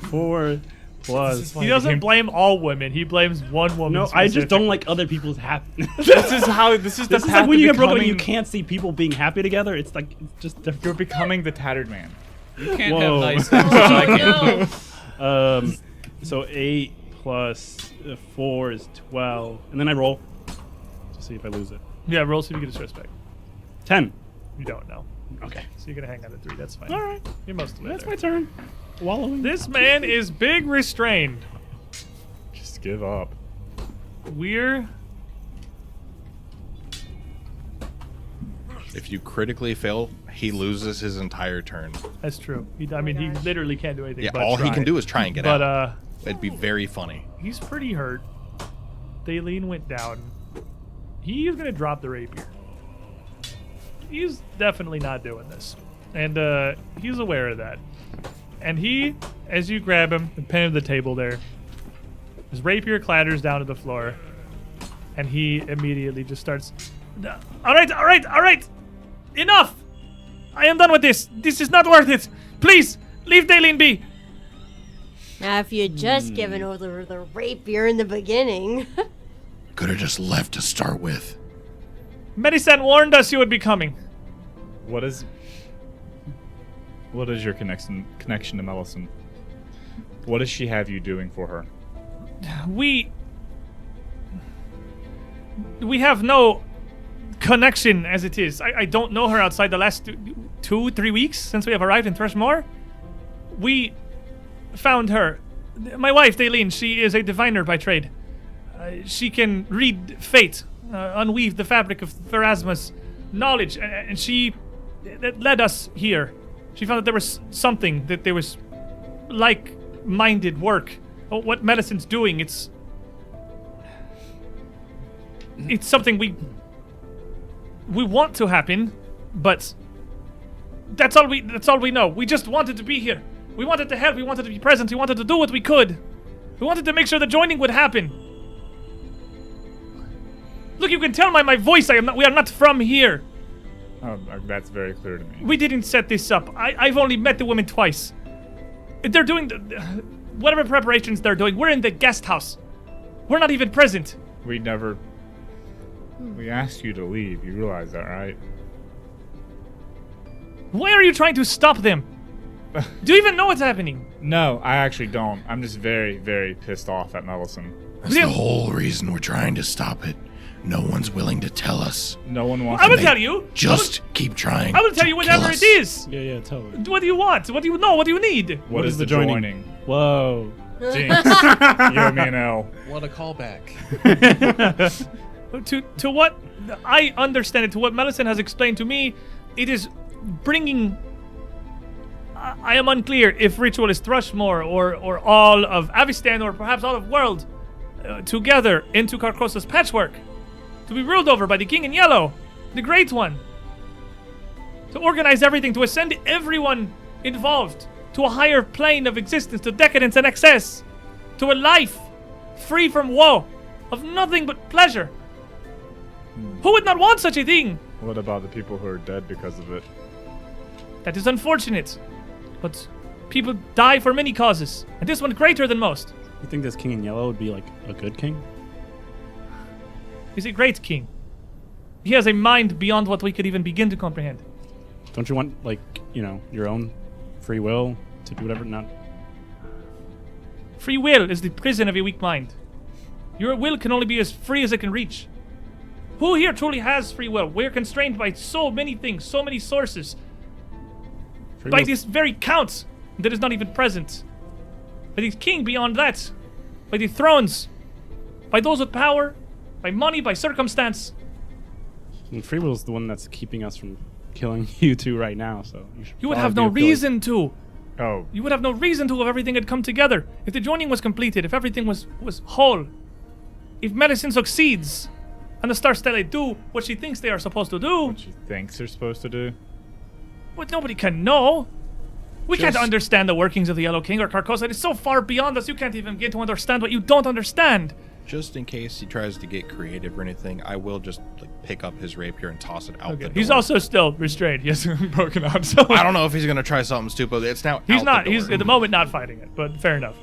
4 plus. He doesn't blame all women. He blames one woman. No, I just specifically. don't like other people's happiness. This is how. This is the This is path like when to you get broken up and you becoming- can't see people being happy together. It's like it's just different. You're becoming the tattered man. You can't Whoa. have nice things. I Oh, can't. no. So 8 plus 4 is 12, and then I roll to see if I lose it. Yeah, roll so you get a stress back. 10. You don't know. Okay. So you're gonna hang on to 3. That's fine. All right. You're most of the way That's there. my turn. Wallowing. This man is big restrained. Just give up. We're If you critically fail, he loses his entire turn. that's true. He literally can't do anything. Yeah, but all he try. can do is try and get But out. It'd be very funny. he's pretty hurt. Daleen went down. He's gonna drop the rapier. He's definitely not doing this, and he's aware of that. And he, as you grab him and pin him to the table there, his rapier clatters down to the floor, and he immediately just starts. All right! Enough! I am done with this. This is not worth it. Please leave Daleen be. Now, if you'd just given over the rapier in the beginning. Could have just left to start with. Medicine warned us you would be coming. What is your connection to Melisande? What does she have you doing for her? We have no connection as it is. I don't know her outside the last 2-3 weeks since we have arrived in Thrushmoor. We found her. My wife, Daleen, she is a diviner by trade. She can read fate, unweave the fabric of Pharasma's knowledge, and she that led us here. She found that there was something, that there was like-minded work. What medicine's doing, it's something we want to happen, but that's all we know. We just wanted to be here. We wanted to help. We wanted to be present. We wanted to do what we could. We wanted to make sure the joining would happen. Look, you can tell by my voice we are not from here. That's very clear to me. We didn't set this up. I've only met the women twice. They're doing whatever preparations they're doing. We're in the guest house. We're not even present. We asked you to leave. You realize that, right? Why are you trying to stop them? Do you even know what's happening? No, I actually don't. I'm just very, very pissed off at Melisande. That's the whole reason we're trying to stop it. No one's willing to tell us. No one wants I to will tell you. Just keep trying. I will tell you to whatever kill it us. is. Yeah, totally. What do you want? What do you know? What do you need? What is the joining? joining? Whoa. Jinx. You owe me an L. What a callback. To what I understand it, to what Melisande has explained to me, it is bringing. I am unclear if ritual is Thrushmoor or all of Avistan or perhaps all of world together into Carcosa's patchwork, to be ruled over by the King in Yellow, the Great One, to organize everything, to ascend everyone evolved to a higher plane of existence, to decadence and excess, to a life free from woe, of nothing but pleasure. Who would not want such a thing? What about the people who are dead because of it? That is unfortunate, but people die for many causes, and this one greater than most. You think this king in yellow would be like a good king? He's a great king. He has a mind beyond what we could even begin to comprehend. Don't you want, like, your own free will to do whatever? Not. Free will is the prison of a weak mind. Your will can only be as free as it can reach. Who here truly has free will? We're constrained by so many things, so many sources. Free By will's- this very count that is not even present. By the king beyond that. By the thrones. By those with power. By money, by circumstance. And free will is the one that's keeping us from killing you two right now. So You would have no reason to. Oh, You would have no reason to if everything had come together. If the joining was completed, if everything was whole. If medicine succeeds, and the Star Stella do what she thinks they are supposed to do, what she thinks they're supposed to do? but nobody can know. We can't Just- understand the workings of the Yellow King or Carcosa. It is so far beyond us, you can't even begin to understand what you don't understand. Just in case he tries to get creative or anything, I will just pick up his rapier and toss it out the door. He's also still restrained. He hasn't broken out. So I don't know if he's gonna try something stupid. It's now. He's out not. The door. He's at the moment not fighting it, but fair enough.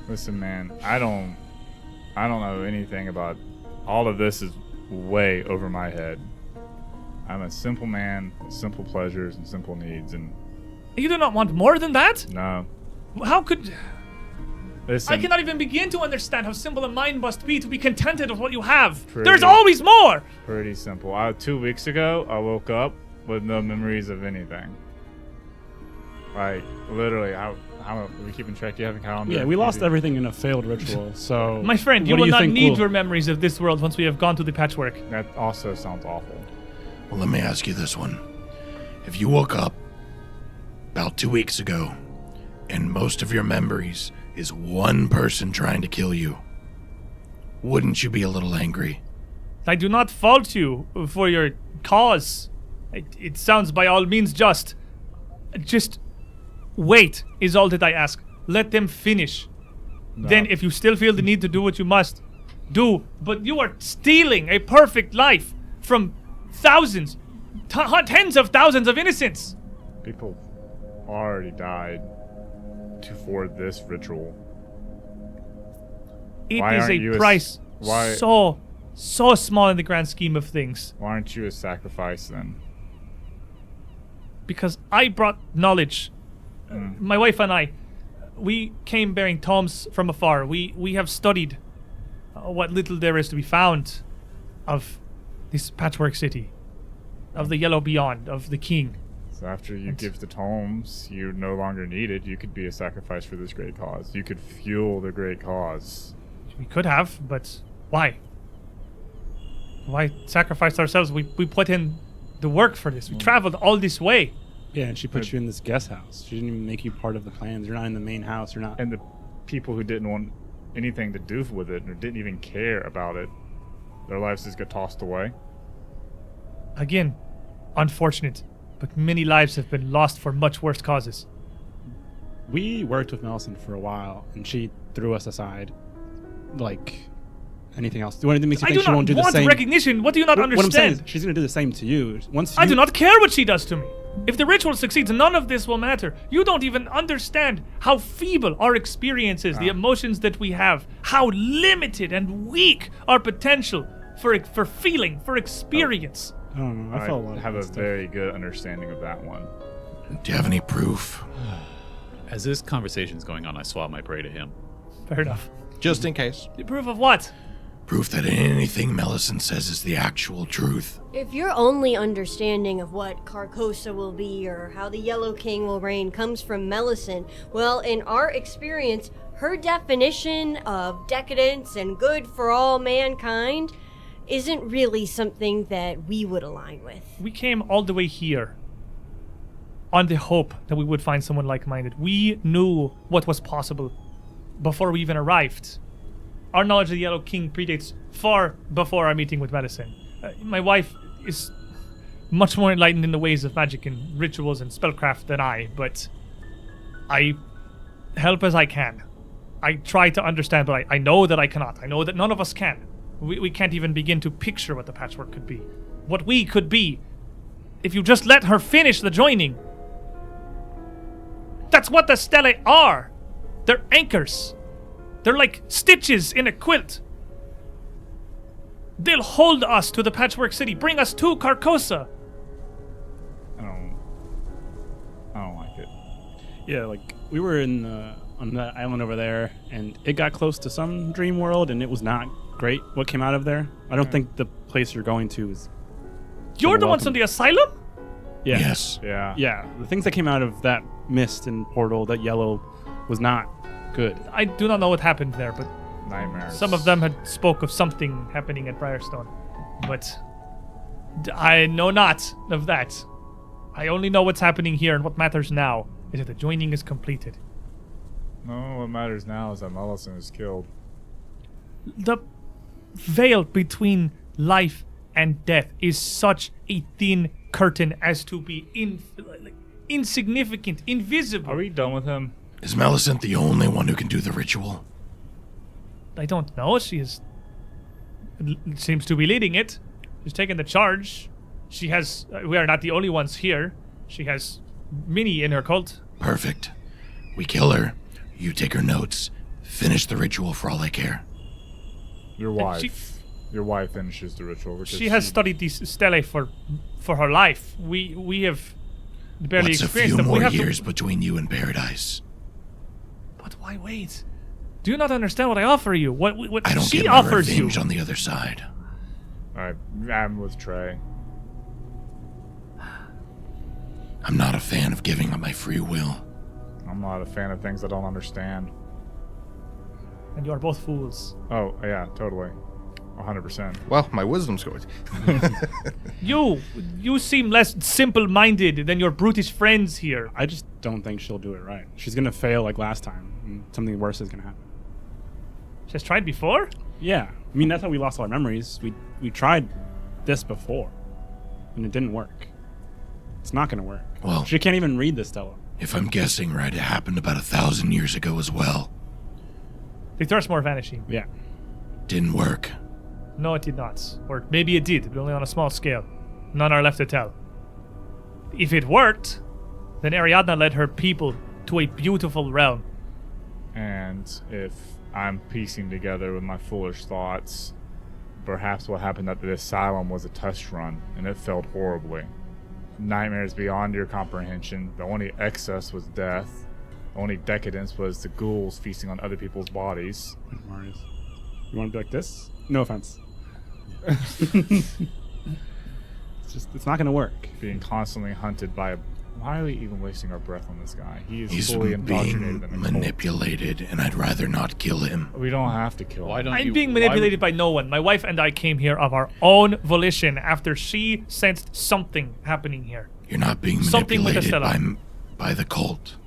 Listen, man, I don't know anything about all of this. Is way over my head. I'm a simple man with simple pleasures and simple needs, and You do not want more than that? no. How could... Listen, I cannot even begin to understand how simple a mind must be to be contented with what you have. Pretty. There's always more! pretty simple. 2 weeks ago, I woke up with no memories of anything. Like, literally, how are we keeping track? Do you have a calendar? Yeah, we lost everything in a failed ritual. So My friend, you what do will not think need will- your memories of this world once we have gone through the patchwork. That also sounds awful. Well, let me ask you this one. If you woke up about 2 weeks ago and most of your memories is one person trying to kill you, wouldn't you be a little angry? I do not fault you for your cause. It sounds by all means just. Just wait is all that I ask. Let them finish. Then if you still feel the need to do what you must, do. But you are stealing a perfect life from thousands, tens of thousands of innocents. People already died for this ritual. It Why is aren't a you price why- so small in the grand scheme of things. Why aren't you a sacrifice then? Because I brought knowledge. My wife and I, we came bearing tomes from afar. We have studied what little there is to be found of this patchwork city, of the Yellow Beyond, of the King. So after you give the tomes, you're no longer needed. You could be a sacrifice for this great cause. You could fuel the great cause. We could have, but why? Why sacrifice ourselves? We put in the work for this. We traveled all this way. Yeah, and she put you in this guest house. She didn't even make you part of the plans. You're not in the main house. You're not. And the people who didn't want anything to do with it or didn't even care about it, their lives just got tossed away. Again, unfortunate, but many lives have been lost for much worse causes. We worked with Melison for a while, and she threw us aside. Like anything else. Do anything makes you I think do she not won't do the want same? recognition. What do you not What I'm saying understand? is she's gonna do the same to you. Once I you- do not care what she does to me. If the ritual succeeds, none of this will matter. You don't even understand how feeble our experience is, the emotions that we have, how limited and weak our potential for feeling, for experience. I don't know. I felt a lot of have a that stuff. very good understanding of that one. Do you have any proof? As this conversation's going on, I swap my prey to him. Fair enough. Just in case. The proof of what? Proof that anything Melisande says is the actual truth. If your only understanding of what Carcosa will be or how the Yellow King will reign comes from Melisande, well, in our experience, her definition of decadence and good for all mankind isn't really something that we would align with. We came all the way here on the hope that we would find someone like-minded. We knew what was possible before we even arrived. Our knowledge of the Yellow King predates far before our meeting with Medicine. My wife is much more enlightened in the ways of magic and rituals and spellcraft than I, but I help as I can. I try to understand, but I know that I cannot. I know that none of us can. We can't even begin to picture what the patchwork could be. What we could be if you just let her finish the joining. That's what the stelae are. They're anchors. They're like stitches in a quilt. They'll hold us to the Patchwork City, bring us to Carcosa. I don't like it. Yeah, like we were in on that island over there, and it got close to some dream world, and it was not great what came out of there. I don't think the place you're going to is. You're the ones welcome. in the asylum? Yeah. Yes. Yeah. Yeah, the things that came out of that mist and portal, that yellow, was not good. I do not know what happened there, but Nightmares. some of them had spoke of something happening at Briarstone. But I know not of that. I only know what's happening here, and what matters now is that the joining is completed. No, what matters now is that Malevolence is killed. The veil between life and death is such a thin curtain as to be insignificant, invisible. Are we done with him? Is Malevolence the only one who can do the ritual? I don't know. She seems to be leading it. She's taken the charge. She has. We are not the only ones here. She has many in her cult. Perfect. We kill her. You take her notes. Finish the ritual for all I care. Your wife. Your wife finishes the ritual. Because She has studied these stelae for her life. We have barely What's a experienced few them. more We have years between you and paradise? But why wait? Do you not understand what I offer you? What I don't she get my offers you? revenge on the other side. Alright, I'm with Trey. I'm not a fan of giving up my free will. I'm not a fan of things I don't understand. And you are both fools. Oh, yeah, totally. 100%. Well, my wisdom's going. You seem less simple-minded than your brutish friends here. I just don't think she'll do it right. She's gonna fail like last time, and something worse is gonna happen. She has tried before? Yeah, I mean that's how we lost all our memories. We tried this before, and it didn't work. It's not gonna work. Well- she can't even read this, Stella. If I'm guessing right, it happened about 1,000 years ago as well. The Thrushmoor vanishing. Yeah. Didn't work. No, it did not. Or maybe it did, but only on a small scale. None are left to tell. If it worked, then Ariadna led her people to a beautiful realm. And if I'm piecing together with my foolish thoughts, perhaps what happened at the asylum was a test run, and it failed horribly. Nightmares beyond your comprehension. The only excess was death. The only decadence was the ghouls feasting on other people's bodies. Marius, you want to be like this? No offense. It's not gonna work. Being constantly hunted by a... Why are we even wasting our breath on this guy? He is He's fully indoctrinated being in a cult. manipulated, and I'd rather not kill him. We don't have to kill Why him. don't I'm you? being why would- manipulated by no one. My wife and I came here of our own volition after she sensed something happening here. You're not being Something with manipulated Estella. by the cult.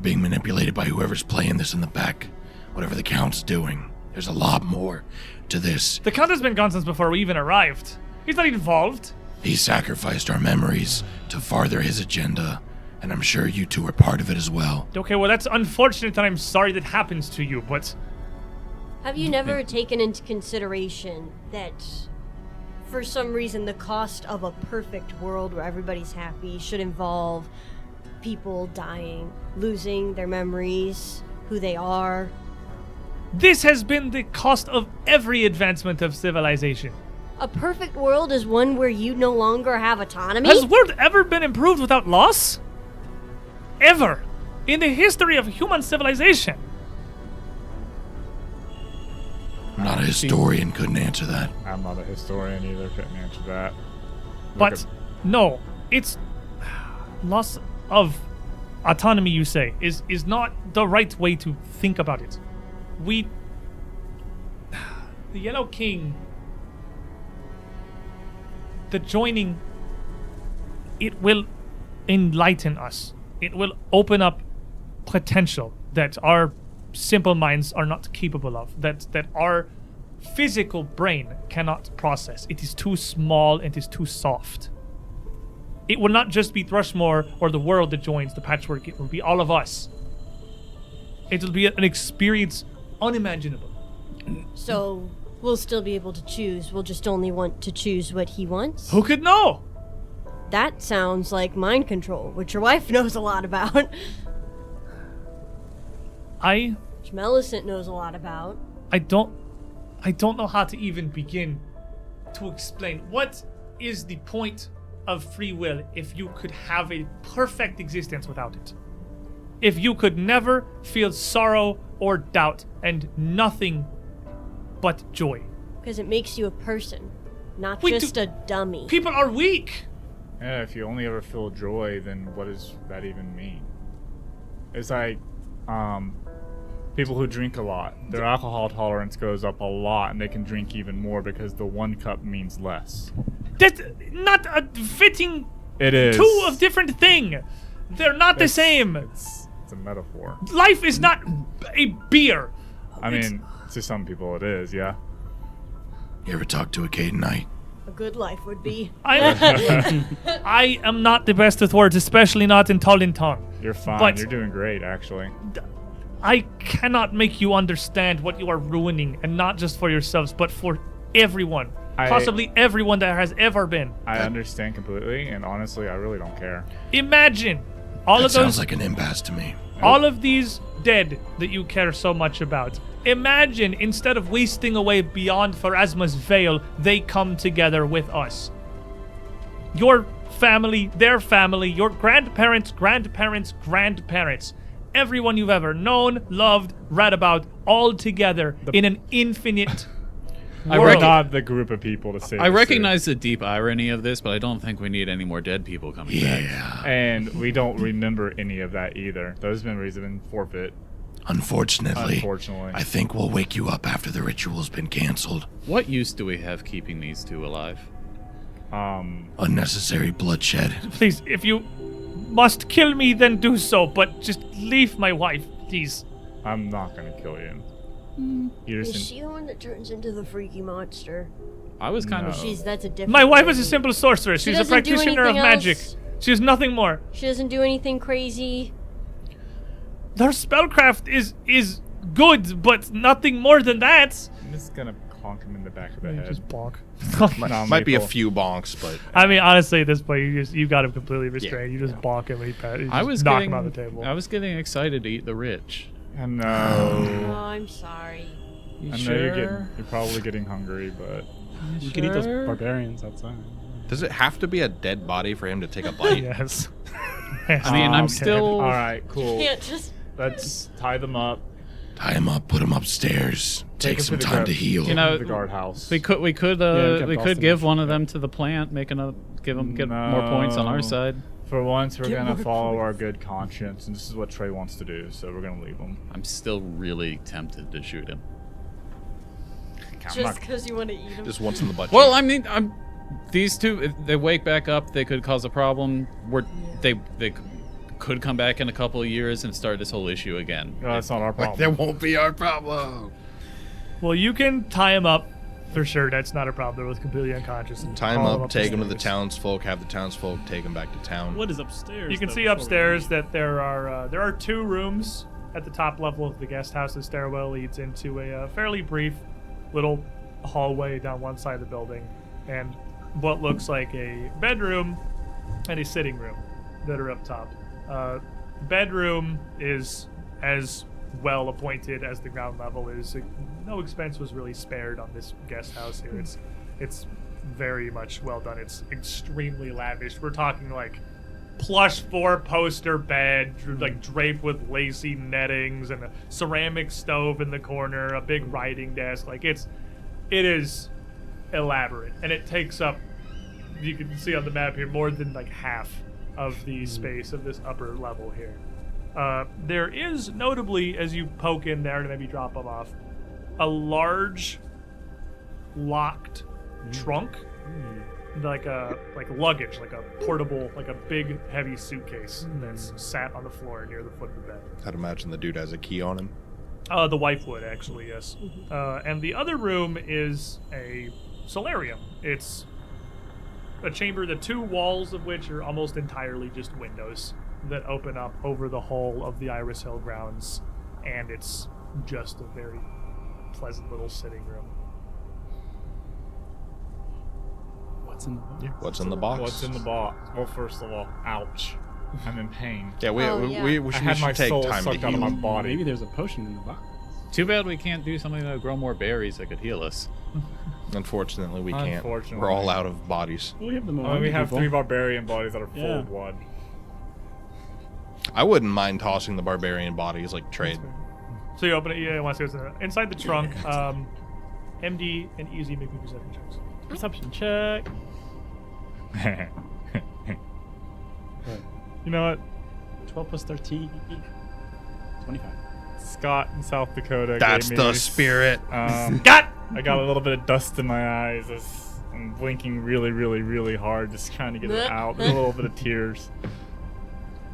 Being manipulated by whoever's playing this in the back. Whatever the Count's doing. There's a lot more to this. The Count has been gone since before we even arrived. He's not involved. He sacrificed our memories to farther his agenda, and I'm sure you two are part of it as well. Okay, well, that's unfortunate, and I'm sorry that happens to you, but Have you never taken into consideration that for some reason the cost of a perfect world where everybody's happy should involve people dying, losing their memories, who they are? this has been the cost of every advancement of civilization. A perfect world is one where you no longer have autonomy? Has the world ever been improved without loss? Ever. In the history of human civilization. I'm not a historian, couldn't answer that. I'm not a historian either, couldn't answer that. But no, it's loss of autonomy, you say, is not the right way to think about it. The Yellow King, the joining, it will enlighten us. It will open up potential that our simple minds are not capable of, that our physical brain cannot process. It is too small and it is too soft. It will not just be Thrushmoor or the world that joins the patchwork. It will be all of us. It will be an experience unimaginable. So we'll still be able to choose. We'll just only want to choose what he wants. Who could know? That sounds like mind control, which your wife knows a lot about. Which Millicent knows a lot about. I don't know how to even begin to explain. What is the point of free will if you could have a perfect existence without it? If you could never feel sorrow or doubt and nothing but joy. Because it makes you a person, not We just a dummy. People are weak. Yeah, if you only ever feel joy, then what does that even mean? It's like, people who drink a lot, their alcohol tolerance goes up a lot, and they can drink even more because the 1 cup means less. That's not a fitting It is. two of different thing. They're not the same. It's a metaphor. Life is not a beer. I mean, to some people it is, yeah. You ever talk to a Cadenite? A good life would be. I am not the best with words, especially not in Tullin tongue. You're fine. But- You're doing great, actually. I cannot make you understand what you are ruining, and not just for yourselves, but for everyone. Possibly everyone that has ever been. I understand completely, and honestly, I really don't care. Imagine all That of those, sounds like an impasse to me. all of these dead that you care so much about. Imagine instead of wasting away beyond Pharasma's veil, they come together with us. Your family, their family, your grandparents, everyone you've ever known, loved, read about, all together in an infinite We're not the group of people to say I this recognize the deep irony of this, but I don't think we need any more dead people coming back. to. And we don't remember any of that either. Those memories have been forfeit. Unfortunately, Unfortunately. I think we'll wake you up after the ritual's been canceled. What use do we have keeping these two alive? Unnecessary bloodshed. Please, if you must kill me, then do so, but just leave my wife, please. I'm not gonna kill you. You're Is just she the one that turns into the freaky monster? I was kind of. That's a different. My wife is a lady. simple sorceress. She She's a doesn't do practitioner of anything magic. else? She has nothing more. She doesn't do anything crazy. Her spellcraft is good, but nothing more than that. I'm just gonna conk him in the back of the head. Just bonk. Might be a Maple. few bonks, but I mean, honestly, at this point, you got him completely restrained. You just bonk him and you I was knock getting. him on the table. I was getting excited to eat the rich. I know. Oh, I'm sorry. I know you're probably getting hungry, but You could eat those barbarians outside. does it have to be a dead body for him to take a bite? Yes. I mean, I'm Okay. still. all right, cool. Can't just. Let's tie them up. Tie him up, put him upstairs. Take us some to the time guard- to heal. You know, the guardhouse. We could we kept give Austin one of them to the plant, make another, get more points on our No. side. For once, we're Get gonna more follow our good conscience, and this is what Trey wants to do. So we're gonna leave him. I'm still really tempted to shoot him. Just because you want to eat him. Just once in the butt. Well, cheek. I mean, these two, if they wake back up, they could cause a problem. They could come back in a couple of years and start this whole issue again. No, that's not our problem. That won't be our problem. Well, you can tie him up for sure. That's not a problem. They're both completely unconscious. And Tie him haul up, take him to the upstairs. townsfolk, have the townsfolk take him back to town. What is upstairs? You can though, see before we upstairs leave? that there are 2 rooms at the top level of the guest house. The stairwell leads into a fairly brief little hallway down one side of the building, and what looks like a bedroom and a sitting room that are up top. Bedroom is as well appointed as the ground level is. No expense was really spared on this guest house here. It's very much well done. It's extremely lavish. We're talking like plush 4-poster bed, like draped with lacy nettings, and a ceramic stove in the corner, a big writing desk. Like it is elaborate, and it takes up, you can see on the map here, more than like half of the space of this upper level here. There is notably, as you poke in there to maybe drop them off, a large locked trunk, like luggage, like a portable, like a big heavy suitcase that's sat on the floor near the foot of the bed. I'd imagine the dude has a key on him. The wife would, actually, yes. And the other room is a solarium. It's a chamber, the two walls of which are almost entirely just windows that open up over the whole of the Iris Hill grounds, and it's just a very pleasant little sitting room. What's in the box? What's in the box? What's in the box? Well, first of all, ouch. I'm in pain. Yeah, we I had my should take soul time to sucked out of my heal. body. Maybe there's a potion in the box. Too bad we can't do something to grow more berries that could heal us. Unfortunately, we can't. Unfortunately. We're all out of bodies. We have the I mean, we have people. 3 barbarian bodies that are full Yeah. of blood. I wouldn't mind tossing the barbarian bodies like trade. So you open it, you want to see what's in there. Inside the trunk, MD and Easy make me perception checks. Perception check. You know what? 12 plus 13. 25. Scott in South Dakota. That's gave me, the spirit. Scott! I got a little bit of dust in my eyes as I'm blinking really, really, really hard, just trying to get it out. A little bit of tears.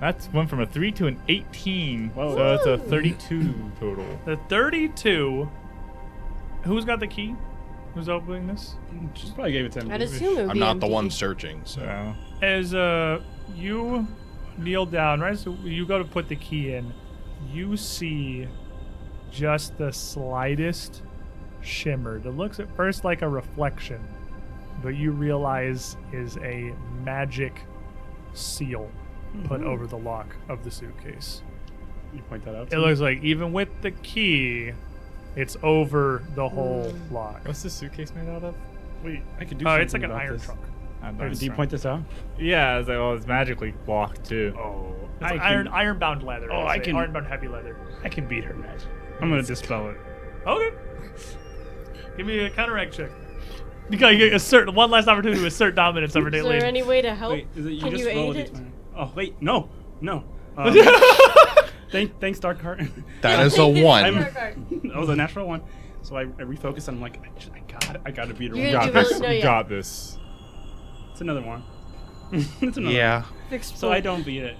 That's went from a 3 to an 18. Whoa. So it's a 32 total. The 32. Who's got the key? Who's opening this? She probably gave it to him. I'd assume it would I'm be not the empty. one searching, so. So As you kneel down, right? So you go to put the key in, you see just the slightest shimmer that looks at first like a reflection, but you realize is a magic seal put over the lock of the suitcase. You point that out. It to me? looks like even with the key, it's over the whole lock. what's this suitcase made out of? Wait, I could do Oh, something it's like an about iron this. trunk. Do you point this out? Yeah, it's like, oh, it's magically blocked too. Oh, It's iron-bound leather. Oh, I'd I say. can- Iron-bound heavy leather. I can beat her magic. I'm gonna dispel it. Okay. Give me a counteract check. You gotta get assert one last opportunity to assert dominance over Is there Daylene. any way to help? Wait, is it you Can just you roll aid a it? d20? Oh wait, no. Thanks, Dark Heart. That is a 1. That was a natural one. So I refocus and I'm like, I gotta beat her. You're one. gonna Got do this. really- no, You yeah. got this. It's another one. It's another Yeah. one. So I don't beat it.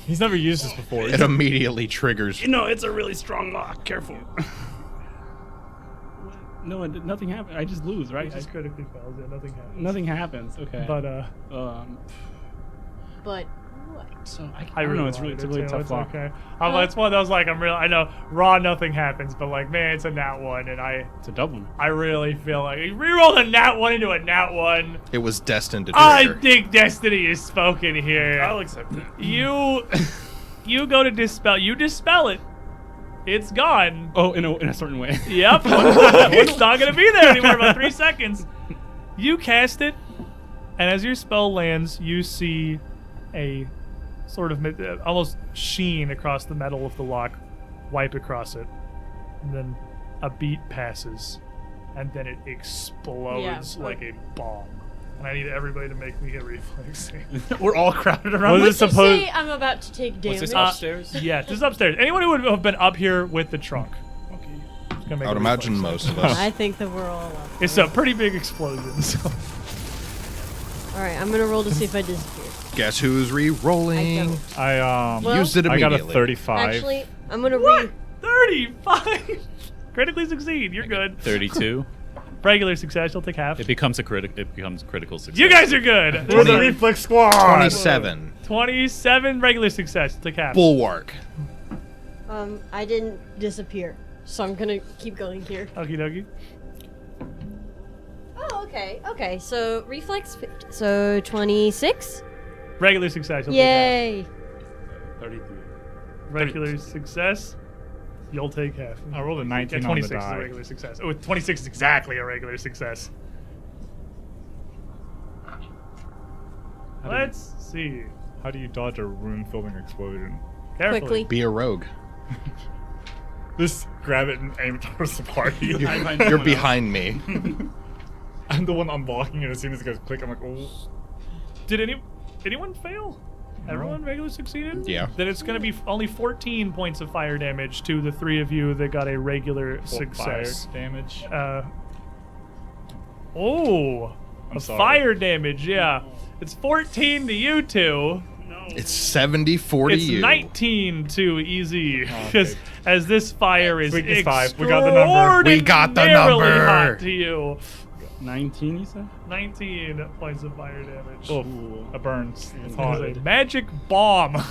He's never used this before. It immediately triggers. No, it's a really strong lock. Careful. No, nothing happens. I just lose, right? It just critically fails. Yeah, nothing happens. Nothing happens. Okay. But But what? so I don't really know. It's really wanted it tough to, lock. It's okay. It's one of those like I know raw nothing happens, but like man, it's a nat one, and It's a double. I really feel like you rerolled a nat one into a nat one. It was destined to I trigger. think destiny is spoken here. I'll accept it. You go to dispel. You dispel it. It's gone. Oh, in a certain way. Yep. It's not going to be there anymore in about 3 seconds. You cast it, and as your spell lands, you see a sort of almost sheen across the metal of the lock, wipe across it. And then a beat passes, and then it explodes Yeah. like a bomb. And I need everybody to make me a reflex save. We're all crowded around. Was this. it supposed? Say I'm about to take damage. What's this upstairs? Yeah, this is upstairs. Anyone who would have been up here with the trunk. Okay. is gonna make I would a imagine reflex save. most of us. I think that we're all up. It's a pretty big explosion. So. All right, I'm gonna roll to see if I disappear. Guess who's re-rolling? I Well- Used it I got a immediately. 35. Actually, I'm gonna What? 35. Critically succeed. You're good. 32. Regular success. You'll take half. It becomes critical success. You guys are good. We're the reflex squad. 27. 27 regular success. You'll take half. Bulwark. I didn't disappear, so I'm gonna keep going here. Okie dokie. Oh, okay, okay. So reflex, 50. So 26. Regular success. You'll Yay! 33. take half. Regular success. You'll take half. I rolled a Yeah, 19 on the 26 is a die. regular success. Oh, 26 is exactly a regular success. Let's see. How do you dodge a room-filling explosion? Carefully. Quickly. Be a rogue. Just grab it and aim towards the party. You're behind me. I'm the one unblocking it as soon as it goes click. I'm like, oh. Did anyone fail? Everyone regularly succeeded? Yeah. Then it's going to be only 14 points of fire damage to the 3 of you that got a regular Fire success. damage. A I'm sorry. fire damage, yeah. It's 14 to you two. No. It's 70-40 It's you. 19 to easy. Oh, Because okay. as this fire is Sweetness 5. We got the number. We got the extraordinarily number. hot to you. 19, you said? 19 points of fire damage. Oof. It burns. It's It hot. is a magic bomb.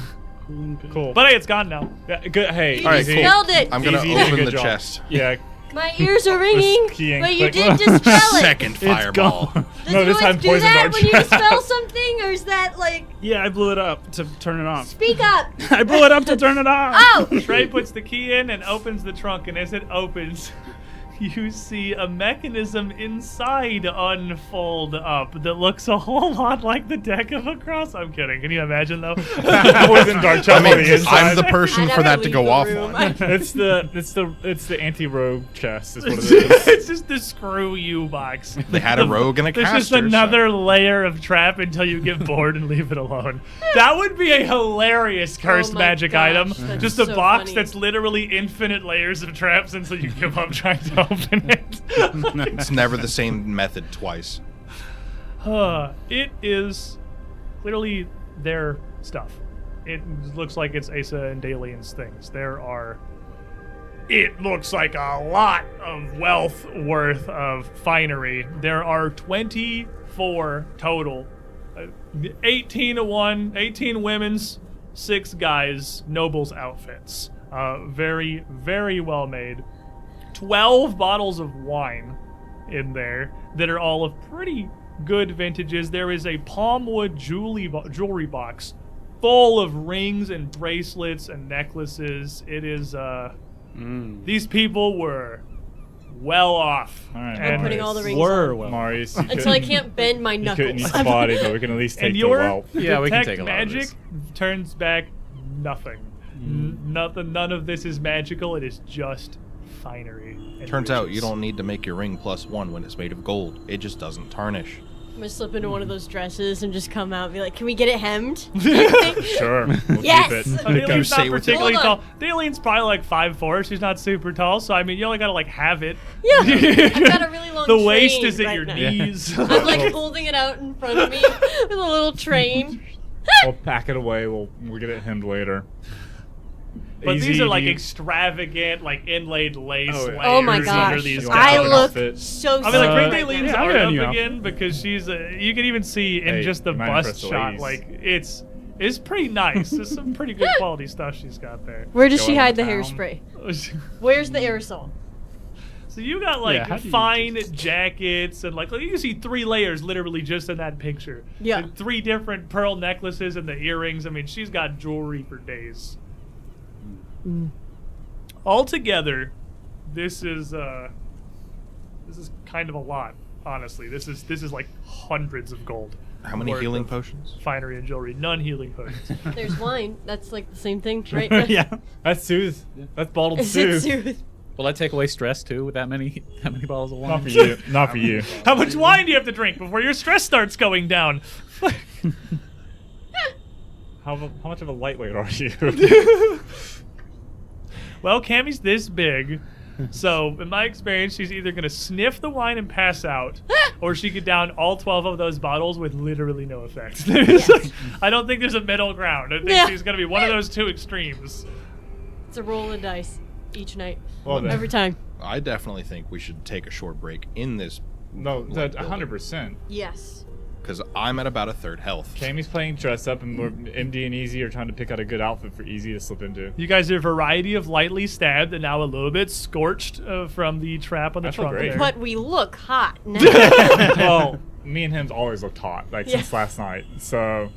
Cool. But hey, it's gone now. Yeah, good. Hey, You All right, easy. cool. spelled it. I'm gonna Easy, you did a open good the job. chest. Yeah. My ears are ringing, keying but you click. did dispel it. Second fireball. Does No, it this time always do poison that dart when you chest. dispel something, or is that like Yeah, I blew it up to turn it off. speak up? I blew it up to turn it off. Oh, Trey puts the key in and opens the trunk, and as it opens, you see a mechanism inside unfold up that looks a whole lot like the deck of a cross. I'm kidding. Can you imagine though? Poison dart I chest on mean, the inside. I'm the person I for never that to leave go the off room. on. It's the anti-rogue chest. Is what it is. It's just the screw you box. They had a rogue and a There's caster. just another layer of trap until you get bored and leave it alone. That would be a hilarious cursed my magic gosh, item. that's Just a so box funny. that's literally infinite layers of traps until you give up trying to open it. It's never the same method twice. It is clearly their stuff. It looks like it's Asa and Dalian's things. It looks like a lot of wealth worth of finery. There are 24 total. 18 to 1, 18 women's, 6 guys, nobles outfits. Very, very well made. 12 bottles of wine in there that are all of pretty good vintages. There is a palmwood jewelry box full of rings and bracelets and necklaces. It is, these people were well off. All right, I'm putting all the rings Were on. well. Marius, Until I can't bend my You knuckles. couldn't eat the body, but we can at least take And the your wealth. Yeah, we can detect take a lot of magic this. turns back nothing. Nothing. None of this is magical. It is just finery. and Turns out you riches. don't need to make your ring +1 when it's made of gold. It just doesn't tarnish. I'm gonna slip into one of those dresses and just come out and be like, "Can we get it hemmed?" Sure. We'll Yes! keep it. Dalian's say not with particularly Hold tall. on. Dalian's probably like 5'4". She's not super tall, so I mean, you only gotta like have it. Yeah, I've got a really long. The waist train is at right your now. knees. I'm like holding it out in front of me with a little train. We'll pack it away. We'll get it hemmed later. But Easy, these are like do you- extravagant, like inlaid lace Oh, layers Oh my under gosh, these You I want gowns. to look outfit? so. I mean, like, bring sexy Dalen's right I'll art get a up new outfit. again because she's. You can even see in Hey, just the you might bust impress the shot, ladies. like it's pretty nice. There's some pretty good quality stuff she's got there. Where does she Going hide the town. hairspray? Where's the aerosol? So you got like Yeah, how do you fine jackets and like you can see 3 layers literally just in that picture. Yeah. And 3 different pearl necklaces and the earrings. I mean, she's got jewelry for days. Altogether, this is kind of a lot. Honestly, this is like hundreds of gold. How many worth healing of potions? Finery and jewelry, none healing potions. There's wine. That's like the same thing, right? Yeah. That's soothe. That's bottled Is it soothe. soothe? Will that take away stress too with that many bottles of wine? Not for you. Not for you. How much wine do you have to drink before your stress starts going down? How much of a lightweight are you? Well, Cammy's this big, so in my experience, she's either gonna sniff the wine and pass out, or she could down all 12 of those bottles with literally no effect. I don't think there's a middle ground. I think Yeah. she's gonna be one of those 2 extremes. It's a roll of dice each night, Well, then. every time. I definitely think we should take a short break in this No, that's 100%. Yes. because I'm at about a third health. Cammy's playing dress up, and we're MD and Easy are trying to pick out a good outfit for Easy to slip into. You guys are a variety of lightly stabbed and now a little bit scorched from the trap on the I feel trunk great. there. But we look hot now. Well, me and him's always looked hot, like Yeah. since last night. So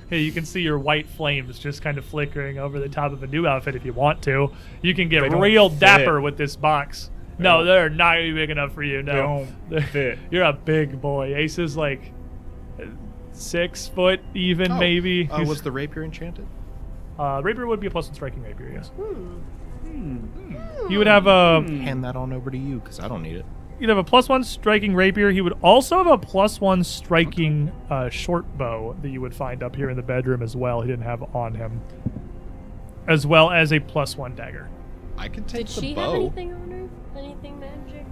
Hey, you can see your white flames just kind of flickering over the top of a new outfit if you want to. You can get They don't real fit. dapper with this box. No, don't- they're not gonna be big enough for you. they No, don't fit. You're a big boy. Ace is like 6 foot even, Oh, maybe. He's- was the rapier enchanted? rapier would be a +1 striking rapier. Yes. Hmm. You would have a Hand that on over to you because I don't need it. you'd have a +1 striking rapier. He would also have a +1 striking short bow that you would find up here in the bedroom as well. He didn't have on him, as well as a +1 dagger. I could take Did the she bow. have anything on her? Anything magic?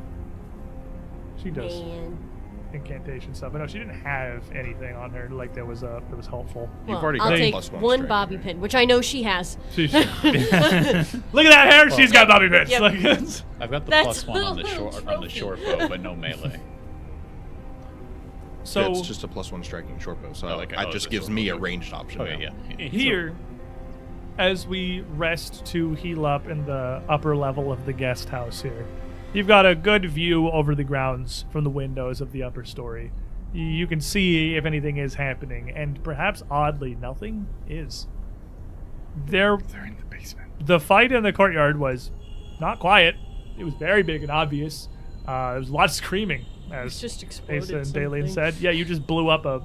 She does. Man. incantation stuff. But no, she didn't have anything on her like that was helpful. You've Well, already I'll got take plus one one strength. bobby pin, which I know she has. Look at that hair. She's got bobby pins. Yep. Like, it's- I've got the That's plus one on a the little short trophy. bow, but no melee. so It's just a +1 striking short bow, so Oh, okay. it Oh, just it's a gives short me bow. a ranged option. Okay, now. yeah. here, as we rest to heal up in the upper level of the guest house here, you've got a good view over the grounds from the windows of the upper story. You can see if anything is happening, and perhaps oddly, nothing is. They're in the basement. The fight in the courtyard was not quiet. It was very big and obvious. There was a lot of screaming, It's as just exploded. Asa and something. Daleen said. Yeah, you just blew up a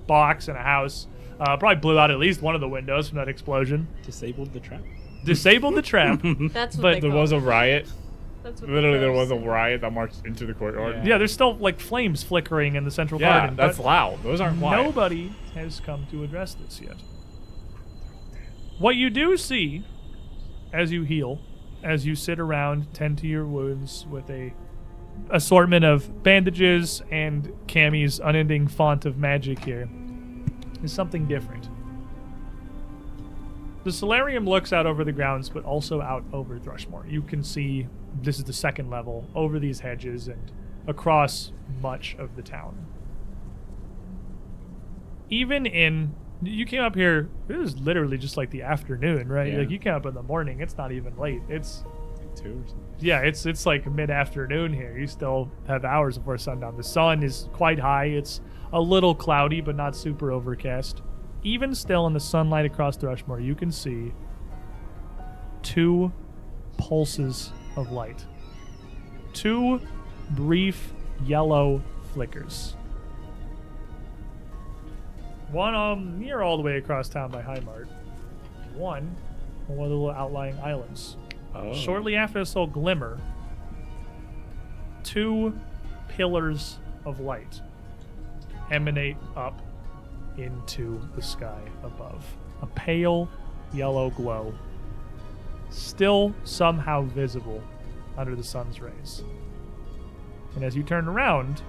box in a house. Probably blew out at least one of the windows from that explosion. Disabled the trap. Disabled the trap. That's what But they There call was a it. riot. That's what Literally, they there call was a it. riot that marched into the courtyard. Yeah, there's still like flames flickering in the central Yeah, garden. that's but loud. Those aren't quiet. nobody has come to address this yet. What you do see as you heal, as you sit around, tend to your wounds with a assortment of bandages and Cammy's unending font of magic here, is something different. The solarium looks out over the grounds, but also out over Thrushmoor. You can see, this is the second level, over these hedges and across much of the town. Even in, you came up here, it was literally just like the afternoon, right? Yeah. Like you came up in the morning, it's not even late. It's, Like 2 or something. yeah, it's like mid-afternoon here. You still have hours before sundown. The sun is quite high. It's a little cloudy, but not super overcast. Even still in the sunlight across Thrushmoor, you can see 2 pulses of light. 2 brief yellow flickers. One near all the way across town by Highmart. One on one of the little outlying islands. Oh. Shortly after this little glimmer, 2 pillars of light emanate up into the sky above. A pale yellow glow, still somehow visible under the sun's rays. And as you turn around,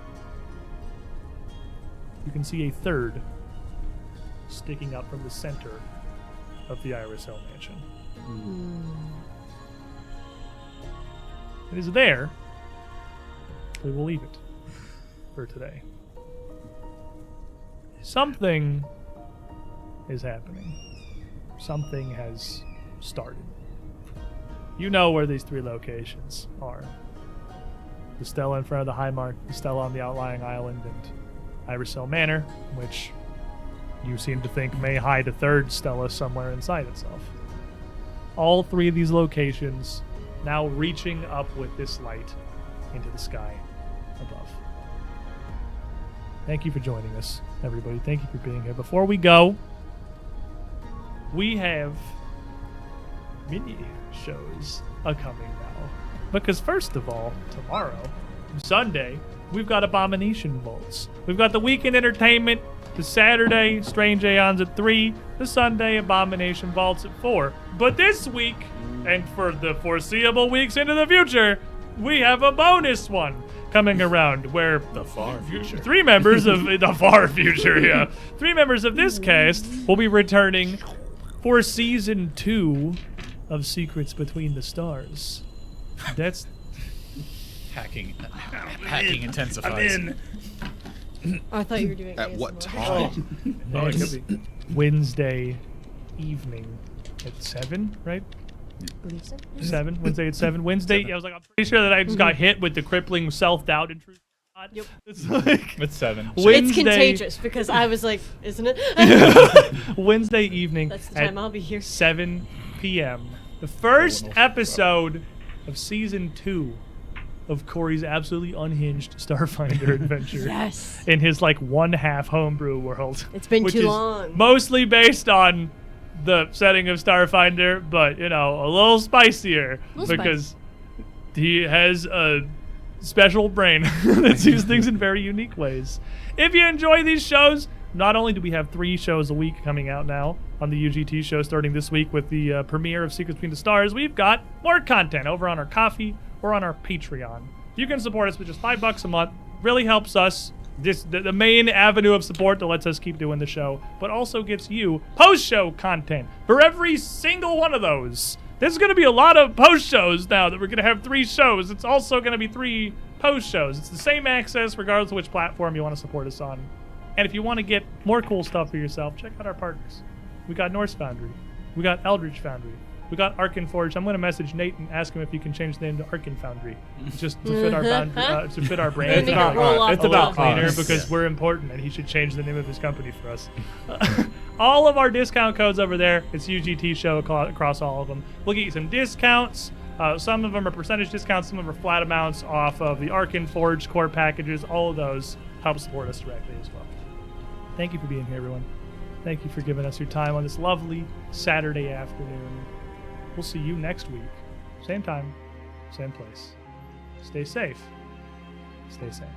you can see a third sticking up from the center of the Iris Hill mansion. It is there. We will leave it for today. Something is happening. Something has started. You know where these 3 locations are. The Stella in front of the Highmark, the Stella on the outlying island, and Iris Hill Manor, which you seem to think may hide a third Stella somewhere inside itself. All 3 of these locations now reaching up with this light into the sky above. Thank you for joining us, everybody. Thank you for being here. Before we go, we have mini shows coming now. Because first of all, tomorrow, Sunday, we've got Abomination Vaults. We've got the weekend entertainment, the Saturday, Strange Aeons at 3, the Sunday, Abomination Vaults at 4. But this week, and for the foreseeable weeks into the future, we have a bonus one coming around where The far future. 3 members of the far future, yeah. 3 members of this cast will be returning for season 2 of Secrets Between the Stars. That's Hacking intensifies. I'm in. Oh, I thought you were doing At what ASMR. time? Oh, it next could be. Wednesday evening at 7, right? Believe so? 7. Wednesday at 7. Wednesday, yeah, I was like, I'm pretty sure that I just got hit with the crippling self-doubt and truth. Yep. It's like It's 7. It's Wednesday, contagious because I was like, isn't it? Wednesday evening That's the at time I'll be here. 7 p.m. The first episode of season 2 of Corey's absolutely unhinged Starfinder adventure. Yes. In his like 1/2 homebrew world. It's been which too is long. Mostly based on the setting of Starfinder, but you know, a little spicier Little because he has a special brain that sees things in very unique ways. If you enjoy these shows, not only do we have 3 shows a week coming out now on the UGT show starting this week with the premiere of Secrets Between the Stars, we've got more content over on our Coffee or on our Patreon. You can support us with just $5 a month really helps us. The main avenue of support that lets us keep doing the show, but also gets you post-show content for every single one of those. There's going to be a lot of post shows now that we're going to have 3 shows. It's also going to be 3 post shows. It's the same access regardless of which platform you want to support us on. And if you want to get more cool stuff for yourself, check out our partners. We got Norse Foundry. We got Eldritch Foundry. We got Arkin Forge. I'm going to message Nate and ask him if you can change the name to Arkin Foundry, just to fit our to fit our brand. It's about It's about cleaner because we're important, and he should change the name of his company for us. All of our discount codes over there. It's UGT show across all of them. We'll get you some discounts. Some of them are percentage discounts. Some of them are flat amounts off of the Arkin Forge core packages. All of those help support us directly as well. Thank you for being here, everyone. Thank you for giving us your time on this lovely Saturday afternoon. We'll see you next week. Same time, same place. Stay safe. Stay sane.